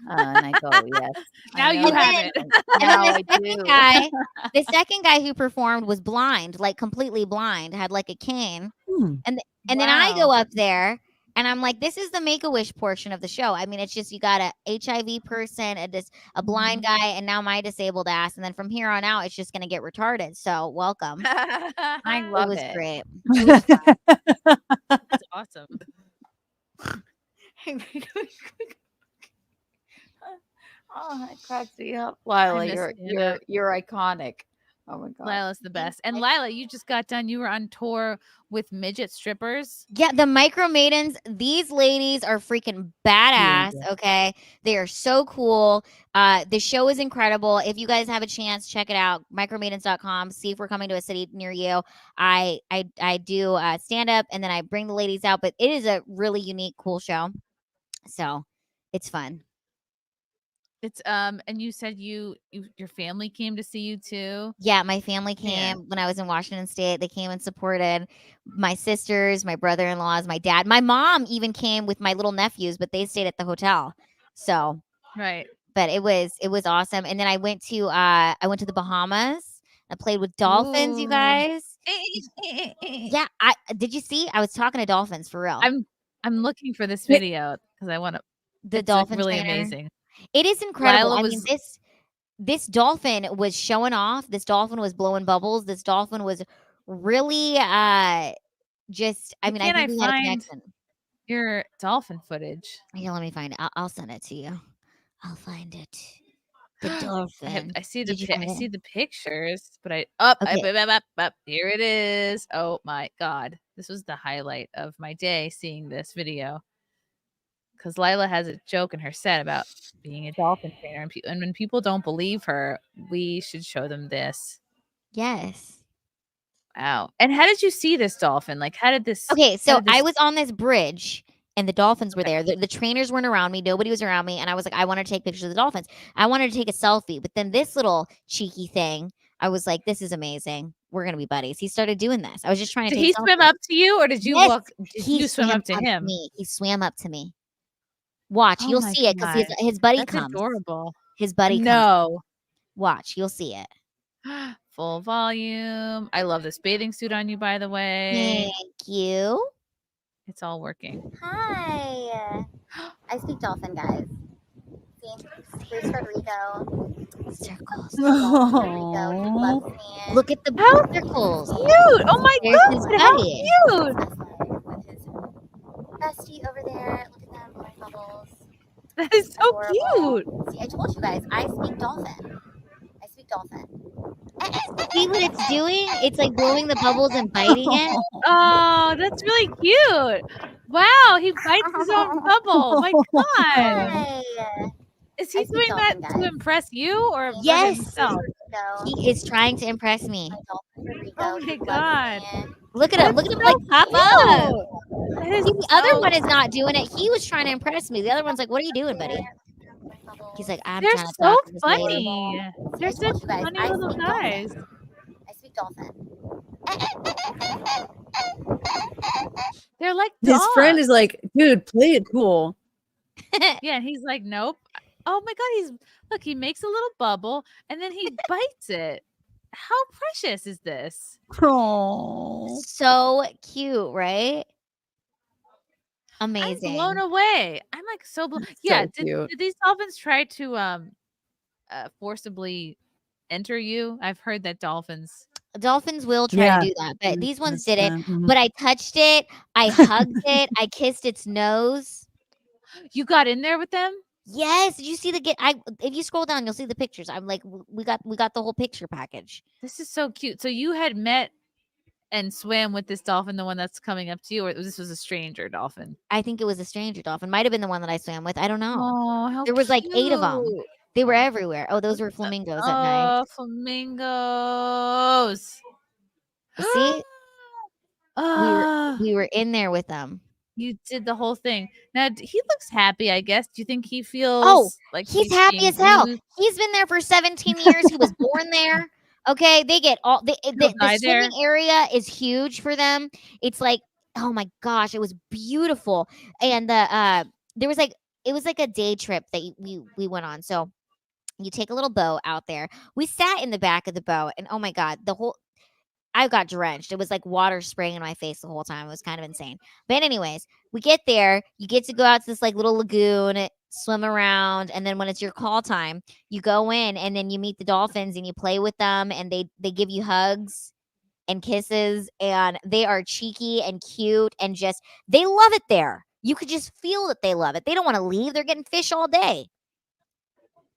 And I go, "Yes." Now you have it. Now I do. The second guy who performed was blind, like completely blind, had like a cane. And then I go up there and I'm like, this is the Make-A-Wish portion of the show. I mean, it's just you got a HIV person, a blind guy, and now my disabled ass. And then from here on out, it's just going to get retarded. So welcome. I love it. Was it. great. It was fun. That's awesome. Oh, that cracks me up. Lila, miss you're iconic. Oh my god. Lila's the best. And Lila, you just got done. You were on tour with midget strippers. Yeah, the Micro Maidens, these ladies are freaking badass, okay? They are so cool. The show is incredible. If you guys have a chance, check it out. Micromaidens.com. See if we're coming to a city near you. I do stand up and then I bring the ladies out, but it is a really unique, cool show. So it's fun. It's and you said your family came to see you too. Yeah, my family came when I was in Washington State. They came and supported my sisters, my brother-in-laws, my dad. My mom even came with my little nephews, but they stayed at the hotel. So right. But it was awesome. And then I went to the Bahamas. I played with dolphins, you guys. Yeah, did you see? I was talking to dolphins for real. I'm looking for this video because I want to. The dolphin really trainer. amazing. It is incredible. Lila I mean, this dolphin was showing off. This dolphin was blowing bubbles. This dolphin was really just. I mean, I think we had a connection. Your dolphin footage. Yeah, let me find it. I'll send it to you. I'll find it. The dolphin. I see Did you find I it? see the pictures, but here it is. Oh my god, this was the highlight of my day seeing this video. Because Lila has a joke in her set about being a dolphin trainer, and when people don't believe her, we should show them this. Yes. Wow. And how did you see this dolphin? Like, how did this? Okay, so I was on this bridge, and the dolphins were there. The trainers weren't around me. Nobody was around me, and I was like, I want to take pictures of the dolphins. I wanted to take a selfie, but then this little cheeky thing I was like, this is amazing. We're gonna be buddies. He started doing this. I was just trying to Did take he swim selfies. up to you, or did you Yes, walk? Did he you swim swam up to him? me. He swam up to me. Watch, Oh you'll my see it because God. his buddy That's comes. adorable. His buddy comes. No. Watch, you'll see it. Full volume. I love this bathing suit on you, by the way. Thank you. It's all working. Hi. I speak dolphin, guys. See, here's Federico. Circles. Federico, he loves me. Look at the circles. Cute. Oh my There's his God. How buddy. cute. Bestie over there. Look at them blowing bubbles. That is so Adorable. cute. See, I told you guys, I speak dolphin. I speak dolphin. See what it's doing? It's like blowing the bubbles and biting it. Oh, that's really cute. Wow, he bites his own bubble. My God. Hi. Is he I speak doing that dolphin, to guys. impress you or for Yes. himself? He is trying to impress me. Oh my God. Look at him. Look at him like pop up. That is See, the other so one is not doing it. He was trying to impress me. The other one's like, what are you doing, buddy? He's like, I'm They're trying to so talk to this lady. funny. They're I told such you guys, funny I little speak guys. dolphin. I speak dolphin. They're like His friend dogs. is like, dude, play it cool. Yeah, and he's like, nope. Oh my God, look, he makes a little bubble and then he bites it. How precious is this? Oh, So cute, right? I'm Amazing. blown away. I'm like so blown. Yeah, so cute. did these dolphins try to forcibly enter you? I've heard that dolphins. Dolphins will try Yeah. to do that, but these ones That's, didn't. mhm. But I touched it. I hugged it. I kissed its nose. You got in there with them? Yes. Did you see if you scroll down, you'll see the pictures. I'm like, we got the whole picture package. This is so cute. So you had met and swam with this dolphin, the one that's coming up to you, or this was a stranger dolphin? I think it was a stranger dolphin. Might have been the one that I swam with. I don't know. Oh, how There was like 8 of them. cute. They were everywhere. Oh, those were flamingos at night. Oh, flamingos. See, Ah, we were in there with them. you did the whole thing. Now he looks happy, I guess. Do you think he feels Oh, like he's happy being as hell. used? He's been there for 17 years. He was born there. Okay, they get all the die there? swimming area is huge for them. It's like, oh my gosh, it was beautiful. And there was it was like a day trip that we went on. So you take a little boat out there. We sat in the back of the boat, and oh my God, I got drenched. It was like water spraying in my face the whole time. It was kind of insane. But anyways, we get there. You get to go out to this like little lagoon, swim around, and then when it's your call time, you go in and then you meet the dolphins and you play with them, and they give you hugs and kisses, and they are cheeky and cute and just they love it there. You could just feel that they love it. They don't want to leave. They're getting fish all day.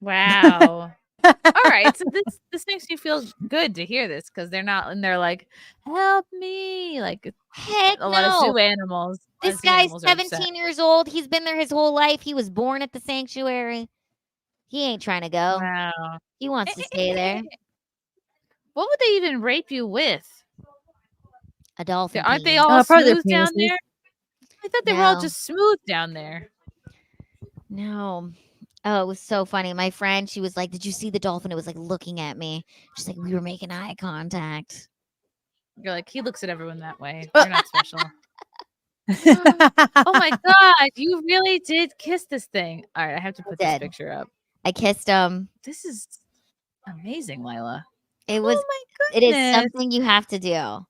Wow. All right. So this makes you feel good to hear this because they're not and they're like, help me. Like Heck a lot of no. zoo animals. This zoo guy's animals are upset. 17 years old. He's been there his whole life. He was born at the sanctuary. He ain't trying to go. Wow. He wants to stay there. What would they even rape you with? A dolphin. Aren't they penis. all probably their smooth down penises. there? I thought they were all No. just smooth down there. No. Oh, it was so funny. My friend, she was like, "Did you see the dolphin?" It was like looking at me. She's like, "We were making eye contact." You're like, he looks at everyone that way. You're not special. Oh my God. You really did kiss this thing. All right. I have to put this did. picture up. I kissed him. This is amazing, Lila. It was. Oh my It is goodness. something you have to do.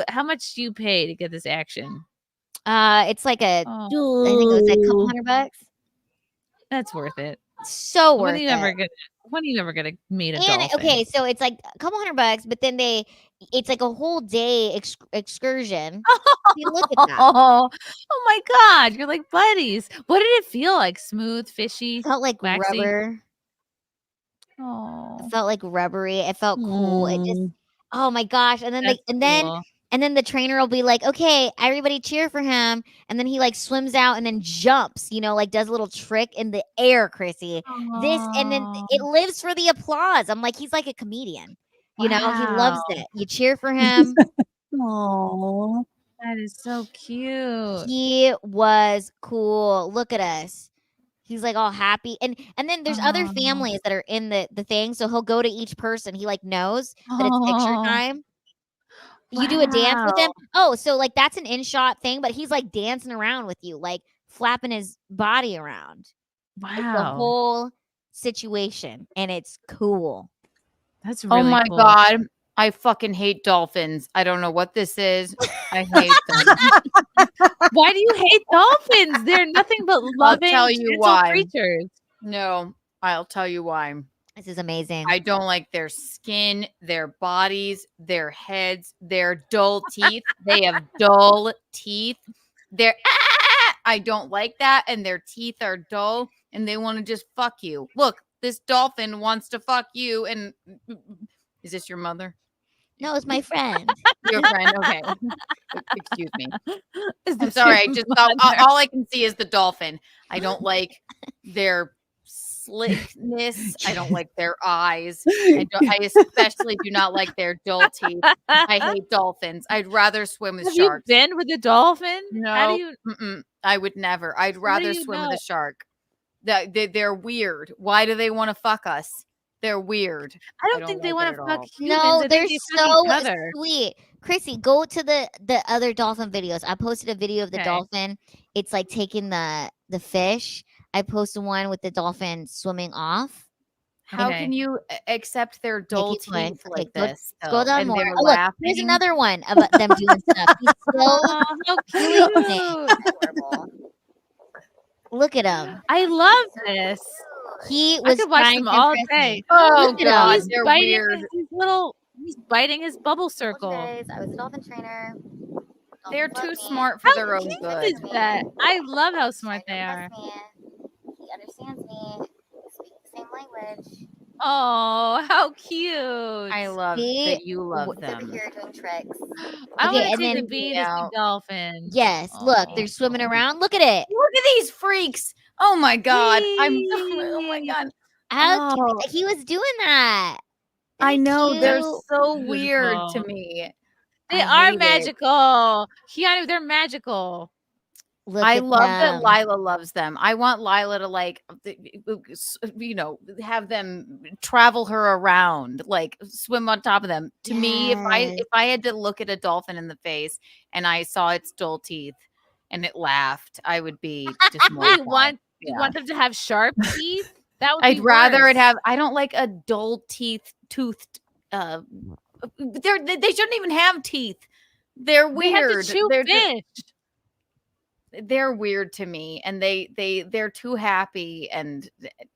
How much do you pay to get this action? It's like I think it was a couple $100. That's worth it. So worth When are you ever gonna meet a And dolphin? okay, so it's like a couple $100, but then it's like a whole day excursion. You look at that. Oh my God. You're like buddies. What did it feel like? Smooth, fishy? It felt like waxy? rubber. Oh. It felt like rubbery. It felt cool. It just, oh my gosh. And then That's cool. and then the trainer will be like, okay, everybody cheer for him. And then he like swims out and then jumps, like does a little trick in the air, Chrissy. And then it lives for the applause. I'm like, he's like a comedian. He loves Wow. it. You cheer for him. Oh, That is so cute. He was cool. Look at us. He's like all happy, and then there's other families that are in the thing. So he'll go to each person. He like knows that it's picture time. You do a dance with him. Oh, so like that's an in-shot thing, but he's like dancing around with you, like flapping his body around. Like, the whole situation, and it's cool. That's really Oh my cool. God. I fucking hate dolphins. I don't know what this is. I hate them. Why do you hate dolphins? They're nothing but loving, tell you gentle why. creatures. No, I'll tell you why. This is amazing. I don't like their skin, their bodies, their heads, their dull teeth. They have dull teeth. I don't like that. And their teeth are dull and they want to just fuck you. Look, this dolphin wants to fuck you. And is this your mother? No, it's my friend. Your friend, okay. Excuse me. I'm sorry. I just thought all I can see is the dolphin. I don't like their slickness. I don't like their eyes. I especially do not like their dull teeth. I hate dolphins. I'd rather swim with Have sharks. you been with a dolphin? No, I would never. I'd rather swim with a shark. They're weird. Why do they want to fuck us? They're weird. I don't think they want to fuck humans. No, I they're think they fuck so each other. sweet. Chrissy, go to the other dolphin videos. I posted a video of the Okay. dolphin. It's like taking the fish. I posted one with the dolphin swimming off. How can you accept their dull keep going. teeth like Look, this? scroll though? down And more. they're Oh, look, here's laughing? another one of them doing stuff. He's so Oh, how cute. adorable. Look at him. I love this. He I was could watch trying them to all impress day. me. Oh, Look at God, him. He's they're biting weird. his little. He's biting his bubble circle. I was a dolphin trainer. They're too smart for their own What good. is that? I love how smart they are. He understands me. We speak the same language. Oh, how cute! I love that you love them. Here doing tricks. I Okay, want to and take then- a beat to see dolphins. Yes, look, they're swimming around. Look at it. Look at these freaks. Oh my God. Oh my God. How Oh. he was doing that. I know they're cute. so weird to Beautiful. me. They I are hate it. magical. Keanu, they're magical. Look I at love that them. Lila loves them. I want Lila to have them travel her around, like swim on top of them. To me, if I had to look at a dolphin in the face and I saw its dull teeth and it laughed, I would be just more. You want them to have sharp teeth? That would I'd be rather worse. it have. I don't like a dull toothed. They shouldn't even have teeth. They're They have to weird. chew fish. They're weird to me, and they're too happy, and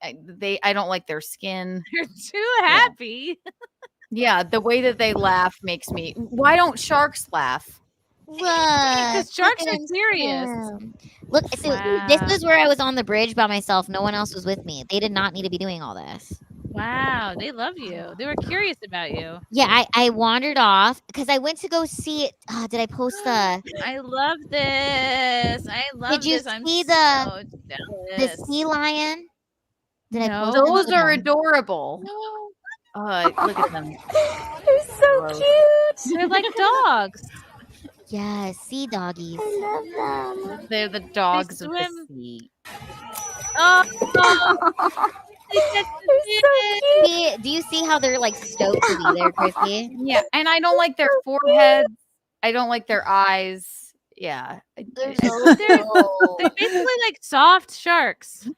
I don't like their skin. They're too happy. Yeah, the way that they laugh makes me. Why don't sharks laugh? Look, Because sharks look are at serious. him. Look, so this was where I was on the bridge by myself. No one else was with me. They did not need to be doing all this. Wow, they love you. They were curious about you. Yeah, I wandered off because I went to go see it. Did I post the? I love this. I love Did you this. I'm see so the jealous. sea lion? Did I No. post them? Those Look at are them. adorable. Look at them. They're so Gross. cute. They're like dogs. Yeah, sea doggies. I love them. They're the dogs of the swim. sea. Oh. Do you see how they're like stoked to be there, Chrissy? Yeah, and I don't like their foreheads. I don't like their eyes. Yeah. They're They're basically like soft sharks.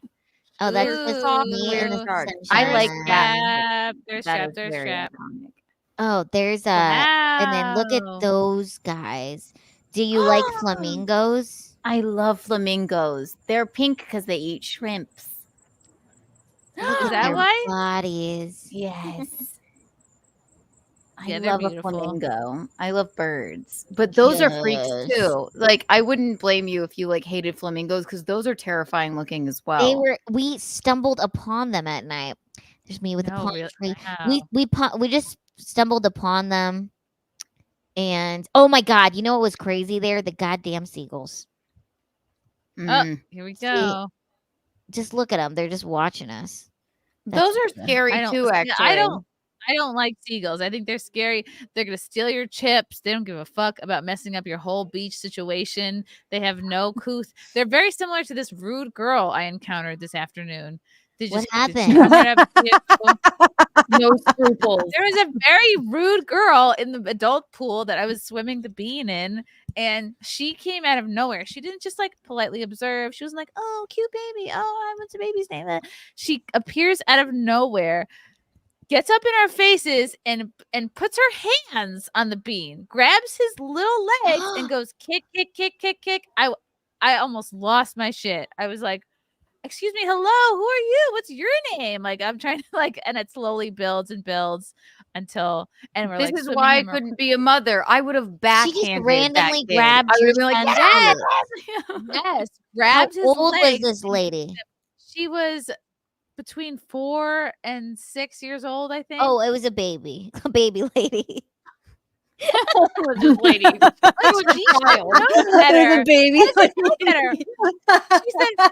Oh, that's Ooh, just soft, me weird in the sharks. sunshine. I like that. Strapped. They're That strapped. is They're very strapped. iconic. Oh, there's and then look at Wow. those guys. Do you like flamingos? I love flamingos. They're pink because they eat shrimps. Look Is at that their why? bodies. Yes. Yeah, I they're love beautiful. a flamingo. I love birds, but those are freaks Yes. too. Like I wouldn't blame you if you like hated flamingos because those are terrifying looking as well. We stumbled upon them at night. There's me with the No, palm really? tree. Wow. We just stumbled upon them. And oh my god, you know what was crazy there? The goddamn seagulls. Oh, here we go. Just look at them. They're just watching us. Those are That's- scary I don't- too. yeah, Actually, I don't. I don't like seagulls. I think they're scary. They're gonna steal your chips. They don't give a fuck about messing up your whole beach situation. They have no couth. They're very similar to this rude girl I encountered this afternoon. What She happened? run right up to you. No scruples. There was a very rude girl in the adult pool that I was swimming the bean in, and she came out of nowhere. She didn't just like politely observe. She was like, "Oh, cute baby. Oh, what's the baby's name?" She appears out of nowhere, gets up in our faces, and puts her hands on the bean, grabs his little legs, and goes kick, kick, kick, kick, kick. I almost lost my shit. I was like, excuse me, hello, who are you? What's your name? Like, I'm trying to and it slowly builds and builds until, and we're This like, is why I couldn't be a mother. I would have backhanded. She just randomly that kid. grabbed I would your have been like, son's "Get out leg. of this!" yes, grabbed How his old was legs this and lady? kicked him. She was between 4 and 6 years old, I think. Oh, it was a baby. A baby lady. This lady. It was a She child. knows better. The baby She knows lady. better. She said,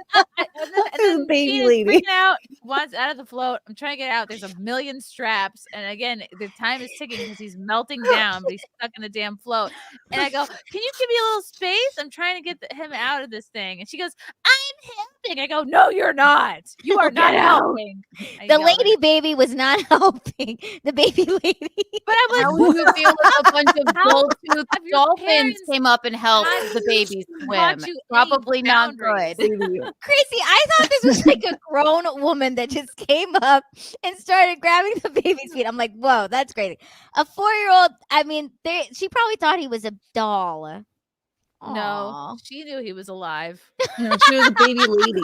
and then Baby she is lady. freaking out. Wants out of the float. I'm trying to get out. There's a million straps, and again, the time is ticking because he's melting down, but he's stuck in the damn float. And I go, "Can you give me a little space? I'm trying to get him out of this thing." And she goes, "I'm helping." I go, "No, you're not. You are not Get out. helping." I The yell at lady her. baby was not helping. The baby lady. But I'm like, How would you feel if a bunch of How gold-toothed have your dolphins parents came up and helped not the baby taught swim? you Probably any not boundaries? good. Crazy. I thought this was like a grown woman that just came up and started grabbing the baby's feet. I'm like, whoa, that's crazy. A 4-year-old, I mean, she probably thought he was a doll. No, Aw. she knew he was alive. No, she was a baby lady.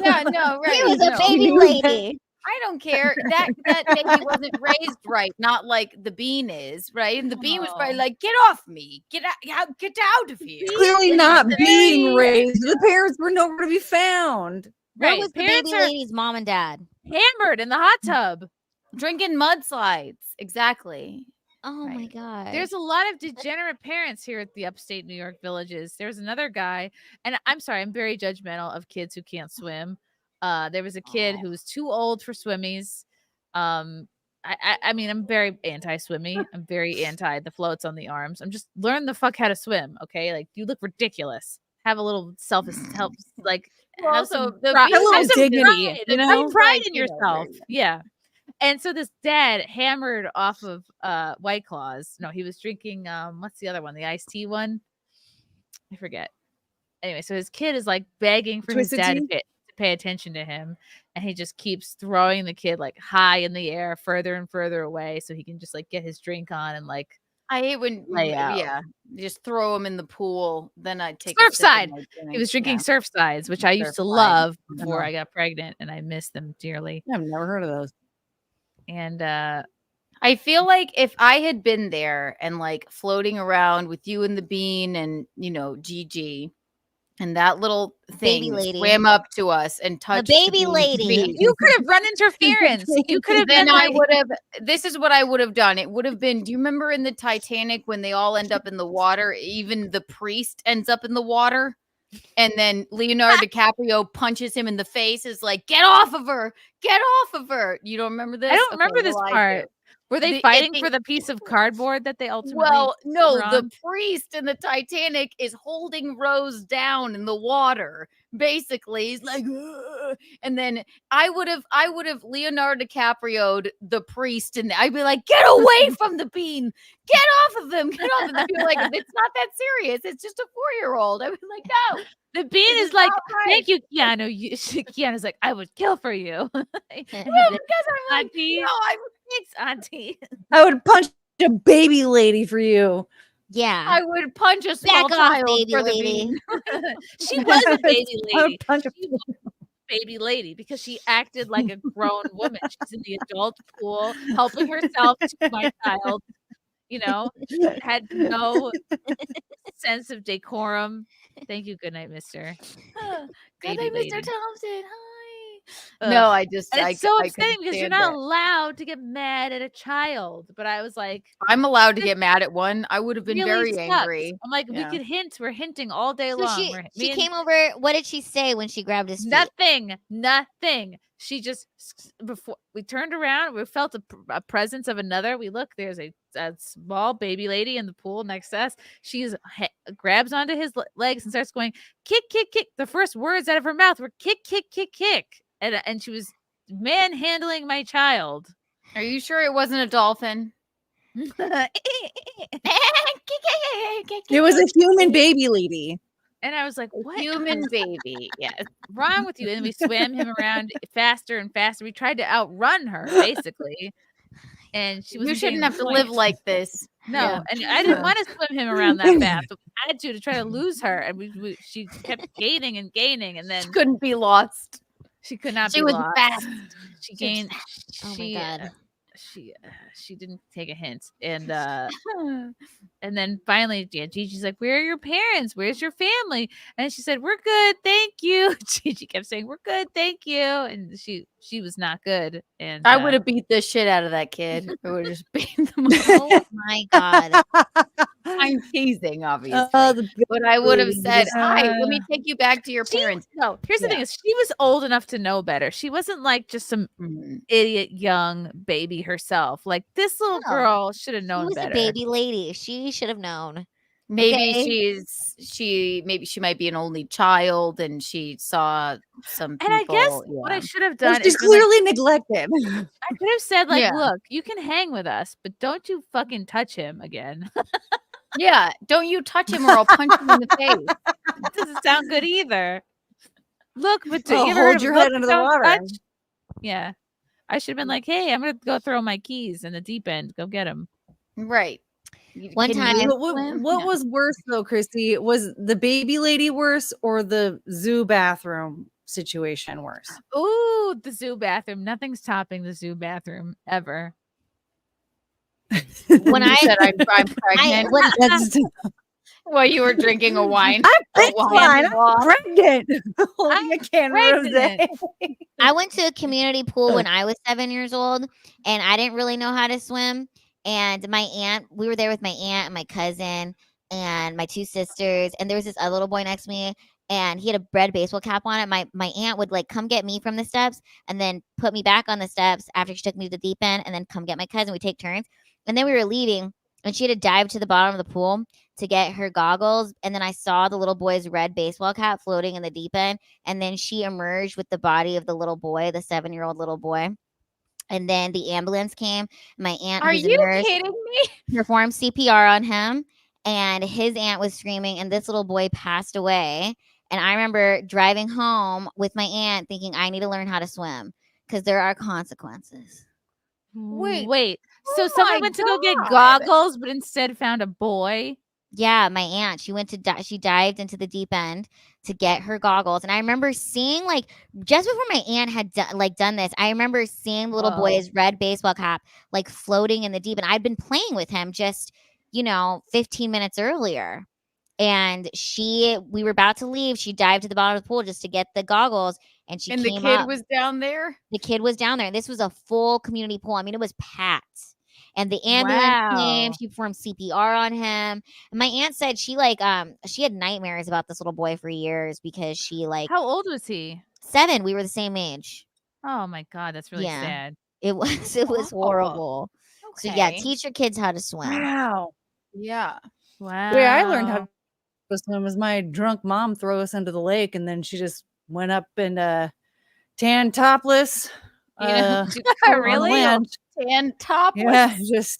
Yeah, no, right. He was a no. baby lady. I don't care. That baby wasn't raised right, not like the bean is, right? And the bean was probably like, "Get off me, get out of here." Clearly It's not very- being raised. The parents were nowhere to be found. Where Right, was the parents baby are lady's mom and dad? hammered in the hot tub. drinking mudslides. Exactly. Oh my Right. god. There's a lot of degenerate parents here at the upstate New York villages. There's another guy, and I'm sorry, I'm very judgmental of kids who can't swim. There was a kid who was too old for swimmies. I mean, I'm very anti-swimmy. I'm very anti the floats on the arms. I'm just learn the fuck how to swim, okay? Like, you look ridiculous. Have a little self like Well, have also, some the pride, beach have has some dignity, pride, you have know? pride in You know, yourself. right. Yeah. And so this dad hammered off of White Claws. No, he was drinking what's the other one? The iced tea one? I forget. Anyway, so his kid is like begging for Twisted his dad Tea? to pay attention to him, and he just keeps throwing the kid like high in the air, further and further away, so he can just like get his drink on and like I hate when, lay out. yeah, just throw him in the pool. Then I'd take a sip of Surfside. my He drink. was drinking Yeah. Surfsides, which I used to Surfside. love before Uh-huh. I got pregnant, and I miss them dearly. I've never heard of those. And I feel like if I had been there and like floating around with you and the bean and Gigi and that little Baby thing lady. swam up to us and touched baby bean's lady. feet, you could have run interference. You could have then been I like, would have. This is what I would have done. It would have been. Do you remember in the Titanic when they all end up in the water? Even the priest ends up in the water, and then Leonardo DiCaprio punches him in the face. Is like, "Get off of her! Get off of her!" You don't remember this? I don't Okay, remember this well, I part. do. Were they The fighting ending- for the piece of cardboard that they ultimately? Well, no, were the on? priest in the Titanic is holding Rose down in the water. Basically, he's like, "Ugh." And then I would have Leonardo DiCaprio'd the priest, and I'd be like, "Get away from the bean! Get off of him! Get off!" And I'd be like, "It's not that serious. It's just a 4-year-old." I'd be like, "No." The bean It is like, not right. "Thank you, Keanu." Keanu's like, "I would kill for you." Well, because I'm like, Auntie, thanks, Auntie. I would punch a baby lady for you. Yeah. I would punch a small Back off, child baby for the lady. bean. She was a baby I lady. would punch a She was a baby lady because she acted like a grown woman. She's in the adult pool, helping herself to my child. Had no sense of decorum. Thank you. Good night, mister. Good Baby night, lady. Mr. Thompson. Hi. No, I just And I it's so I couldn't upsetting because you're stand not it. allowed to get mad at a child. But I was like, I'm allowed to get mad at one. I would have been really very sucks. angry. I'm like, Yeah. we could hint. We're hinting all day So long. she came over. What did she say when she grabbed his feet? Nothing. She just before we turned around, we felt a presence of another. We look. There's a small baby lady in the pool next to us. She grabs onto his legs and starts going kick, kick, kick. The first words out of her mouth were kick, kick, kick, kick, and she was manhandling my child. Are you sure it wasn't a dolphin? It was a human baby lady. And I was like, what? Human baby. Yeah, wrong with you? And we swam him around faster and faster. We tried to outrun her, basically. And she was. You shouldn't have to live like this. No, Yeah. and I didn't want to swim him around that fast. But I had to try to lose her. And she kept gaining and gaining. And then She couldn't be lost. she could not She be was lost. fast. She gained. Oh my God. She didn't take a hint, and then finally, Gigi's like, "Where are your parents? Where's your family?" And she said, "We're good, thank you." Gigi kept saying, "We're good, thank you," and she was not good. And I would have beat the shit out of that kid. I would have just beat them up. Oh my God. I'm teasing, obviously. The But I would have said, babies. "Hi, let me take you back to your parents." No, here's the thing: is she was old enough to know better. She wasn't like just some idiot young baby herself. Like this little No. girl should have She known was better. a baby lady. She should have known. Maybe Okay. she might be an only child and she saw some people. And I guess what I should have Well, done she's is been like, clearly neglected. I could have said, like, Yeah. look, you can hang with us, but don't you fucking touch him again. Yeah, don't you touch him or I'll punch him in the face. Doesn't sound good either. Look, but Oh, you ever hold heard of your look, head under the don't water. touch? Yeah. I should have been like, hey, I'm going to go throw my keys in the deep end. Go get them. Right. One Can time- you What swim? what Yeah. was worse though, Christy? Was the baby lady worse or the zoo bathroom situation worse? Ooh, the zoo bathroom. Nothing's topping the zoo bathroom ever. When You I said I'm pregnant. That's While you were drinking a wine. I'm wine pregnant. Holding a can of pregnant. rosé. I went to a community pool when I was 7 years old, and I didn't really know how to swim. And my aunt, we were there with my aunt and my cousin and my two sisters, and there was this other little boy next to me, and he had a red baseball cap on it. My aunt would like come get me from the steps and then put me back on the steps after she took me to the deep end, and then come get my cousin. We take turns, and then we were leaving, and she had to dive to the bottom of the pool to get her goggles, and then I saw the little boy's red baseball cap floating in the deep end, and then she emerged with the body of the little boy, the 7-year-old little boy. And then the ambulance came. My aunt, Are who's a you nurse, kidding me? performed CPR on him, and his aunt was screaming, and this little boy passed away. And I remember driving home with my aunt thinking, I need to learn how to swim because there are consequences. Wait. So Oh someone my went to go get God. goggles, but instead found a boy. Yeah, my aunt, she went to she dived into the deep end to get her goggles, and I remember seeing, like, just before my aunt had done this, I remember seeing the little Whoa. boy's red baseball cap like floating in the deep, and I'd been playing with him just 15 minutes earlier, and we were about to leave. She dived to the bottom of the pool just to get the goggles, and she And the came kid up. was down there? The kid was down there. This was a full community pool. I mean, it was packed. And the ambulance came. Wow. She performed CPR on him. And my aunt said she had nightmares about this little boy for years because she How old was he? 7. We were the same age. Oh my God, that's really Yeah. sad. It was horrible. So yeah, Okay. teach your kids how to swim. Wow. Yeah. Wow. The way I learned how to swim was my drunk mom throw us into the lake, and then she just went up and tan topless. You know, on really? land. Tan topless.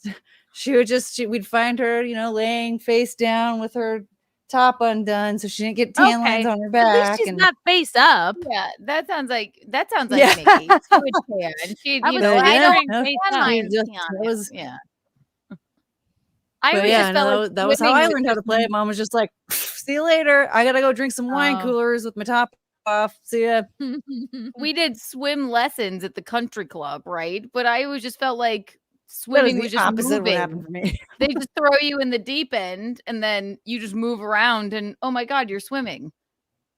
Yeah, we'd find her, laying face down with her top undone, so she didn't get tan lines on her At back. least she's not face up. Yeah, that sounds like Yeah. Mickey. She would tan. She, I you was know, I wondering don't face tan up. lines Just- tan that was- yeah. I But always yeah, just felt no, like that was how swimming I was learned how to just play. Mom was just like, "See you later. I gotta go drink some wine Oh. coolers with my top off. See ya." We did swim lessons at the country club, right? But I always just felt like swimming the was just opposite of what moving. happened for me. They just throw you in the deep end and then you just move around and oh my God, you're swimming.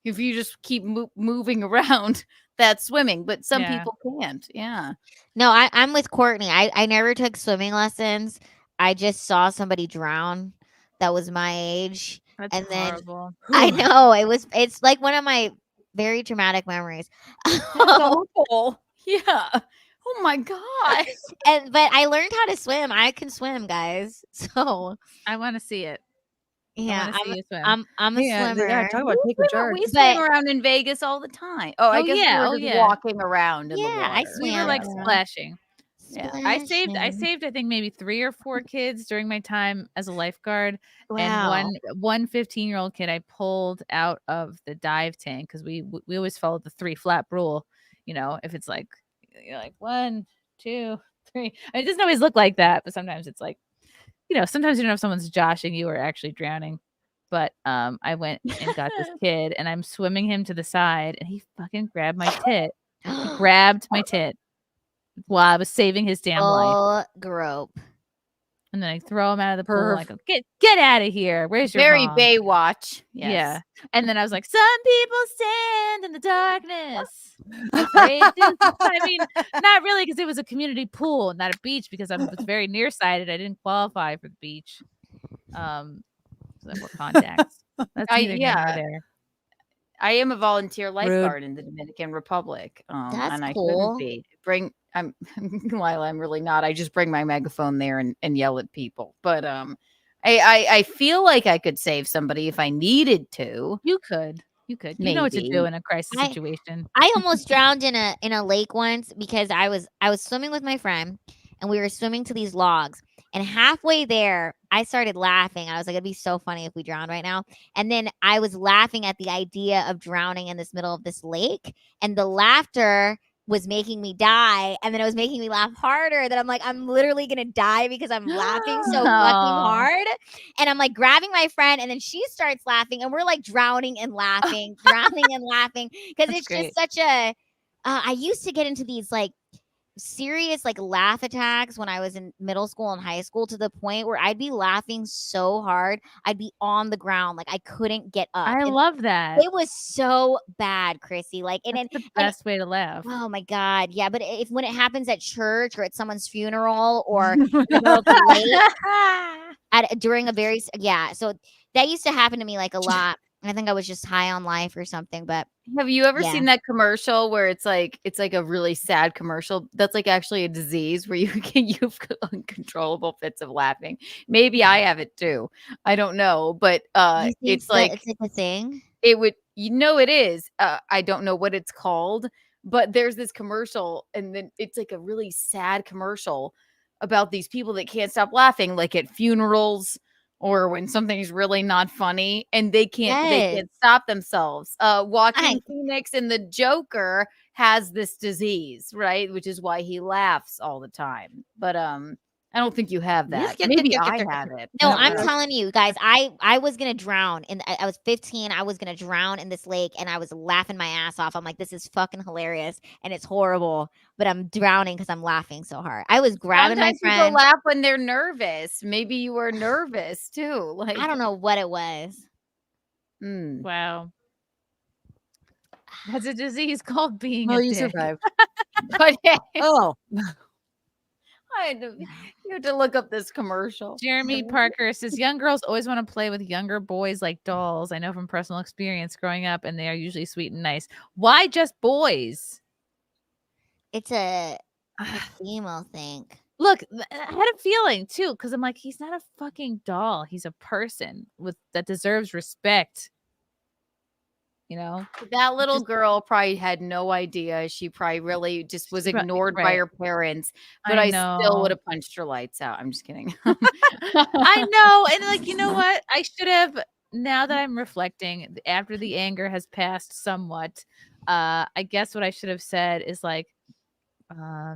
if you just keep moving around that swimming, but some Yeah. people can't. Yeah. No, I'm with Courtney. I never took swimming lessons. I just saw somebody drown that was my age. That's and then horrible. I know it's like one of my very traumatic memories. That's awful. Yeah. Oh my god. But I learned how to swim. I can swim, guys. So I want to see it. yeah, I wanna see you swim. I'm a swimmer. Yeah, talk about taking charge. We swim around in Vegas all the time. Oh, I Oh, guess yeah. we Oh, were just yeah. walking around in the Yeah, water. I We swam. were like around. splashing. Yeah. I saved Splashing. I think maybe 3 or 4 kids during my time as a lifeguard. Wow. And one 15-year-old kid I pulled out of the dive tank because we always followed the 3 flap rule. You know, if it's like you're like 1, 2, 3. It doesn't always look like that, but sometimes it's like, you know, sometimes you don't know if someone's joshing you or actually drowning. But I went and got this kid and I'm swimming him to the side and he fucking grabbed my tit. He grabbed my tit while I was saving his damn life. Full grope. And then I throw him out of the pool. I go, get out of here. Where's your Very mom? Baywatch. Yes. Yeah. And then I was like, some people stand in the darkness. Afraid to- I mean, not really, because it was a community pool, not a beach, because I was very nearsighted. I didn't qualify for the beach. So there were contacts. That's neither here nor there. I am a volunteer lifeguard in the Dominican Republic. That's and I cool. shouldn't be. I'm while I'm really not. I just bring my megaphone there and yell at people. But I feel like I could save somebody if I needed to. You could. You know what to do Maybe. in a crisis situation. I almost drowned in a lake once because I was swimming with my friend and we were swimming to these logs. And halfway there, I started laughing. I was like, it'd be so funny if we drowned right now. And then I was laughing at the idea of drowning in this middle of this lake. And the laughter was making me die. And then it was making me laugh harder that I'm like, I'm literally going to die because I'm laughing so fucking hard. And I'm like grabbing my friend and then she starts laughing and we're like drowning and laughing, drowning and laughing. Because it's great. just such a, I used to get into these like serious like laugh attacks when I was in middle school and high school to the point where I'd be laughing so hard I'd be on the ground like I couldn't get up. I And love that. it was so bad, Chrissy. Like That's the best way to laugh. oh my god, yeah. But if when it happens at church or at someone's funeral or in the middle of the lake, during a very so that used to happen to me like a lot. I think I was just high on life or something. But Have you ever yeah. seen that commercial where it's like a really sad commercial that's like actually a disease where you have uncontrollable fits of laughing? Maybe I have it too. I don't know, but it's like a thing. It would, it is. I don't know what it's called, but there's this commercial, and then it's like a really sad commercial about these people that can't stop laughing, like at funerals or when something's really not funny, and they can't stop themselves. Joaquin Phoenix in The Joker has this disease, right? Which is why he laughs all the time. But I don't think you have that. Maybe I have it. No, I'm telling you guys, I was gonna drown, and I was 15. I was gonna drown in this lake, and I was laughing my ass off. I'm like, this is fucking hilarious, and it's horrible, but I'm drowning because I'm laughing so hard. I was grabbing Sometimes my friend. people laugh when they're nervous. Maybe you were nervous too. Like I don't know what it was. Wow. Has a disease called being Oh, a you dick. survived. But Oh. you have to look up this commercial. Jeremy Parker says young girls always want to play with younger boys like dolls. I know from personal experience growing up, and they are usually sweet and nice. Why just boys? It's a female thing. Look, I had a feeling too, because I'm like, he's not a fucking doll. He's a person that deserves respect. You know, That little girl probably had no idea. She probably really just was ignored by her parents. But I still know. would have punched her lights out. I'm just kidding. I know. And like, you know what? I should have, now that I'm reflecting, after the anger has passed somewhat, I guess what I should have said is like,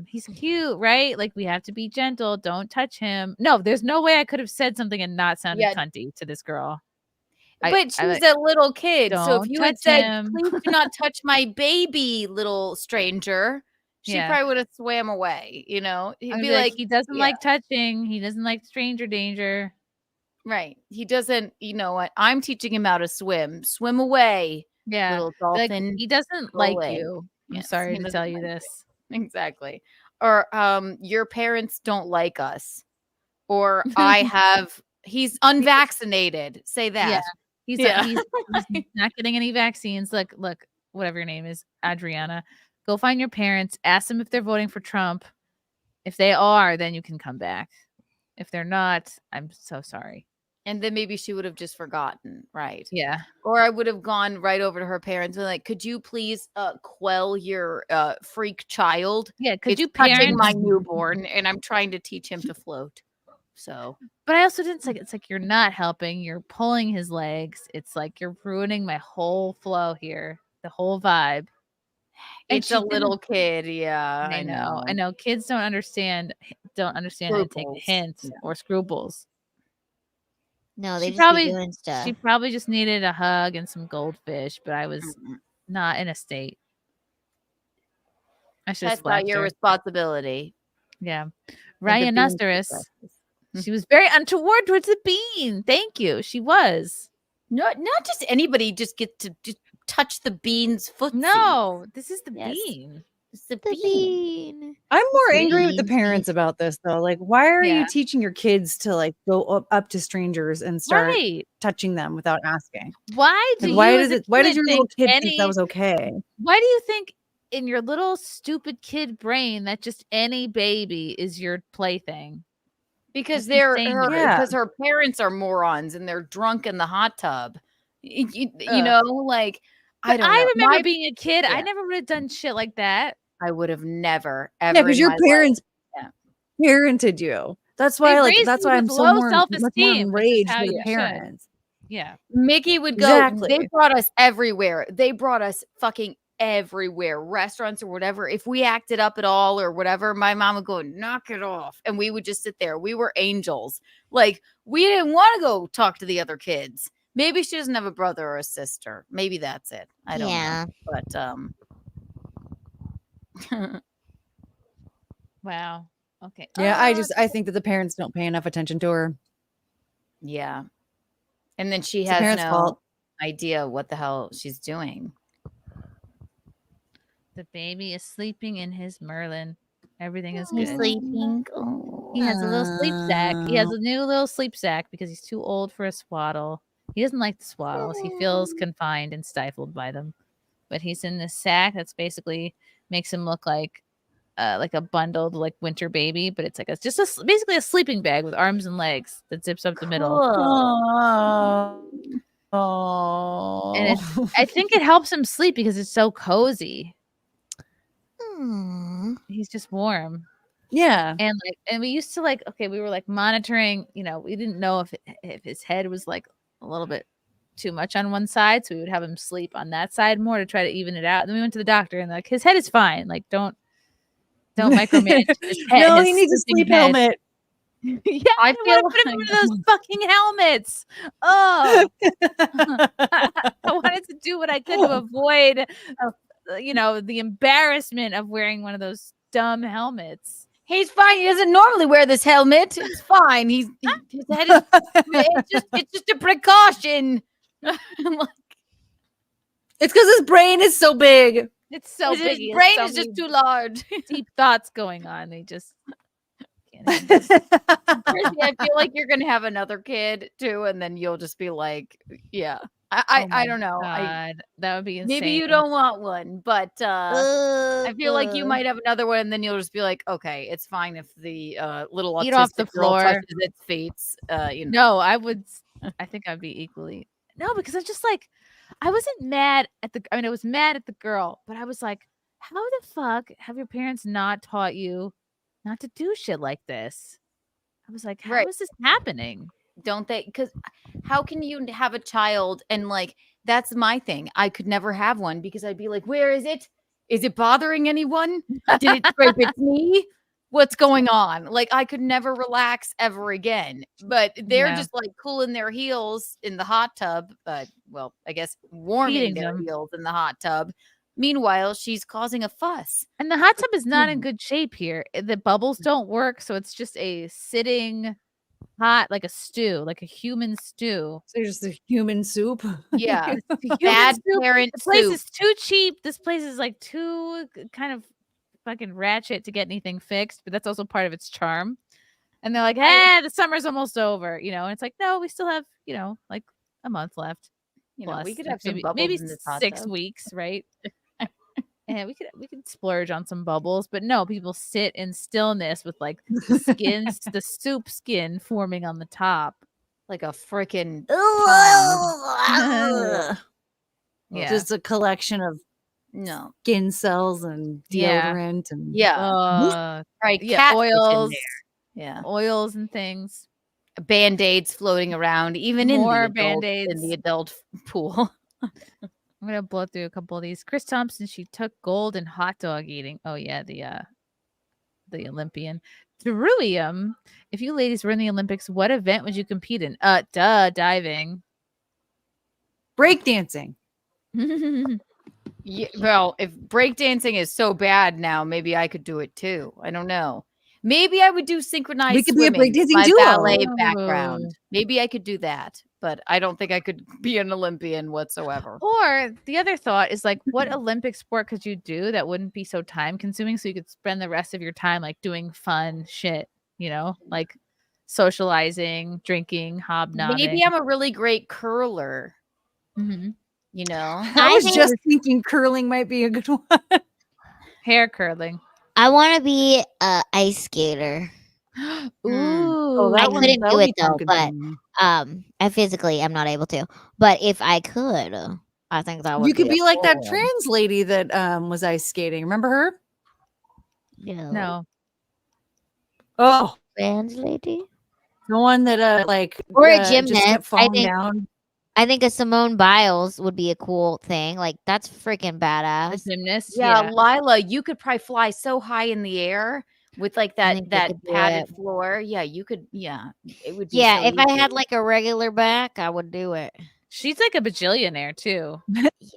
he's cute, right? Like, we have to be gentle. Don't touch him. No, there's no way I could have said something and not sounded cunty to this girl. But she's a little kid. So Don't if you had touch said, him. please do not touch my baby, little stranger, she Yeah. probably would have swam away. He'd I'd be like, he doesn't like touching. He doesn't like stranger danger. right. He doesn't, you know what? I'm teaching him how to swim. Swim away. Yeah. little Like, Dolton. he doesn't go like away. you. I'm Yes, sorry he to doesn't tell you like this. Exactly. Or your parents don't like us. Or he's unvaccinated. Say Yeah. that. He's Yeah. he's not getting any vaccines. Look, whatever your name is, Adriana. Go find your parents. Ask them if they're voting for Trump. If they are, then you can come back. If they're not, I'm so sorry. And then maybe she would have just forgotten, right? Yeah. Or I would have gone right over to her parents and like, could you please quell your freak child? Yeah, could It's you touching my parents- newborn, and I'm trying to teach him to float. So, But I also didn't like it's like you're not helping, you're pulling his legs. It's like you're ruining my whole flow here, the whole vibe. And it's she a little didn't- kid, yeah. I know. Kids don't understand how to take a Scruples. hint or scruples. No, they She just probably be doing stuff. she probably just needed a hug and some goldfish, but I was not in a state. I should have That's not slapped your her. responsibility. Yeah. the Rhinoceros. beans She was very untoward towards the bean. Thank you. She was. Not just anybody just get to just touch the bean's foot. No, this is the bean. It's the bean. I'm more It's angry with the bean. parents about this though. Like, why are Yeah. you teaching your kids to like go up to strangers and start Right. touching them without asking? Why do Like, why you does as a it? Why did kid your little think kid think that was okay? Why do you think in your little stupid kid brain that just any baby is your plaything? Because That's insane to me. because her parents are morons and they're drunk in the hot tub. You Ugh. know, like I But don't know. I remember My- being a kid. I Yeah. never would have done shit like that. I would have never ever. Yeah, because in your my parents life- parented you. That's why, like, raised that's you why with I'm so low much more self-esteem, which is enraged how with you the should. parents. Yeah. Mickey would go. Exactly. They brought us everywhere. They brought us fucking everywhere, restaurants or whatever. If we acted up at all or whatever, my mom would go, knock it off. And we would just sit there. We were angels. Like, we didn't want to go talk to the other kids. Maybe she doesn't have a brother or a sister. Maybe that's it. I don't Yeah. know. But Wow. Okay. Yeah, I think that the parents don't pay enough attention to her. yeah. And then she It's the has parents' no fault. idea what the hell she's doing. The baby is sleeping in his Merlin. Everything is He's good. sleeping. Oh. He has a little sleep sack. He has a new little sleep sack because he's too old for a swaddle. He doesn't like the swaddles. He feels confined and stifled by them. But he's in this sack that's basically makes him look like a bundled like winter baby, but it's like basically a sleeping bag with arms and legs that zips up the middle. Oh. And I think it helps him sleep because it's so cozy. He's just warm. Yeah. And we used to we were like monitoring, we didn't know if his head was like a little bit too much on one side, so we would have him sleep on that side more to try to even it out. And then we went to the doctor and like his head is fine. Like don't micromanage his head. No, his he needs a sleeping sleep head. helmet. Yeah, I I want to feel put him in one of those fucking helmets. Oh, I wanted to do what I could to avoid, the embarrassment of wearing one of those dumb helmets. He's fine. He doesn't normally wear this helmet. It's fine. His head is. It's just a precaution. It's because his brain is so big. It's so His big. He has brain so is just many too large. deep thoughts going on. They just. Chrissy, I feel like you're gonna have another kid too, and then you'll just be like, yeah. I don't know. God, that would be insane. Maybe you don't want one, but I feel like you might have another one, and then you'll just be like, okay, it's fine if the little Eat off the autistic girl floor. touches its feet. No, I would. I think I'd be equally. No, because I'm just like, I wasn't mad at the. I mean, I was mad at the girl, but I was like, how the fuck have your parents not taught you not to do shit like this? I was like, how is this happening? Don't they? Because how can you have a child and like that's my thing. I could never have one because I'd be like, where is it? Is it bothering anyone? Did it scrape its knee? What's going on? Like I could never relax ever again. But they're Yeah. just like cooling their heels in the hot tub. Well, I guess warming Feeding their them. heels in the hot tub. Meanwhile, she's causing a fuss. And the hot tub is not in good shape here. The bubbles don't work, so it's just a sitting hot, like a stew, like a human stew. So just a human soup. Yeah. It's a human Bad soup. parent The place soup. is too cheap. This place is like too kind of fucking ratchet to get anything fixed, but that's also part of its charm. And they're like, the summer's almost over, you know. And it's like, no, we still have, you know, like a month left. You know, we Plus, could like, have some maybe bubbles in this hot 6 tub. weeks, right? And we could splurge on some bubbles, but no, people sit in stillness with like the skins, the soup skin forming on the top. Like a freaking Yeah. Just a collection of skin cells and Yeah. deodorant and right, yeah, catfish in oils, there. Yeah, oils and things. Band-aids floating around, even More in Band-Aids. the adult pool. I'm gonna blow through a couple of these. Chris Thompson, she took gold in hot dog eating. Oh yeah, the Olympian. Teruium, if you ladies were in the Olympics, what event would you compete in? Diving. breakdancing. Yeah, well, if breakdancing is so bad now, maybe I could do it too. I don't know. Maybe I would do synchronized We could be a swimming, breakdancing my duo. ballet background. Maybe I could do that, but I don't think I could be an Olympian whatsoever. Or the other thought is like, what Olympic sport could you do that wouldn't be so time consuming so you could spend the rest of your time like doing fun shit, you know, like socializing, drinking, hobnobbing. Maybe I'm a really great curler. Mm-hmm. You know, I was just thinking curling might be a good one. Hair curling. I want to be a ice skater. Ooh, I couldn't do it though, but I physically am not able to. But if I could, I think that would. You could be like that cool. trans lady that was ice skating. Remember her? No. Oh, trans lady. The one that Or a just gymnast. kept I falling think. down. I think a Simone Biles would be a cool thing. Like that's freaking badass. Gymnast. yeah, Lila, you could probably fly so high in the air with like that think I could do padded it. floor. Yeah, you could. Yeah, it would be. Yeah, so if I easy. had like a regular back, I would do it. She's like a bajillionaire too.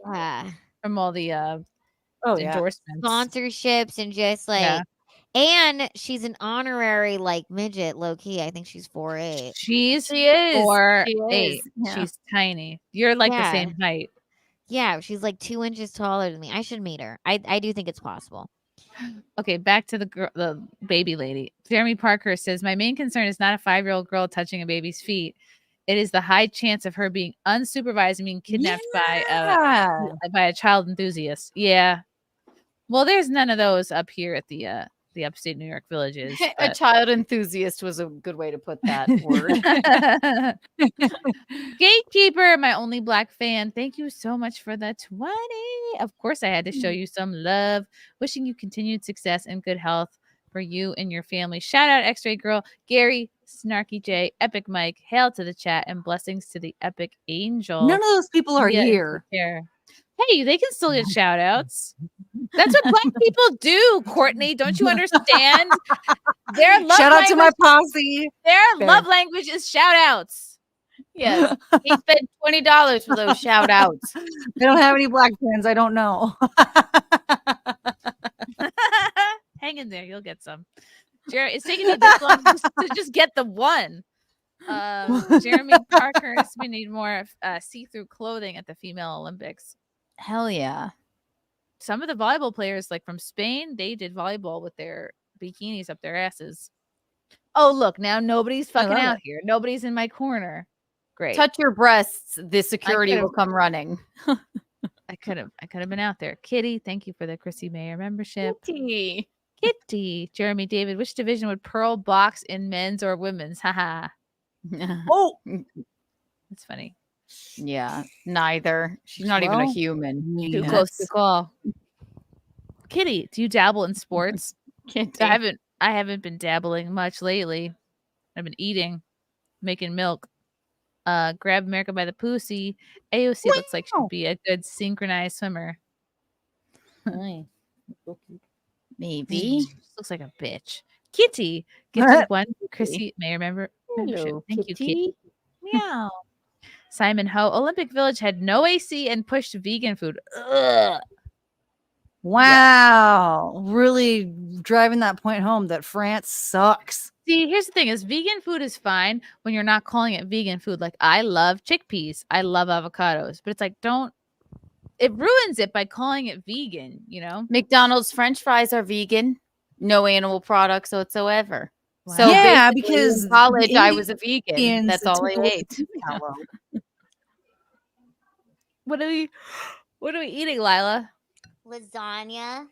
Yeah. From all the yeah. endorsements. Sponsorships and just like Yeah. and she's an honorary like midget, low key. I think she's 4'8". She is. 4'8". Yeah. She's tiny. You're like the Yeah. same height. Yeah, she's like 2 inches taller than me. I should meet her. I do think it's possible. Okay, back to the baby lady. Jeremy Parker says, my main concern is not a 5-year-old girl touching a baby's feet. It is the high chance of her being unsupervised and being kidnapped by a child enthusiast. Yeah. Well, there's none of those up here at the upstate New York villages. A but- child enthusiast was a good way to put that word. Gatekeeper, my only black fan. Thank you so much for the 20. Of course, I had to show you some love. Wishing you continued success and good health for you and your family. Shout out X-Ray Girl, Gary, Snarky J, Epic Mike, hail to the chat, and blessings to the Epic Angel. None of those people are here. Hey, they can still get shout outs. That's what black people do, Courtney. Don't you understand? Their love Shout out to my language- posse. Their Fair. love language is shout outs. Yes, he spent $20 for those shout outs. I don't have any black fans. I don't know. Hang in there, you'll get some. It's taking me this long to just get the one. Jeremy Parker, we need more see-through clothing at the female Olympics. Hell yeah. Some of the volleyball players, like from Spain, they did volleyball with their bikinis up their asses. Oh, look, now nobody's fucking love out it. here. Nobody's in my corner. Great. Touch your breasts. The security could've- will come running. I could have been out there. Kitty, thank you for the Chrissie Mayr membership. Kitty. Jeremy David, which division would Pearl box in men's or women's? Haha. Oh, that's funny. Yeah, neither. She's not even a Well, human. Too close to call. Kitty, do you dabble in sports? Kitty. I haven't been dabbling much lately. I've been eating, making milk. Grab America by the pussy. AOC looks like she'd be a good synchronized swimmer. Maybe. Looks like a bitch. Kitty, gifted one. Chrissie Mayr membership. Hello, Thank you, Kitty. Kitty. Meow. Simon Ho. Olympic Village had no AC and pushed vegan food. Ugh. wow. Really driving that point home that France sucks. See, here's the thing: is vegan food is fine when you're not calling it vegan food. Like I love chickpeas, I love avocados, but it's like it ruins it by calling it vegan. You know, McDonald's French fries are vegan, no animal products whatsoever. Wow. So Yeah, basically, because in college the I was a vegan. Indians That's all I took away ate. the tallow. what are we eating, Lila? Lasagna.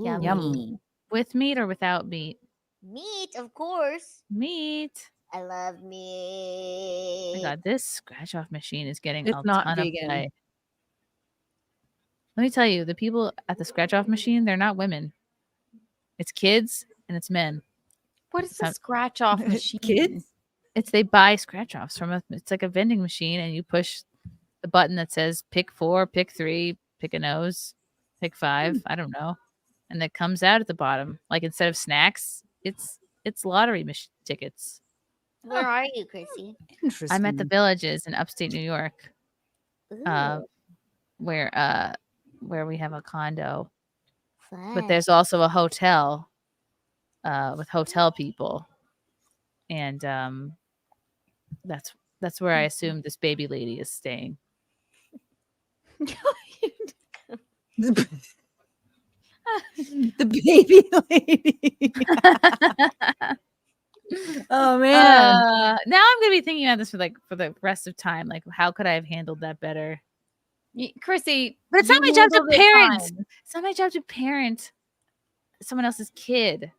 Yum. With meat or without meat? Meat, of course. Meat. I love Oh meat. my God, this scratch off machine is getting It's a not ton vegan. of play. Let me tell you, the people at the scratch off machine, they're not women. It's kids and it's men. What is the scratch off machine? Kids? They buy scratch offs it's like a vending machine, and you push the button that says pick 4, pick 3, pick a nose, pick 5. I don't know. And it comes out at the bottom. Like instead of snacks, it's lottery tickets. Where are you, Chrissy? Interesting. I'm at the Villages in upstate New York. Ooh, Where we have a condo. fun. But there's also a hotel with hotel people. And that's where I assume this baby lady is staying. The baby lady. Oh man. Now I'm gonna be thinking about this for the rest of time. Like, how could I have handled that better? Chrissy, But it's not my job to parent. It's not my job to parent someone else's kid.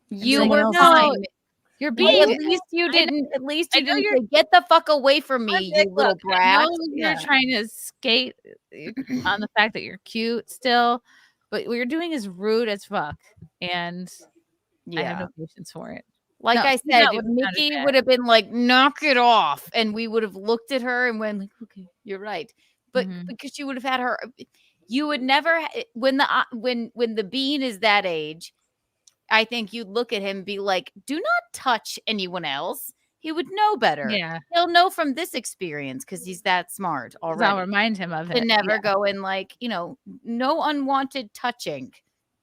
You Like, were no, fine. You're But being. at least you didn't. At least you I know didn't you're- say, "Get the fuck away from me, you little Look, I brat." know you're trying to skate on the fact that you're cute still, but what you're doing is rude as fuck, and I have no patience for it. Like No, I he's said, not if what it sounded Mickey bad. would have been like, "Knock it off," and we would have looked at her and went, like, "Okay, you're right," but because she would have had her, you would never when the bean is that age. I think you'd look at him and be like, "Do not touch anyone else." He would know better. Yeah. He'll know from this experience because he's that smart already. I'll remind him of To it. never Yeah. go in no unwanted touching,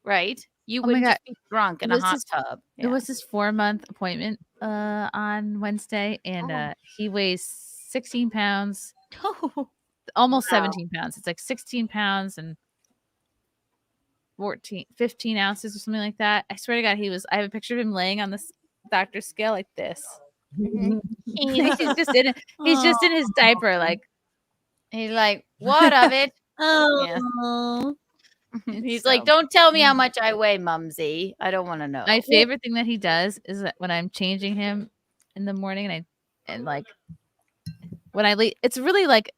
right? You Oh my would God. just be drunk in a hot tub. It was his 4-month appointment on Wednesday, and he weighs 16 pounds, almost 17 pounds. It's like 16 pounds and 15 ounces or something like that. I swear to God, I have a picture of him laying on this doctor's scale like this. He's just in his diaper, like he's like, "What of it?" Oh. He's like, "Don't tell me how much I weigh, Mumsy. I don't want to know." My favorite thing that he does is that when I'm changing him in the morning, and like when I leave, it's really like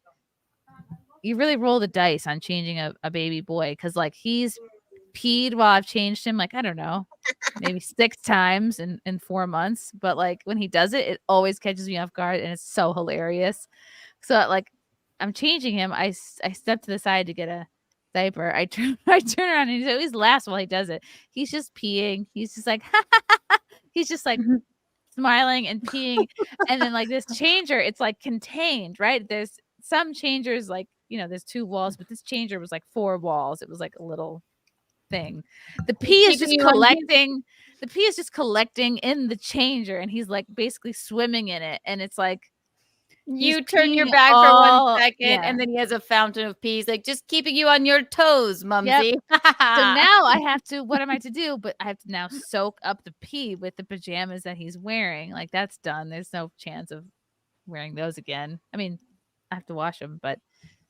you really roll the dice on changing a baby boy, because like he's peed while I've changed him, like I don't know, maybe 6 times in 4 months, but like when he does it, it always catches me off guard, and it's so hilarious. So like I'm changing him, I step to the side to get a diaper. I turn around, and he always laughs while he does it. He's just peeing. He's just like he's just like smiling and peeing. And then like this changer, it's like contained, right? There's some changers like, there's 2 walls, but this changer was like 4 walls. It was like a little thing. The pee is just collecting. The pee is just collecting in the changer, and he's like basically swimming in it. And it's like you turn your peeing back for 1 second, yeah. and then he has a fountain of peas, like just keeping you on your toes, Mumsy. So now I have to. What am I to do? But I have to now soak up the pee with the pajamas that he's wearing. Like that's done. There's no chance of wearing those again. I mean, I have to wash them, but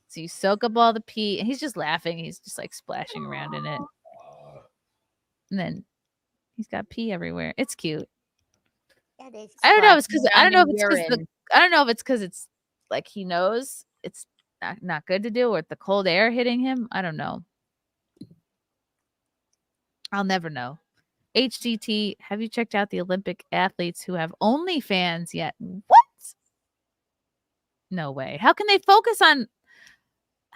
so you soak up all the pee, and he's just laughing. He's just like splashing around in it, and then he's got pee everywhere. It's cute. I don't know. It's because I don't know if it's because it's like he knows it's not good to do, or the cold air hitting him. I don't know. I'll never know. HGT, have you checked out the Olympic athletes who have OnlyFans yet? What? No way. How can they focus on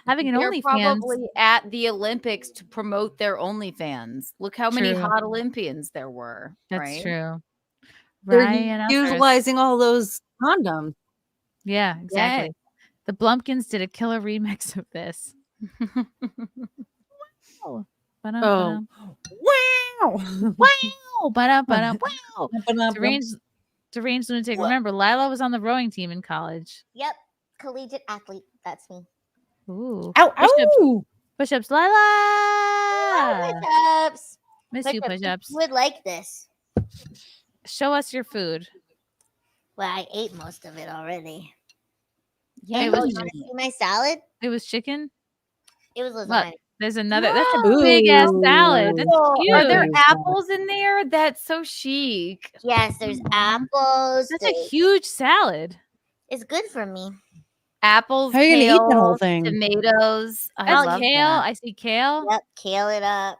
having an They're OnlyFans? probably at the Olympics to promote their OnlyFans. Look how many True. hot Olympians there were. That's right? true. They're Ryan Elkers. utilizing all those condoms. Yeah, exactly. The Blumpkins did a killer remix of this. Oh. Oh. Wow. Wow. Deranged lunatic. Remember, Lila was on the rowing team in college. Yep. Collegiate athlete. That's me. Ooh. Ow, Push-ups. ow. Push-ups, Lila. Push-ups. Miss you, push-ups. Who would like this? Show us your food. Well, I ate most of it already. Yeah, And it was you want to see my salad? It was chicken. It was lasagna. Look, there's another. That's a big ass salad. That's cute. Are there apples in there? That's so chic. Yes, there's apples. That's a huge salad. It's good for me. Apples, How are you gonna eat the kale, whole thing? tomatoes. I That's love kale. that. I see kale. Yep, kale it up.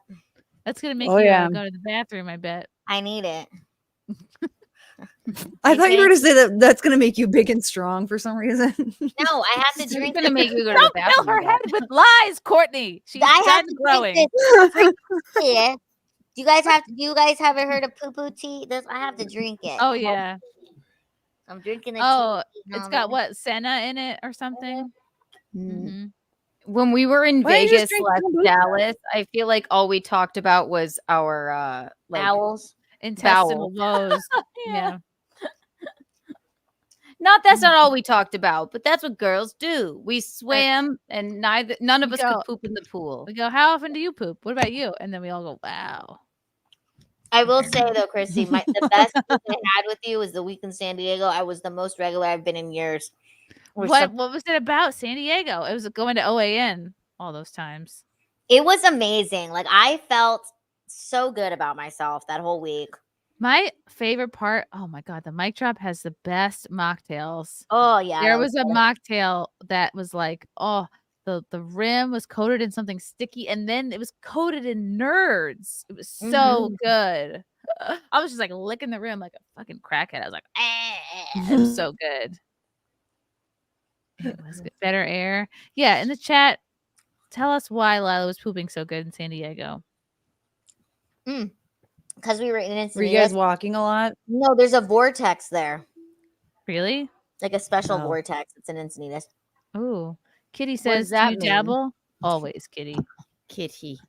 That's gonna make Oh, you yeah. go to the bathroom, I bet. I need it. I thought you were going to say that that's going to make you big and strong for some reason. No, I have to drink. It's gonna make you go to the Don't fill bathroom. her head with lies, Courtney. She's I have done to growing. drink this. Yeah. Do you guys haven't heard of poo poo tea? I have to drink it. Oh yeah. I'm drinking the Oh, tea. it's got what, senna in it or something? Mm-hmm. When we were in Why don't you just Vegas, drink less Dallas, I feel like all we talked about was our bowels. Intestinal woes. Yeah. That's not all we talked about, but that's what girls do. We swam, and none of us could poop in the pool. We go, how often do you poop? What about you? And then we all go, wow. I will say though, Chrissy, the best poop I had with you was the week in San Diego. I was the most regular I've been in years. What was it about San Diego? It was going to OAN all those times. It was amazing. Like I felt so good about myself that whole week. My favorite part, oh my God, the mic drop has the best mocktails. Oh yeah. There was a mocktail that was like, oh, the rim was coated in something sticky, and then it was coated in nerds. It was so good. I was just like licking the rim like a fucking crackhead. I was like, it was so good. It was good. Better air. Yeah, in the chat, tell us why Lila was pooping so good in San Diego. Because we were in Encinitas. Were you guys walking a lot? No, there's a vortex there. Really? Like a special Oh. vortex. It's in Encinitas. Ooh. Kitty What says, does that do you mean? dabble? Always, Kitty. Kitty.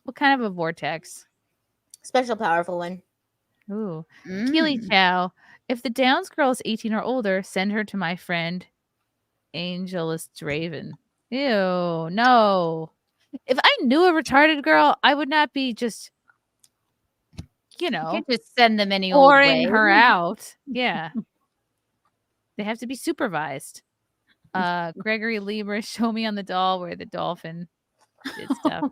What kind of a vortex? Special powerful one. Ooh. Keely Chow. If the Downs girl is 18 or older, send her to my friend Angelus Draven. Ew, no. If I knew a retarded girl, I would not be just, you You know, can't just send them any old pouring way. her out. Yeah. They have to be supervised. Gregory Libra, show me on the doll where the dolphin did stuff.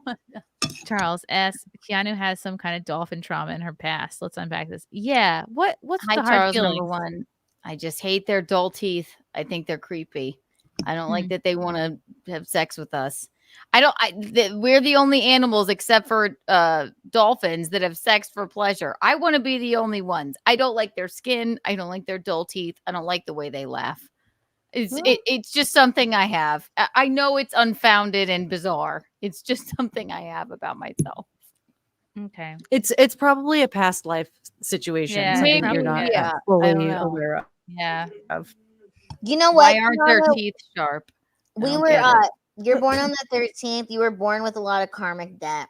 Charles S. Keanu has some kind of dolphin trauma in her past. Let's unpack this. Yeah. What's Hi, the hard Charles feelings? number one. I just hate their dull teeth. I think they're creepy. I don't like that they want to have sex with us. We're the only animals except for dolphins that have sex for pleasure. I want to be the only ones. I don't like their skin. I don't like their dull teeth. I don't like the way they laugh. It's just something I have. I know it's unfounded and bizarre. It's just something I have about myself. Okay. It's probably a past life situation. Yeah, Something maybe, you're not yeah. I fully don't know. aware Yeah. of. You know what? Why aren't their Kiana? teeth sharp? I We don't were get it. you're born on the 13th. You were born with a lot of karmic debt.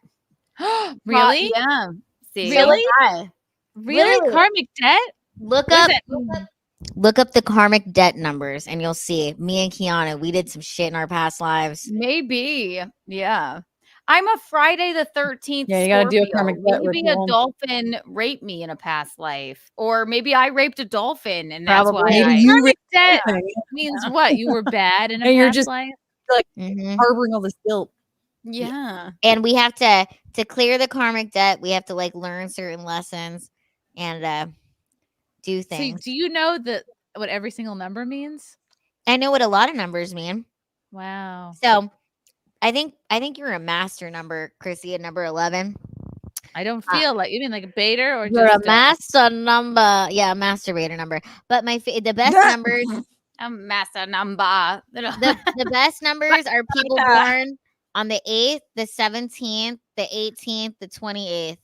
Really? Yeah. See? Really? Hi. Really? Literally. Karmic debt? Look What up is it? look up the karmic debt numbers and you'll see me and Kiana, we did some shit in our past lives. Maybe. Yeah. I'm a Friday the 13th. Yeah, you gotta do a Scorpio. karmic debt Maybe a ritual. dolphin raped me in a past life. Or maybe I raped a dolphin and that's Probably. why Maybe I you Karmic debt really- means what? You were bad in a And you're past just- life? like Mhm. harboring all this guilt. Yeah. And we have to clear the karmic debt, we have to like learn certain lessons and do So things. do you know what every single number means? I know what a lot of numbers mean. Wow. So I think you're a master number, Chrissy, at number 11. I don't feel like you mean like a beta or You're just a master number. Yeah, masturbator number. But the best numbers, A master number. the best numbers are people born on the 8th, the 17th, the 18th, the 28th.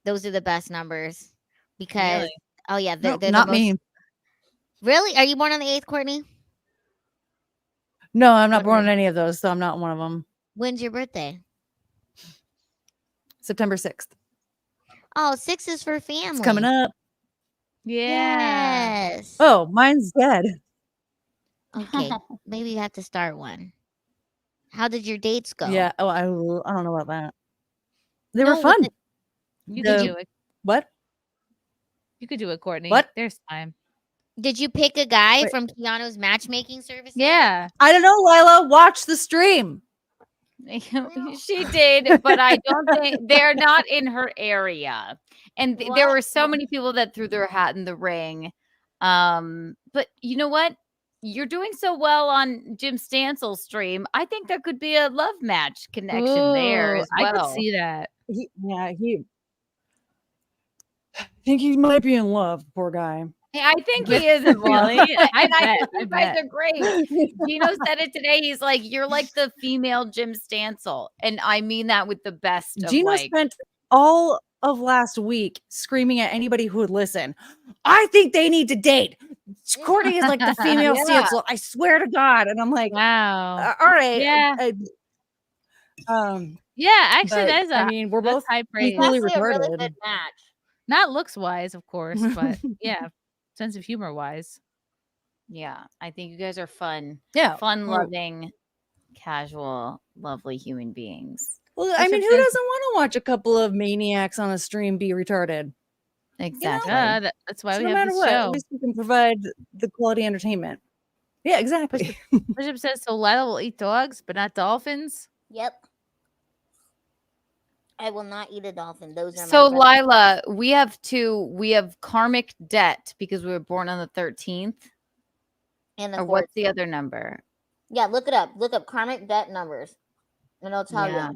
Those are the best numbers because Really? oh yeah, they're No, the not most- me. Really? Are you born on the 8th, Courtney? No, I'm not born on any of those, so I'm not one of them. When's your birthday? September 6th. Oh, 6 is for family. It's coming up. Yeah. Yes. Oh, mine's dead. Okay. Maybe you have to start one. How did your dates go? Yeah. Oh, I don't know about that. They No, were with fun. the- You could The- do it. What? You could do it, Courtney. What? There's time. Did you pick a guy Wait. from Keanu's matchmaking service? Yeah. I don't know, Lila. Watch the stream. She did, but I don't think they're not in her area. And there were so many people that threw their hat in the ring. But you know what? You're doing so well on Jim Stansel's stream. I think there could be a love match connection there Ooh, as well. I could see that. I think he might be in love. Poor guy. I think he is really. I And I bet, think I you guys bet. are great. Gino said it today. He's like, you're like the female Jim Stansel. And I mean that with the best of Gino like spent all of last week screaming at anybody who would listen. I think they need to date. Courtney is like the female Yeah. Stansel. I swear to God. And I'm like, Wow. all right. Yeah. Yeah, actually, but, that is I mean, we're that's both high praise. equally That's a really retarded. good match. Not looks wise, of course, but yeah, sense of humor wise. yeah, I think you guys are fun. Yeah. Fun we're- loving, casual, lovely human beings. Well, I mean, who doesn't want to watch a couple of maniacs on a stream be retarded? Exactly. Yeah, that's why So we no have matter this what, show. at least we can provide the quality entertainment. Yeah, exactly. Bishop says so. Lila will eat dogs, but not dolphins. Yep. I will not eat a dolphin. Those are So my Lila, we have karmic debt because we were born on the 13th. and the Or what's the other number? Yeah, look it up. Look up karmic debt numbers, and it'll tell you.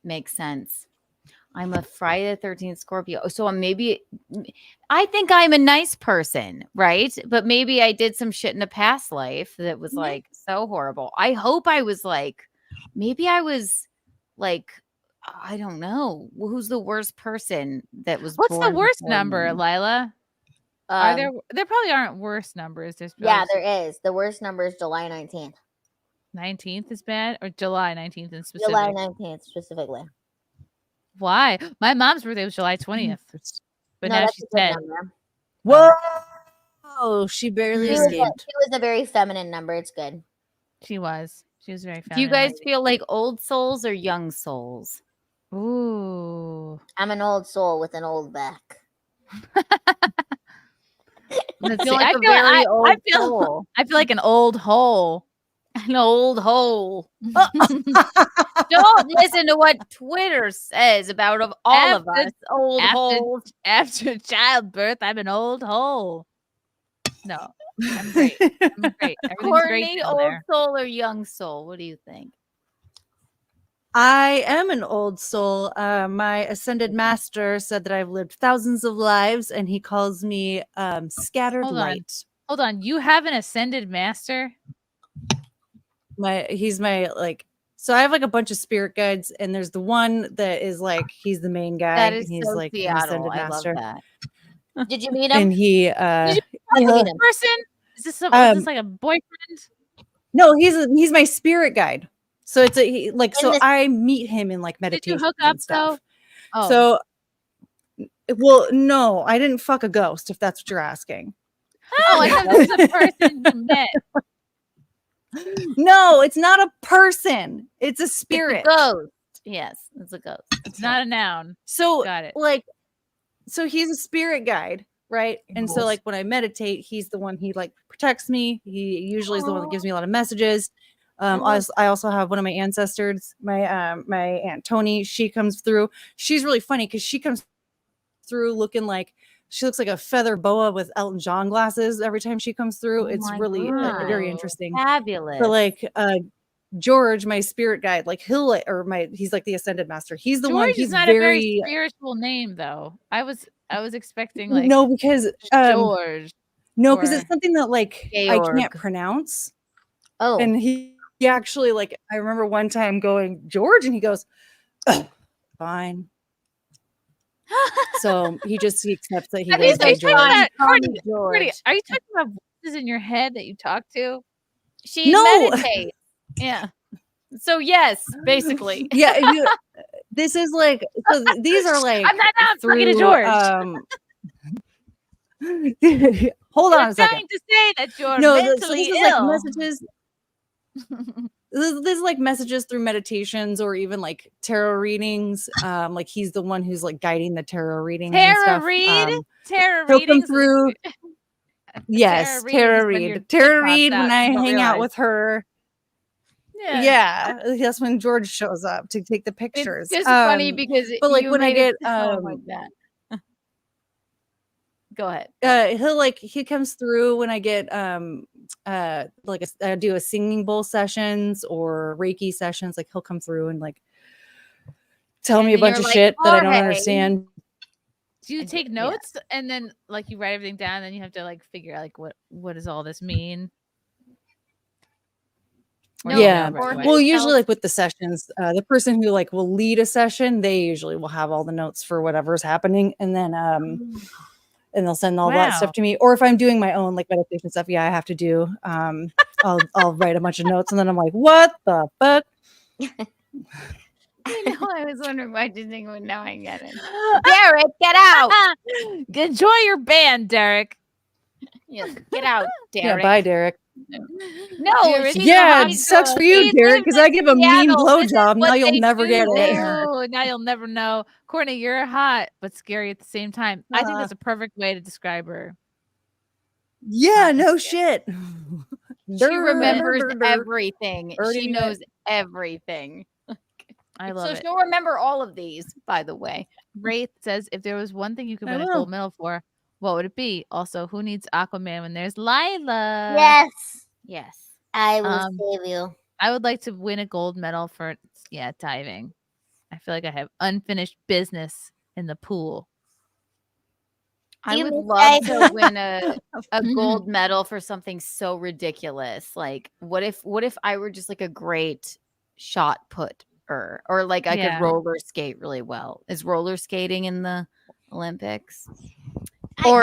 Makes sense. I'm a Friday the 13th Scorpio. So I think I'm a nice person, right? But maybe I did some shit in a past life that was like so horrible. I hope I was like, maybe I was like, I don't know. Who's the worst person that was What's the born worst before number, me? Lila? Are there probably aren't worse numbers. There's Yeah, probably there is. The worst number is July 19th. 19th is bad, or July 19th in specific. July 19th specifically. Why? My mom's birthday was July 20th, but No, now that's she's a good 10. number. Whoa! She barely It escaped. was a very feminine number. It's good. She was very feminine. Do you guys feel like old souls or young souls? Ooh. I'm an old soul with an old back. Let's feel see. like a very old soul. I feel like an old hole. An old hole. Don't listen to what Twitter says about all of us old holes. After childbirth, I'm an old hole. No, I'm great. I'm great. Everything's Courtney, great still old there. soul or young soul? What do you think? I am an old soul. My ascended master said that I've lived thousands of lives, and he calls me scattered Hold on. light. Hold on. You have an ascended master? He's my so I have like a bunch of spirit guides, and there's the one that is like he's the main guy. That is and he's so like an Seattle. ascended I love master. that. Did you meet him? And he Did you know this person? Is this like a boyfriend? no, he's my spirit guide. So it's I meet him in like Did you meditation hook up and stuff. though? Oh. So well, no, I didn't fuck a ghost, if that's what you're asking. Oh, I thought this was a person you met. No, it's not a person. It's a spirit. It's a ghost. Yes, it's a ghost. It's not a noun. So Got it. So he's a spirit guide, right? And so when I meditate, he's the one he protects me. He usually is the one that gives me a lot of messages. I also have one of my ancestors, my my Aunt Tony. She comes through. She's really funny because she comes through looking like she looks like a feather boa with Elton John glasses every time she comes through. It's really very interesting. Fabulous. But George, my spirit guide, he's like the ascended master. He's the George one. is He's not a very spiritual name, though. I was expecting no, because George. No, because it's or something that I Georg. can't pronounce. Oh, And he actually I remember one time going George, and he goes, "Oh, fine." So he accepts that he Are you goes by talking George. about Courtney, George. Courtney, are you talking about voices in your head that you talk to? She No. meditates. Yeah. So yes, basically. Yeah, This is like these are like I'm not talking to through, George. Hold on You're a second. trying to say that you're No, so mentally this is ill. like messages. This is like messages through meditations or even like tarot readings. Like he's the one who's like guiding the tarot readings and Tarot stuff. read? Tarot He'll come readings? through. Yes, tarot read. Tarot read when I hang out with her. Yeah, that's when George shows up to take the pictures. It's just funny because but like you when I made get it sound like that. Go ahead. he comes through when I get like I do a singing bowl sessions or Reiki sessions. Like he'll come through and like tell me a bunch of shit that I don't understand. Do you take notes and then like you write everything down and then you have to like figure out like what does all this mean? Or Yeah. right away? Well, usually like with the sessions, the person who like will lead a session, they usually will have all the notes for whatever's happening, and then and they'll send all that stuff to me. Or if I'm doing my own like meditation stuff, I have to do. I'll write a bunch of notes, and then I'm like, what the fuck? I know. I was wondering why I didn't think of it. Now I get it. Derek, get out. Enjoy your band, Derek. Yeah, get out, Yeah, Derek. bye, Derek. No, she's Yeah, a it sucks high for you, school. Derek, because I give a mean Seattle. This is blowjob. Now what you'll they never get do. it. Now you'll never know. Courtney, you're hot but scary at the same time. I think that's a perfect way to describe her. Yeah, no shit. She remembers Durr. everything. Already She knew knows everything. I love so it. she'll remember all of these, by the way. Wraith says, if there was one thing you could I win a will. gold medal for, what would it be? Also, who needs Aquaman when there's Lila? Yes. I will save you. I would like to win a gold medal for diving. I feel like I have unfinished business in the pool. I You would miss love diving. to win a gold medal for something so ridiculous. Like, what if I were just like a great shot putter, or like I Yeah. could roller skate really well? Is roller skating in the Olympics? Or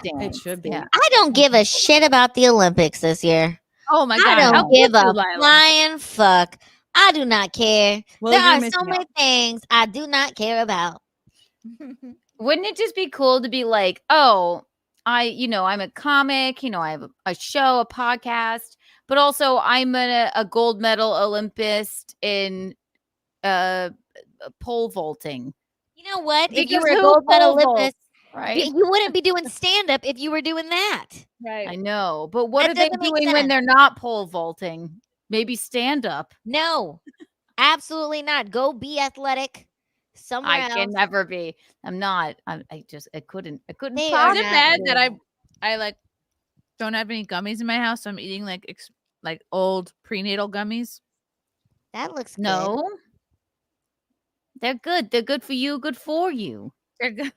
It should be. Yeah. I don't give a shit about the Olympics this year. Oh my I god! How don't give could you, a Lila? flying fuck. I do not care. Well, there you're are so missing many things I do not care about. Wouldn't it just be cool to be like, oh, I'm a comic, I have a show, a podcast, but also I'm a gold medal Olympist in pole vaulting. You know what? If you Because were a who gold medal pole vaults, Olympus, right? you wouldn't be doing stand up if you were doing that. Right. I know, but what That are they doesn't make doing when sense. they're not pole vaulting? Maybe stand up. No, absolutely not. Go be athletic somewhere I else. can never be. I'm not. I couldn't. They are Is it not bad that doing I like don't have any gummies in my house, so I'm eating like old prenatal gummies? that looks good. No. They're good. They're good for you. Good for you. They're good.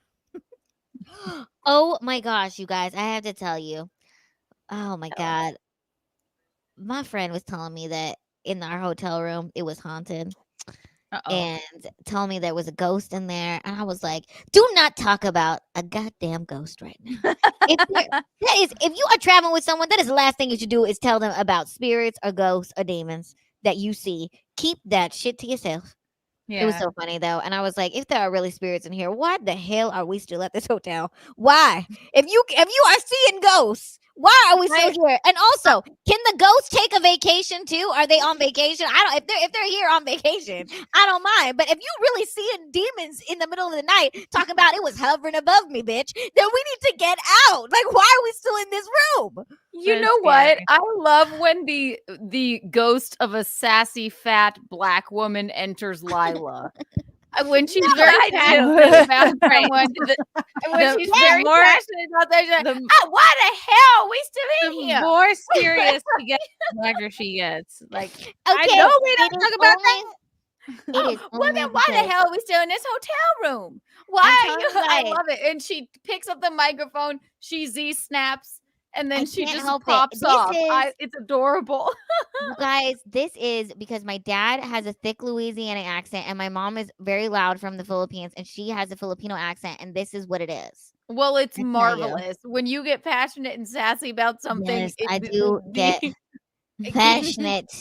Oh my gosh, you guys, I have to tell you. Oh my God. My friend was telling me that in our hotel room, it was haunted. And told me there was a ghost in there. And I was like, do not talk about a goddamn ghost right now. If you are traveling with someone, that is the last thing you should do is tell them about spirits or ghosts or demons that you see. Keep that shit to yourself. Yeah. It was so funny though. And I was like, if there are really spirits in here, why the hell are we still at this hotel? Why? If you are seeing ghosts, why are we still here? And also, can the ghosts take a vacation too? Are they on vacation? I don't if they're here on vacation, I don't mind. But if you really seeing demons in the middle of the night talking about it was hovering above me, bitch, then we need to get out. Like, why are we still in this room? You know what? I love when the ghost of a sassy fat black woman enters Lila. When she's very passionate about someone, when she's very passionate about that, she's like, oh, why the hell are we still in here? The more serious she gets, the blacker she gets. Like, I Okay, know we don't it talk is about only- that. It is Well, only then why the because- hell are we still in this hotel room? Why I'm are you? telling I you. love it. And she picks up the microphone, she snaps, and then I she can't just help it. pops This off. is- It's adorable. You guys, this is because my dad has a thick Louisiana accent and my mom is very loud from the Philippines and she has a Filipino accent, and this is what it is. Well, it's I tell you. marvelous. When you get passionate and sassy about something, Yes, I do get the passionate.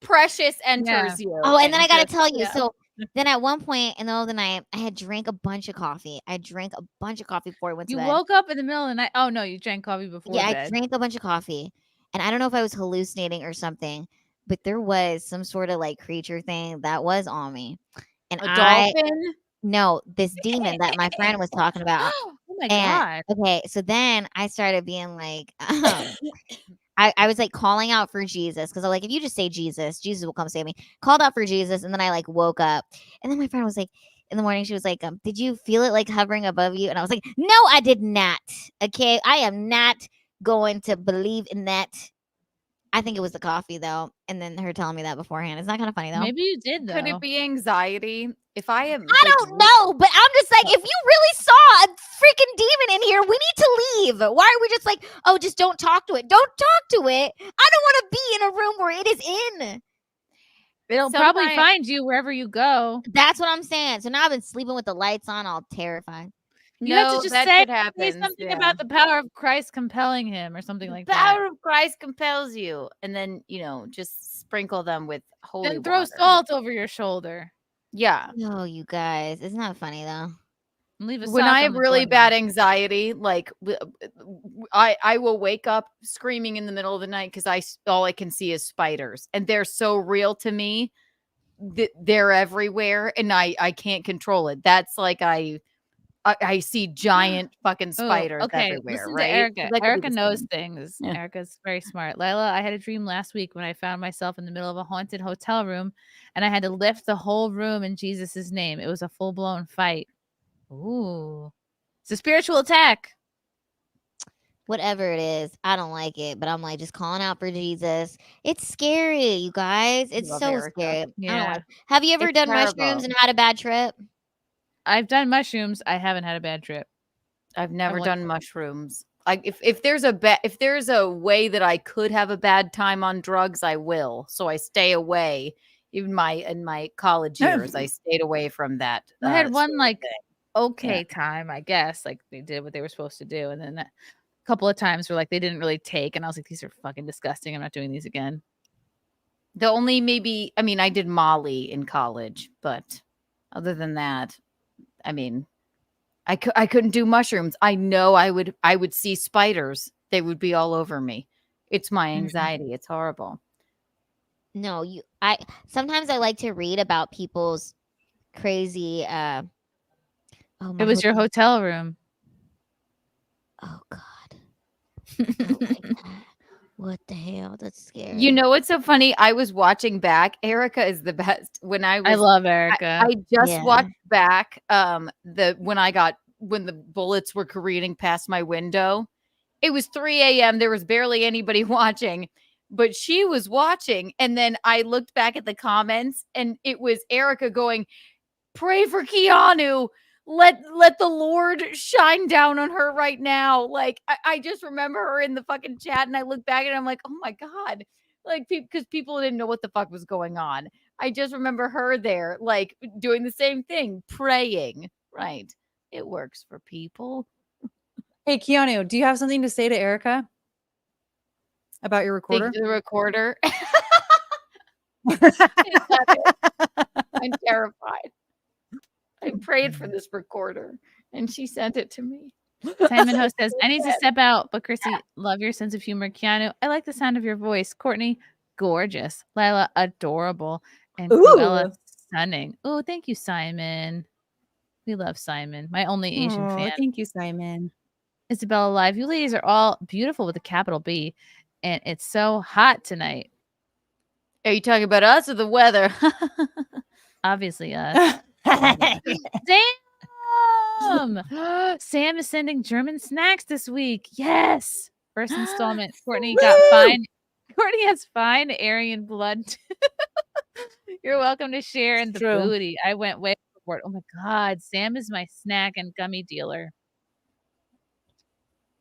precious enters you. Oh, and then I gotta just- tell you, yeah. so Then at one point in the middle of the night, I had drank a bunch of coffee. I drank a bunch of coffee before I went to You bed. woke up in the middle of the night. Oh no, you drank coffee before Yeah, I bed. drank a bunch of coffee, and I don't know if I was hallucinating or something, but there was some sort of like creature thing that was on me, and A dolphin? no, this demon that my friend was talking about. Oh my And god. okay, so then I started being like, I was like calling out for Jesus because I'm like, if you just say Jesus, Jesus will come save me. Called out for Jesus, and then I like woke up, and then my friend was like, in the morning, she was like, did you feel it like hovering above you? And I was like, no, I did not. Okay, I am not going to believe in that. I think it was the coffee though, and then her telling me that beforehand. It's not kind of funny though. Maybe you did though. Could it be anxiety? If I am, I don't know, but I'm just like, if you really saw a freaking demon in here, we need to leave. Why are we just like, oh, just don't talk to it? Don't talk to it. I don't want to be in a room where it is in. It'll probably find you wherever you go. That's what I'm saying. So now I've been sleeping with the lights on, all terrified. You have to just say something yeah. about the power of Christ compelling him or something like that. Power of Christ compels you, and then just sprinkle them with holy Then throw water. salt over your shoulder. Yeah. No, you guys, it's not funny though. Leave a When sock I on have the really doorknob. bad anxiety, like I will wake up screaming in the middle of the night because all I can see is spiders, and they're so real to me. They're everywhere, and I can't control it. That's like I see giant fucking spiders everywhere. Listen right? to Erica. That could be Erica the knows same. things. Yeah. Erica's very smart. Lila, I had a dream last week when I found myself in the middle of a haunted hotel room, and I had to lift the whole room in Jesus' name. It was a full-blown fight. Ooh. It's a spiritual attack. Whatever it is, I don't like it, but I'm like just calling out for Jesus. It's scary, you guys. It's Love so Erica. scary. I don't Yeah. like. Have you ever It's done terrible. mushrooms and had a bad trip? I've done mushrooms. I haven't had a bad trip. I've never want- done mushrooms. If there's a way that I could have a bad time on drugs, I will. So I stay away. Even in my college years, I stayed away from that. I had one sort of like thing. okay time, I guess. Like they did what they were supposed to do, and then a couple of times where like they didn't really take, and I was like, these are fucking disgusting. I'm not doing these again. The only I did Molly in college, but other than that, I couldn't do mushrooms. I know I would see spiders. They would be all over me. It's my anxiety. It's horrible. No, sometimes I like to read about people's crazy It was your hotel room. Oh God. I don't like that. What the hell? That's scary. You know what's so funny? I was watching back. Erica is the best. I love Erica. I just watched back when the bullets were careening past my window. It was 3 a.m. There was barely anybody watching, but she was watching. And then I looked back at the comments, and it was Erica going, "Pray for Keanu. Let the Lord shine down on her right now." Like I just remember her in the fucking chat, and I look back and I'm like, oh my God. Like because people didn't know what the fuck was going on. I just remember her there, like doing the same thing, praying. Right. It works for people. Hey, Keanu, do you have something to say to Erica about your recorder? The recorder. I'm terrified. I prayed for this recorder, and she sent it to me. Simon Ho says, I need to step out, but Chrissy, love your sense of humor. Keanu, I like the sound of your voice. Courtney, gorgeous. Lila, adorable. And Cruella, stunning. Oh, thank you, Simon. We love Simon, my only Asian fan. Thank you, Simon. Isabella Live, you ladies are all beautiful with a capital B, and it's so hot tonight. Are you talking about us or the weather? Obviously us. Damn! Sam is sending German snacks this week. Yes. First installment. Courtney got fine. Courtney has fine Aryan blood. You're welcome to share in the booty. I went way overboard. Oh my God. Sam is my snack and gummy dealer.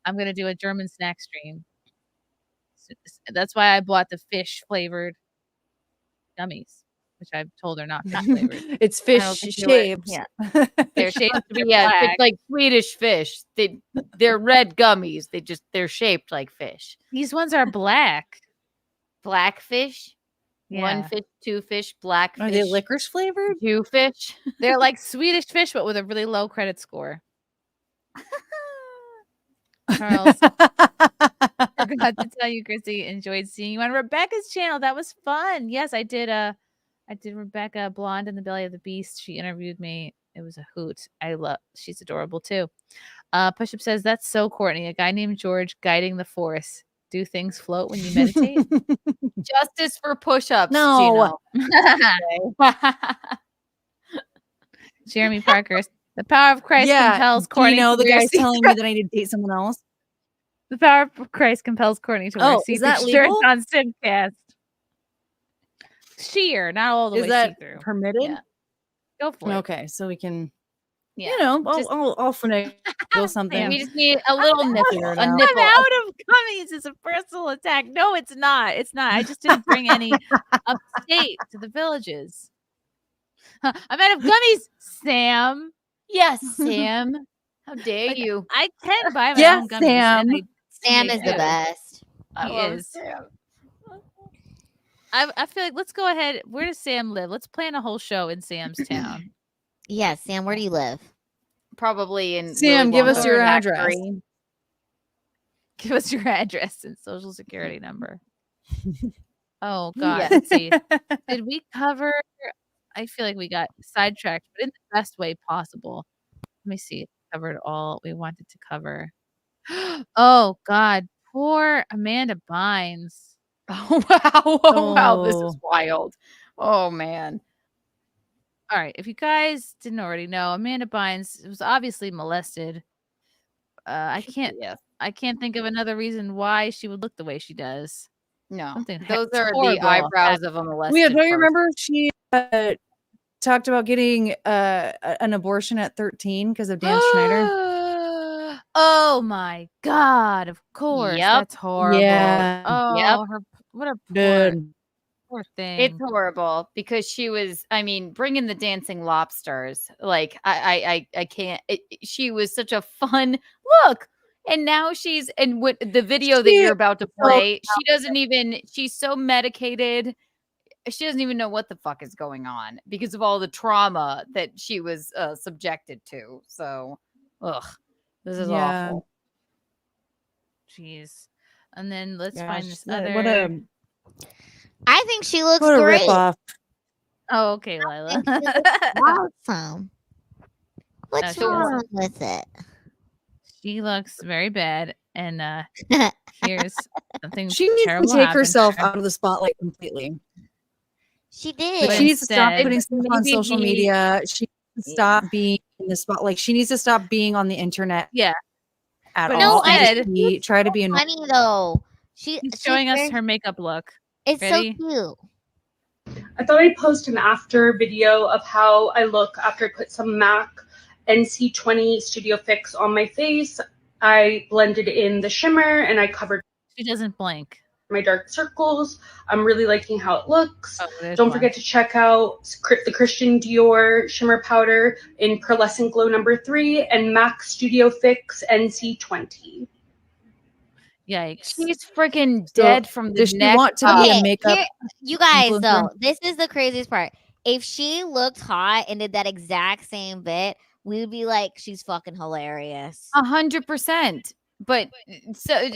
I'm going to do a German snack stream. That's why I bought the fish flavored gummies, which I've told her not fish flavored. It's fish shaped. Yeah. They're shaped to be it's like Swedish fish. They're red gummies. They're shaped like fish. These ones are black. Black fish? One Yeah. fish, two fish, black Are fish. they licorice flavored? Two fish. They're like Swedish fish, but with a really low credit score. Charles, forgot to tell you, Chrissy, enjoyed seeing you on Rebecca's channel. That was fun. Yes, I did. I did Rebecca Blonde in the Belly of the Beast. She interviewed me. It was a hoot. She's adorable too. Pushup says that's so Courtney. A guy named George guiding the force. Do things float when you meditate? Justice for push-ups. No. Jeremy Parker. The power of Christ compels Courtney. Do you know to the wear guy's telling me that I need to date someone else? The power of Christ compels Courtney to wear is that see-through shirts legal? on SimpCast. Sheer, not all the Is way that see-through. permitted? Yeah. Go for it. Okay, so we can, Yeah. you know, I'll finagle something. We just need a little nipple. figure it A out. nipple. I'm out of gummies. It's a personal attack. No, it's not. It's not. I just didn't bring any upstate to the villages. I'm out of gummies, Sam. Yes, Sam. How dare you? I can buy my Yes, own gummies. Sam. Sam is the best. I He love is. Sam. I feel like let's go ahead. Where does Sam live? Let's plan a whole show in Sam's town. Yes, Sam, where do you live? Probably in Sam, Willy give us Wonka your factory. address. Give us your address and social security number. Oh God. Yeah. Let's see. Did we cover? I feel like we got sidetracked, but in the best way possible. Let me see. Covered all we wanted to cover. Oh God, poor Amanda Bynes. Oh wow! Oh wow! This is Oh. wild. Oh man. All right, if you guys didn't already know, Amanda Bynes was obviously molested. I can't think of another reason why she would look the way she does. No, Something those are the horrible eyebrows of a molested. Yeah, don't you person. remember she talked about getting an abortion at 13 because of Dan Schneider? Oh my God! Of course, Yep. that's horrible. Yeah. Oh, Yep. what a Good. poor thing. It's horrible because she was. I mean, bringing the dancing lobsters. Like I can't. She was such a fun look, and now she's and what the video that you're about to play. She doesn't even. She's so medicated. She doesn't even know what the fuck is going on because of all the trauma that she was subjected to. So, this is awful. Jeez. And then let's Gosh, find this what other. I think she looks what a great. ripoff. Oh, okay, Lila. Awesome. What's she wrong with it? She looks very bad. And here's something She needs to terrible take happened herself to her. out of the spotlight completely. She did. Like, she needs to stop instead, putting stuff on maybe social media. She needs to stop being in the spot. Like, she needs to stop being on the internet Yeah. at But all. instead- And just try to be in. Funny though. She's showing us her makeup look. It's Ready? so cute. I thought I'd post an after video of how I look after I put some MAC NC20 Studio Fix on my face. I blended in the shimmer and I covered She doesn't blink. my dark circles. I'm really liking how it looks. Oh, there's Don't one. forget to check out the Christian Dior shimmer powder in Pearlescent Glow number 3 and MAC Studio Fix NC20. Yikes. She's freaking dead from the does she neck want to up. be a makeup You guys, influencer? though, this is the craziest part. If she looked hot and did that exact same bit, we would be like, she's fucking hilarious. 100%. But so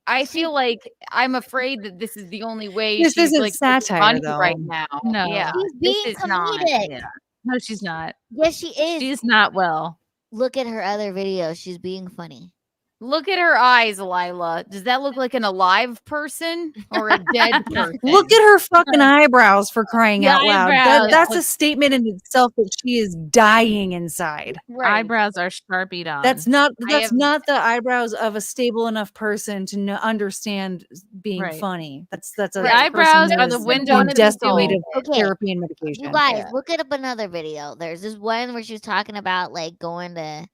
I feel like I'm afraid that this is the only way This she's isn't like satire, funny though. right now. No. Yeah, She's this being is not. comedic. Yeah. No, she's not. Yes, she is. She's not well. Look at her other videos. She's being funny. Look at her eyes, Lila. Does that look like an alive person or a dead person? Look at her fucking eyebrows, for crying The out loud. eyebrows. That's a statement in itself that she is dying inside. Right. Eyebrows are sharpied on. That's not have- not the eyebrows of a stable enough person to understand being Right. funny. That's a The person eyebrows that are the is window on to the desperate way to soul. Okay. therapy and medication. You guys, look at up another video. There's this one where she was talking about like going to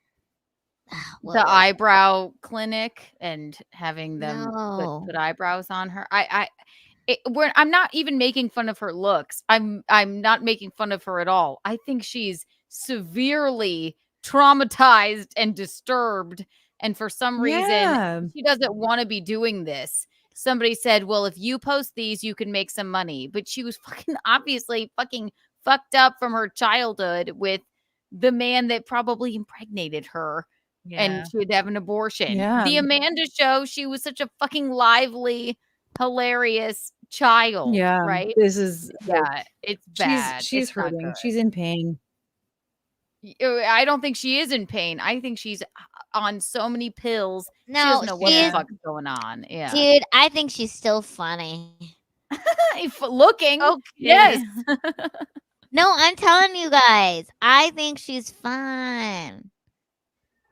what the was it? eyebrow clinic and having them No. put eyebrows on her. I'm not even making fun of her looks. I'm not making fun of her at all. I think she's severely traumatized and disturbed, and for some reason Yeah. she doesn't want to be doing this. somebody said, well, if you post these, you can make some money. But she was fucking obviously fucking fucked up from her childhood with the man that probably impregnated her. Yeah. And she would have an abortion. Yeah. The Amanda Show, she was such a fucking lively, hilarious child. Yeah. Right? This is Yeah, it's bad. She's It's not hurting. good. She's in pain. I don't think she is in pain. I think she's on so many pills. She No, doesn't know what she the is- fuck's going on. Yeah. Dude, I think she's still funny. Looking. Okay. Yes. No, I'm telling you guys, I think she's fun.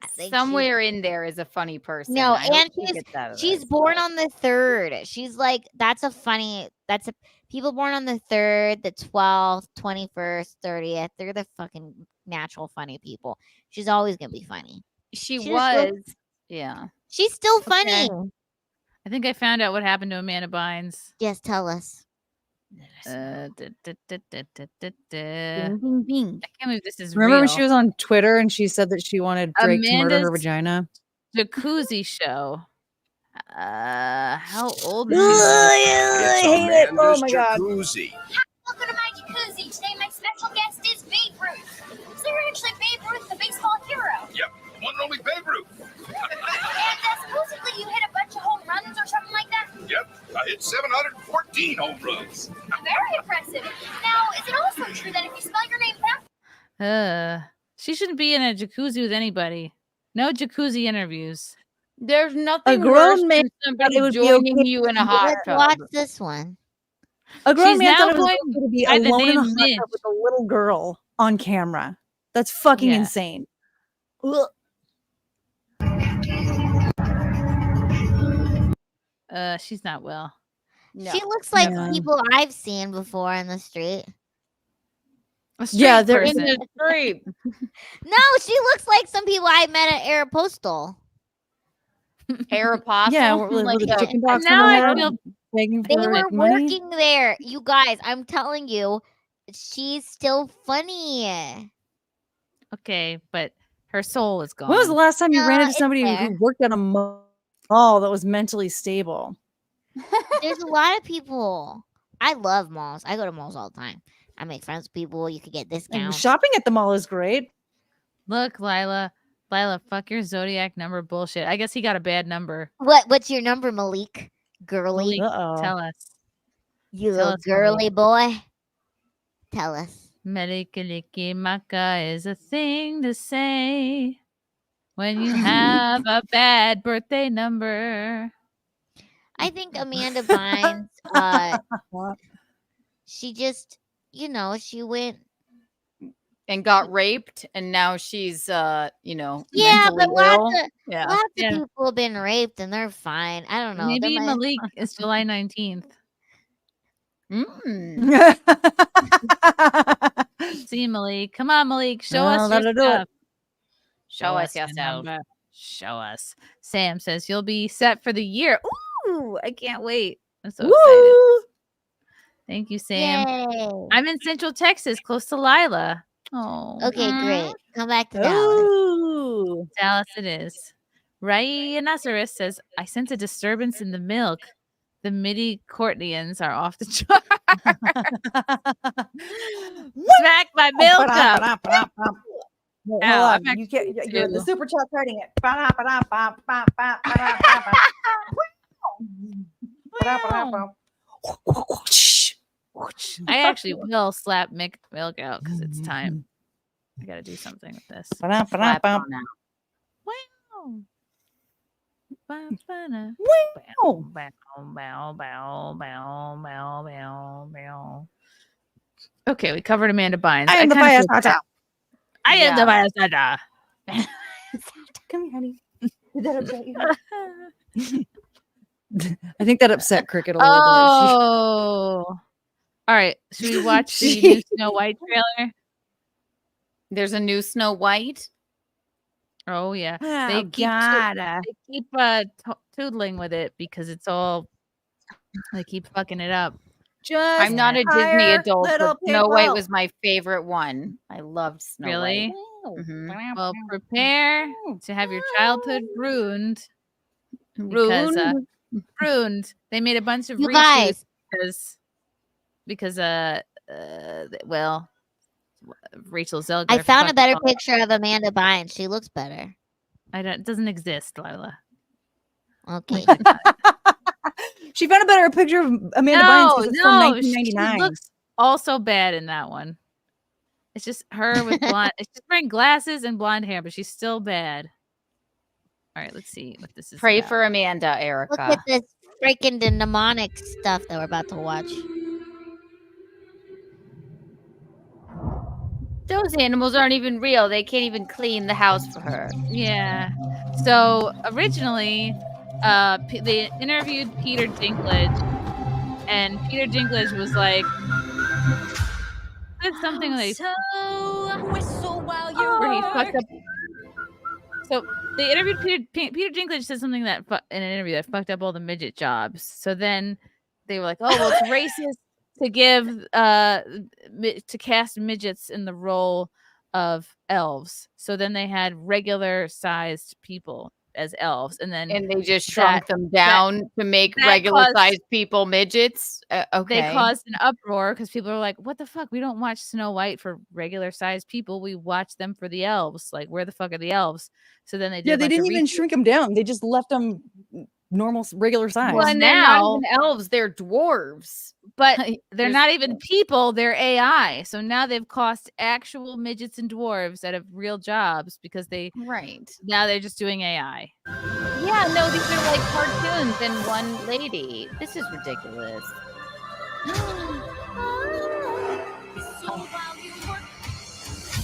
I think Somewhere in there is a funny person. No, I hope and she gets out of she's this. born on the 3rd. She's like, that's a people born on the 3rd, the 12th, 21st, 30th. They're the fucking natural funny people. She's always gonna be funny. She She's was. still- Yeah. She's still funny. Okay. I think I found out what happened to Amanda Bynes. Yes, tell us. Bing, Bing, bing, bing. I can't believe this is Remember when real. she was on Twitter and she said that she wanted Drake to murder her Amanda's- vagina? Jacuzzi show. How old is I she? hate it. Oh my god. Welcome to my jacuzzi. Today my special guest is Babe Ruth. So you're actually Babe Ruth, the baseball hero. Yep, one and only Babe Ruth. And supposedly you hit a bunch of home runs or something like that. Yep, I hit 714 home runs. Very impressive. Now, is it also true that if you spell your name back, She shouldn't be in a jacuzzi with anybody. No jacuzzi interviews. There's nothing grown worse man than somebody it would be joining okay you in a hot Let's tub. watch this one. A grown She's man now thought it was going going to be by the alone in a name hot Mitch. tub with a little girl on camera. That's fucking Yeah. insane. Ugh. She's not well. No. She looks like Yeah. people I've seen before in the street. A straight Yeah, they're- person. In the street. No, she looks like some people I met at Aeropostale. Aeropostale. Yeah, with Like the a- chicken box now on I the head, feel begging They for were money. working there. You guys, I'm telling you, she's still funny. okay, but her soul is gone. When was the last time you No, ran into it's somebody there. who worked at a mall that was mentally stable? There's a lot of people. I love malls. I go to malls all the time. I make friends with people. You could get And discounts. shopping at the mall is great. Look, Lila, fuck your zodiac number bullshit. I guess he got a bad number. What's your number, Malik? Girly. Malik, Uh-oh. tell us. You tell little us, girly boy. Tell us. Melikaliki maka is a thing to say when you have a bad birthday number. I think Amanda Bynes, she just, she went. and got raped, and now she's Yeah, mentally but lots ill. of Yeah. lots Yeah. of people have been raped and they're fine. I don't know. Maybe They might- Malik is July 19th. Mm. See, Malik. Come on, Malik. Show No, us your that'll do it. stuff. Show us your yourself. number. Show us. Sam says you'll be set for the year. Ooh, I can't wait. I'm so excited. Woo! Thank you, Sam. Yay. I'm in Central Texas, close to Lila. Oh, Okay, great. Come back to Dallas. Ooh. Dallas it is. Rhinoceros says, I sense a disturbance in the milk. The midi Courtneyans are off the chart. Smack my milk up. Hold Ow, on. I'm You can't, actually you're the too. super chat writing it. I actually will slap milk out because it's time. I got to do something with this. Slap it on out. Wow. Okay, we covered Amanda Bynes. I am the kinda bias feel bad. I am the bias Santa. Come here, honey. Did that upset you? I think that upset Cricket a little bit. Oh. All right. Should we watch the new Snow White trailer? There's a new Snow White. Oh yeah. Oh, They keep gotta. toodling with it because it's all they keep fucking it up. Just I'm not a Disney hire adult, little but Snow White people. was my favorite one. I loved Snow Really? White. Mhm. Well, prepare to have your childhood ruined because ruined. They made a bunch of You reshoots guys. because well, Rachel Zelgar. I found a fucked better all- picture of Amanda Bynes. She looks better. It doesn't exist, Lila. Okay. She found a better picture of Amanda Bynes because it's from 1999. She looks also bad in that one. It's just her with blonde. It's just wearing glasses and blonde hair, but she's still bad. All right, let's see what this is. Pray about. for Amanda, Erica. Look at this freaking demonic stuff that we're about to watch. Those animals aren't even real. They can't even clean the house for her. Yeah. So originally, they interviewed Peter Dinklage, and Peter Dinklage was like, said something like, whistle while where he fucked up. So they interviewed Peter Dinklage said something that in an interview that fucked up all the midget jobs. So then they were like, oh well, it's racist to give to cast midgets in the role of elves. So then they had regular sized people as elves, and they just shrunk them down to make regular sized people midgets. Okay, they caused an uproar because people are like, "What the fuck? We don't watch Snow White for regular sized people. We watch them for the elves. Like, where the fuck are the elves?" So then they did. Yeah, they didn't even shrink them down. They just left them normal, regular size. Well, and they're not even elves; they're dwarves. But they're not even people, they're AI. So now they've cost actual midgets and dwarves that have real jobs because now they're just doing AI. Yeah, no, these are like cartoons and one lady. This is ridiculous.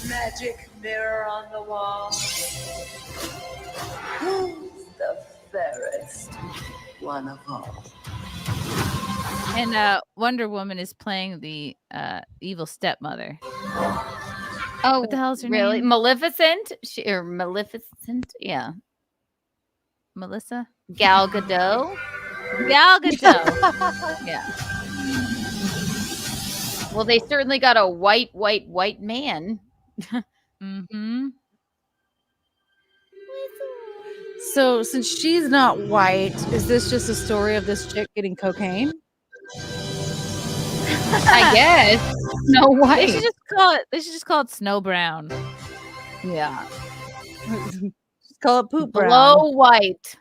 Magic mirror on the wall. Who's the fairest one of all? And Wonder Woman is playing the evil stepmother. Oh, what the hell is her really? name? Maleficent? Maleficent? Yeah. Melissa? Gal Gadot? Gal Gadot. Yeah. Well, they certainly got a white man. Mm-hmm. So since she's not white, is this just a story of this chick getting cocaine? I guess. Snow White. They should just call it Snow Brown. Yeah. Just call it poop brown. Blow white.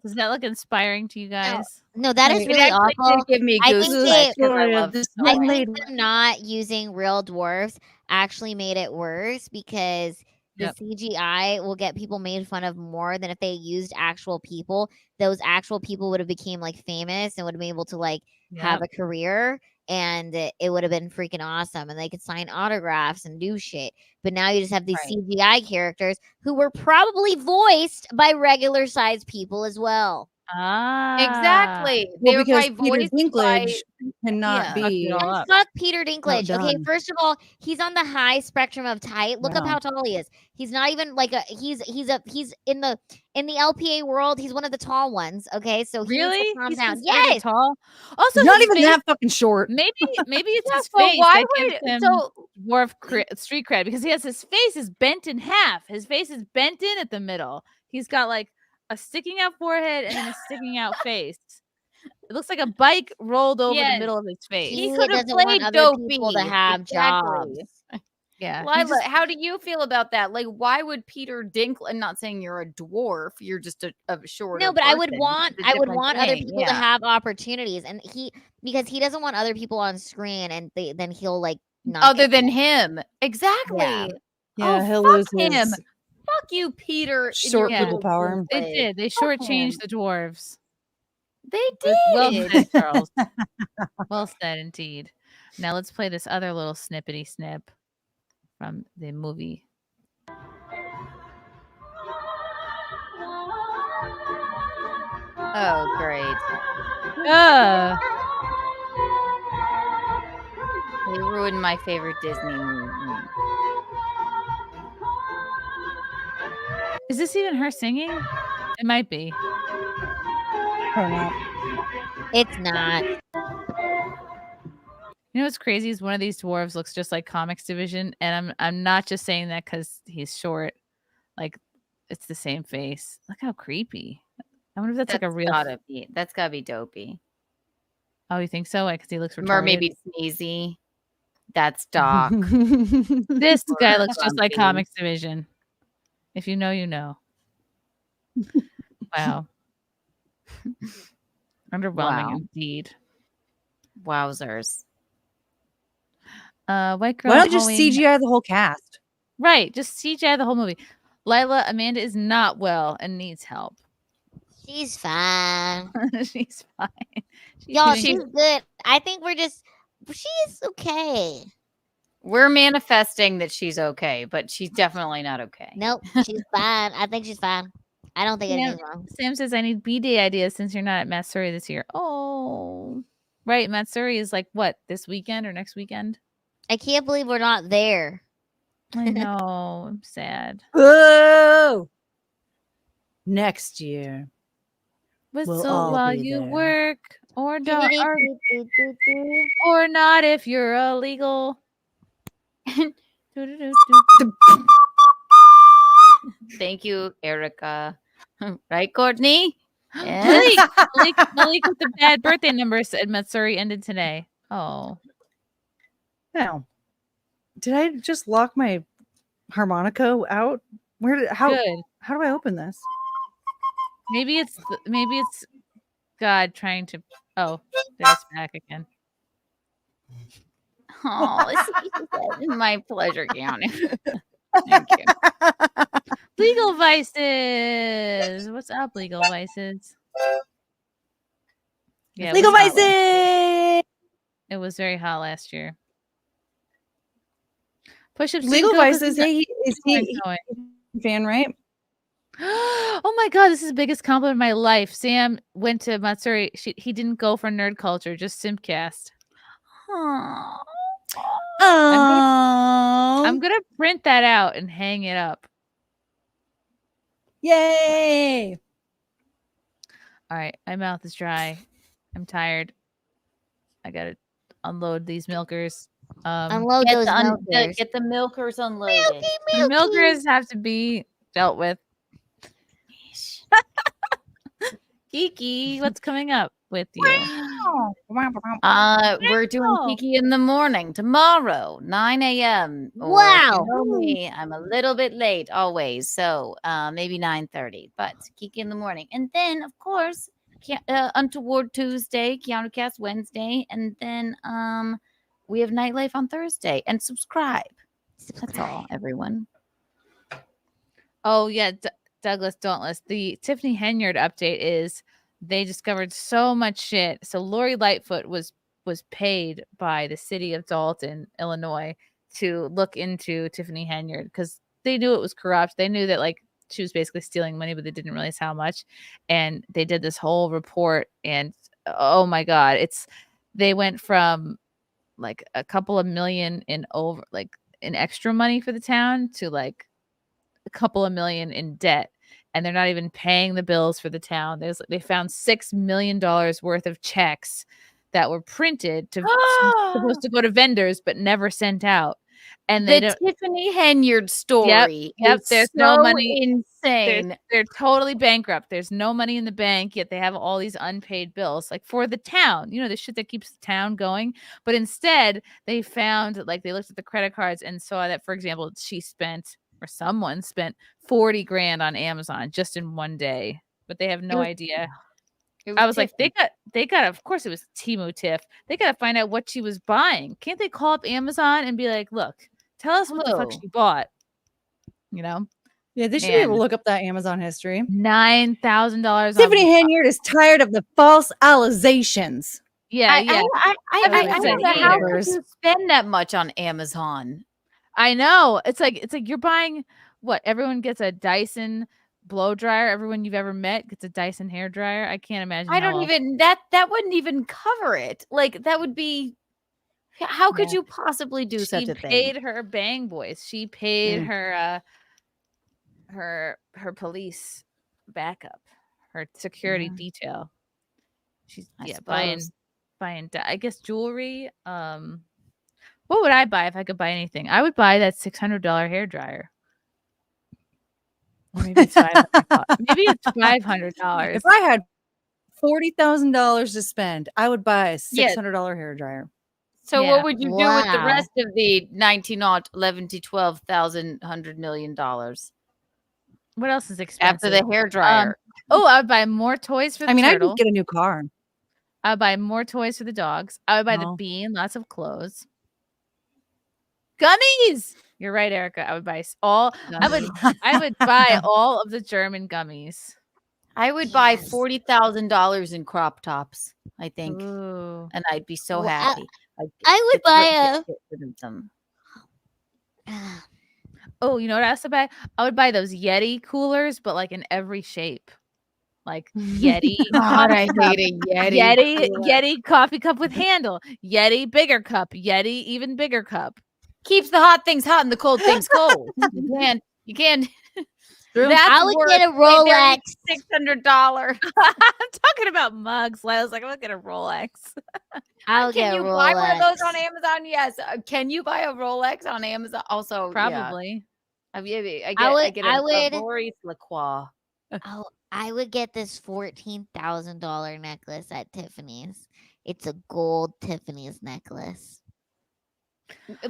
Does that look inspiring to you guys? No, that is It really actually awful. did give me I think goosebumps 'cause I love Snow I White. think them not using real dwarves actually made it worse because the CGI will get people made fun of more than if they used actual people. Those actual people would have became like famous and would have been able to like have a career, and it would have been freaking awesome, and they could sign autographs and do shit. But now you just have these CGI characters who were probably voiced by regular sized people as well. Exactly. Well, They were because probably Peter voiced Dinklage by- cannot be. And fuck Peter Dinklage. Okay, done. first of all, he's on the high spectrum of tight. Look up Wow. how tall he is. He's not even like he's in the LPA world. He's one of the tall ones. Okay, so he needs to Really? calm He's down. considered Yes. tall. Also, Not his even face- that fucking short. Maybe it's his but face why that gives would- him so- dwarf street cred because his face is bent in half. His face is bent in at the middle. He's got like a sticking out forehead and then a sticking out face. It looks like a bike rolled over the Yes. middle of his face. He He could have doesn't want played other people to Dopey. have Exactly. jobs. Yeah. Lila, how do you feel about that? Like, why would Peter Dinklage? I'm not saying you're a dwarf. You're just a shorter. No, but I would person. want It's a different other thing, people to yeah. have opportunities, and because he doesn't want other people on screen, and then he'll like not Other get than that. him, exactly. Yeah. Yeah, oh, he'll fuck lose him. his Fuck you, Peter. and short your people little power. They Dinklage. did. They Fuck shortchanged him. the dwarves. They did. Well said, Charles. Well said indeed. Now let's play this other little snippety snip from the movie. Oh, great. They ruined my favorite Disney movie. Is this even her singing? It might be. It's not. You know what's crazy is one of these dwarves looks just like Comics Division, and I'm not just saying that because he's short. Like, it's the same face. Look how creepy. I wonder if that's like a real. That's gotta be dopey. Oh, you think so? Because he looks retarded. Or maybe sneezy. That's Doc. This guy looks just like Grumpy. Comics Division. If you know, you know. Wow. Underwhelming indeed. Wowzers. White girl. Why don't you just Halloween- CGI the whole cast? Right, just CGI the whole movie. Lila, Amanda is not well and needs help. She's fine. She's fine. Y'all, she's good. I think she's okay. We're manifesting that she's okay, but she's definitely not okay. Nope, she's fine. I think she's fine. I don't think anything's wrong. Sam says, I need B-Day ideas since you're not at Matsuri this year. Oh, right. Matsuri is like what, this weekend or next weekend? I can't believe we're not there. I know. I'm sad. Oh, next year. Whistle We'll all while be you there. work, or don't, or not if you're illegal. Thank you, Erica. Right, Courtney? Malik with the bad birthday number said Matsuri ended today. Oh. Now, did I just lock my harmonica out? How Good. How do I open this? Maybe it's God trying to. Oh, there's back again. Oh, it's my pleasure, Keanu. Thank you. Legal Vices. What's up, Legal Vices? Yeah, Legal it was hot Vices. It was very hot last year. Push-ups. Legal Vices. Hey, is he going? Fan, right? Oh my God, this is the biggest compliment of my life. Sam went to Matsuri. He didn't go for nerd culture, just SimpCast. I'm gonna print that out and hang it up. Yay! All right, my mouth is dry. I'm tired. I gotta unload these milkers. Unload Get those milkers. Get the milkers unloaded. The milkers have to be dealt with. Kiki, what's coming up with you? We're doing Kiki in the morning tomorrow, 9 a.m. Or Wow. if you know me, I'm a little bit late always, so maybe 9:30. But Kiki in the morning, and then of course, Untoward Tuesday, KeanuCast Wednesday, and then we have Nightlife on Thursday. And subscribe. That's all, everyone. Oh yeah, Douglas Dauntless. The Tiffany Henyard update is they discovered so much shit. So Lori Lightfoot was paid by the city of Dolton, Illinois, to look into Tiffany Henyard because they knew it was corrupt. They knew that like she was basically stealing money, but they didn't realize how much. And they did this whole report, and oh my God, they went from like a couple of million in extra money for the town to like a couple of million in debt, and they're not even paying the bills for the town. They found $6 million worth of checks that were printed supposed to go to vendors but never sent out. And the Tiffany Henyard story. Yep. There's no money. Insane. They're totally bankrupt. There's no money in the bank, yet they have all these unpaid bills, like for the town. You know, the shit that keeps the town going. But instead, they found, like, they looked at the credit cards and saw that, for example, someone spent 40 grand on Amazon just in one day, but they have no idea. I was like, they got, of course it was Temu Tiff. They got to find out what she was buying. Can't they call up Amazon and be like, look, tell us what the fuck she bought? You know? Yeah, they should be able to look up that Amazon history. $9,000. Tiffany Henyard is tired of the false allegations. Yeah, I don't know how could you spend that much on Amazon. I know. It's like you're buying what? Everyone gets a Dyson blow dryer. Everyone you've ever met gets a Dyson hair dryer. I can't imagine. I don't even that wouldn't even cover it. Like that would be. How could you possibly do such a thing? She paid her bang boys. She paid her police backup, her security detail. She's buying. I guess jewelry. What would I buy if I could buy anything? I would buy that $600 hair dryer. Or maybe it's $500. Maybe it's $500. If I had $40,000 to spend, I would buy a Yeah. $600 hair dryer. So Yeah. what would you do with the Wow. rest of the 19 11 to 12,000 $100 million What else is expensive? after the hair dryer? I would buy more toys for the I mean, I'd turtle. just get a new car. I would buy more toys for the dogs. I would buy the Oh. bean, lots of clothes. Gummies. You're right, Erica. I would buy all. I would buy all of the German gummies. I would buy Yes. $40,000 in crop tops, I think, Ooh. and I'd be so Well, happy. I would buy get rid of them. Oh, you know what else I buy? I would buy those Yeti coolers, but like in every shape. Like Yeti. God, I coffee cup, hate a Yeti. cooler. Yeti coffee cup with handle. Yeti bigger cup. Yeti even bigger cup. Keeps the hot things hot and the cold things cold. You can't. That's I would get a worth Rolex. $600. I'm talking about mugs. I was like, I'm gonna get a Rolex. I'll Can get a you Rolex. buy one of those on Amazon? Yes. Can you buy a Rolex on Amazon? Also, yeah. Probably. I get I a would- Maurice Lacroix. Oh, I would get this $14,000 necklace at Tiffany's. It's a gold Tiffany's necklace.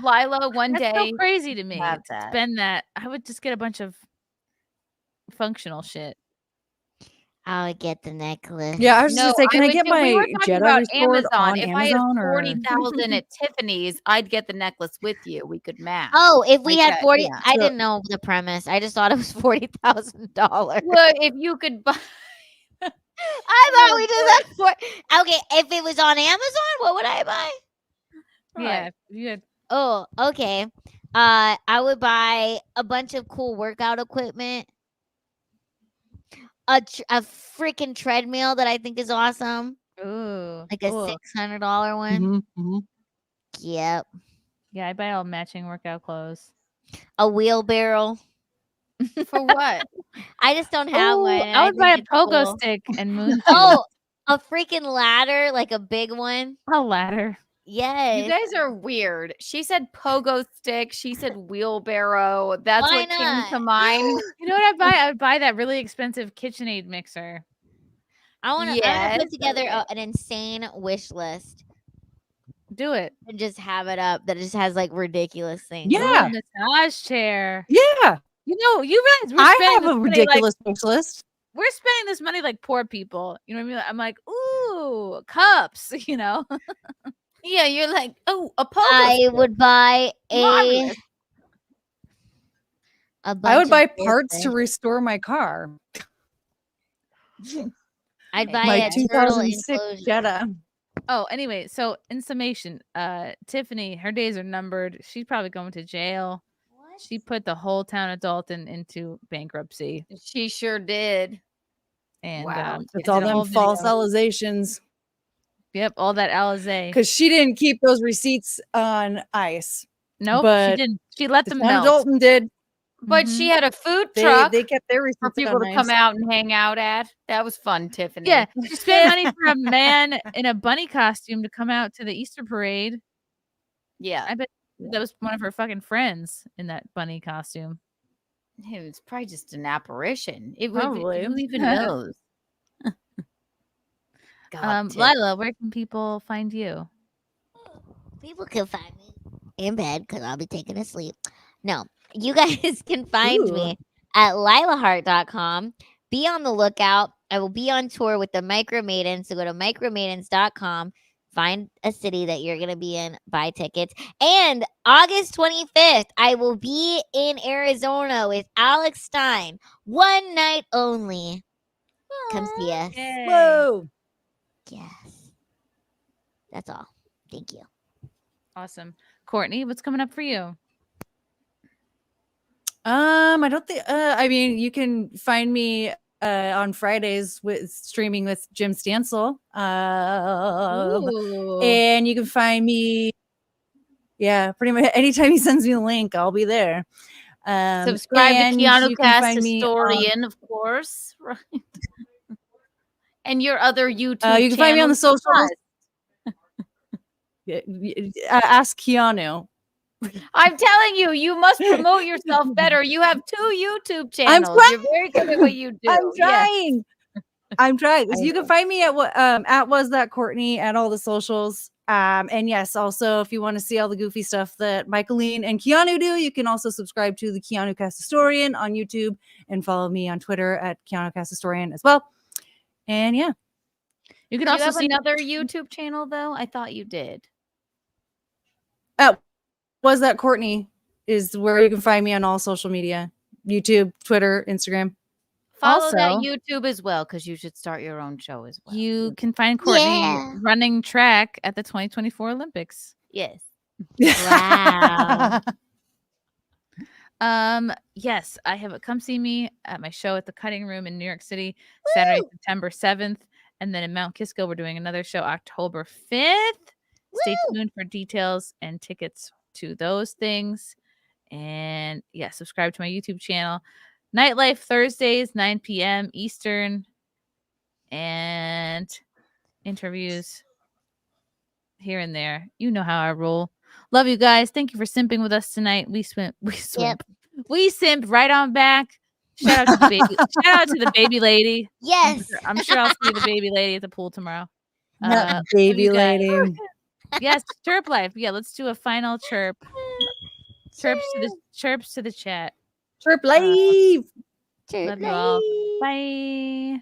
Lila, one That's day so crazy to me. have To that. spend that. I would just get a bunch of functional shit. I would get the necklace. Yeah, I was just No, gonna say, can I would get do- we were my talking Jedi about restored on If Amazon I had or 40,000 at Tiffany's, I'd get the necklace with you. We could match. Oh, if we Like had that, 40, yeah. I So- didn't know the premise. I just thought it was $40,000. Well, if you could buy. I thought we just had four. Okay, if it was on Amazon, what would I buy? Yeah. Right. You had Oh, okay. I would buy a bunch of cool workout equipment. A freaking treadmill that I think is awesome, ooh. like a cool. $600 one. Mhm. Yep. Yeah, I buy all matching workout clothes. A wheelbarrow. For what? I just don't have Ooh, one. and I would buy a think it's pogo cool. stick and moon. Oh, a freaking ladder, like a big one. A ladder. Yes. You guys are weird. She said pogo stick. She said wheelbarrow. That's Why what came not? to mind. You know what I'd buy? I would buy that really expensive KitchenAid mixer. I want to Yes, put together okay. an insane wish list Do it. and just have it up that just has like ridiculous things. Yeah. Ooh, massage chair. Yeah, You know, you realize we're I spending have this a money ridiculous wish list. we're spending this money like poor people. You know what I mean? I'm like, ooh, cups. You know. Yeah, you're like, oh, a pogo I stick. would buy a Marvelous. bunch I would of buy cool parts to things. restore my car. I'd buy My a turtle 2006 enclosure. Jetta. Oh, anyway, so in summation, Tiffany, her days are numbered. She's probably going to jail. She put the whole town of Dolton into bankruptcy. She sure did. And Wow. It's did all a them whole false video. allegations Yep, all that Alizé. because she didn't keep those receipts on ice. Nope, she but didn't. She let the them town of melt. Dalton did. But Mhm. she had a food They truck they kept their receipts for people on to ice. come out and hang out at. That was fun, Tiffany. Yeah, she spent money for a man in a bunny costume to come out to the Easter parade. Yeah. I bet that was one of her fucking friends in that bunny costume. It was probably just an apparition. It would Probably. who even knows? God, Tiff. Lila, where can people find you? People can find me in bed because I'll be taking a sleep. No, you guys can find me at lilahart.com. Be on the lookout. I will be on tour with the Micro Maidens. So go to micromaidens.com. Find a city that you're going to be in, buy tickets. And August 25th, I will be in Arizona with Alex Stein. One night only. Come see us. Whoa. Yes. That's all. Thank you. Awesome. Courtney, what's coming up for you? I don't think. I mean, you can find me on Fridays with streaming with Jim Stansel. Ooh. And you can find me. Yeah, pretty much anytime he sends me a link, I'll be there. Subscribe to and Keanu you can Cast find me on- Historian, of course. Right. And your other YouTube you can find me on the channels. socials. Ask Keanu. I'm telling you, you must promote yourself better. You have 2 YouTube channels. You're very good at what you do. I'm Yes. trying. I'm trying. So you can find me at was that Courtney at all the socials. And yes, also if you want to see all the goofy stuff that Michaeline and Keanu do, you can also subscribe to the Keanu Cast Historian on YouTube and follow me on Twitter at Keanu Cast Historian as well. And yeah, You can also have another YouTube channel though. I thought you did. was that Courtney is where you can find me on all social media: YouTube, Twitter, Instagram. Follow that Also- YouTube as well, because you should start your own show as well. You can find Courtney running track at the 2024 Olympics. Yes. Wow. Yes, I have a come see me at my show at the Cutting Room in New York City, Saturday, September 7th. And then in Mount Kisco, we're doing another show October 5th. Stay tuned for details and tickets to those things. And yeah, subscribe to my YouTube channel. Nightlife Thursdays, 9 p.m. Eastern. And interviews here and there. You know how I roll. Love you guys. Thank you for simping with us tonight. We simped right on back. Shout out to the baby. Shout out to the baby lady. Yes. I'm sure I'll see the baby lady at the pool tomorrow. That baby lady. Yes, chirp life. Yeah, let's do a final chirp. Chirps to the chat. Chirp life. Love you all. Bye.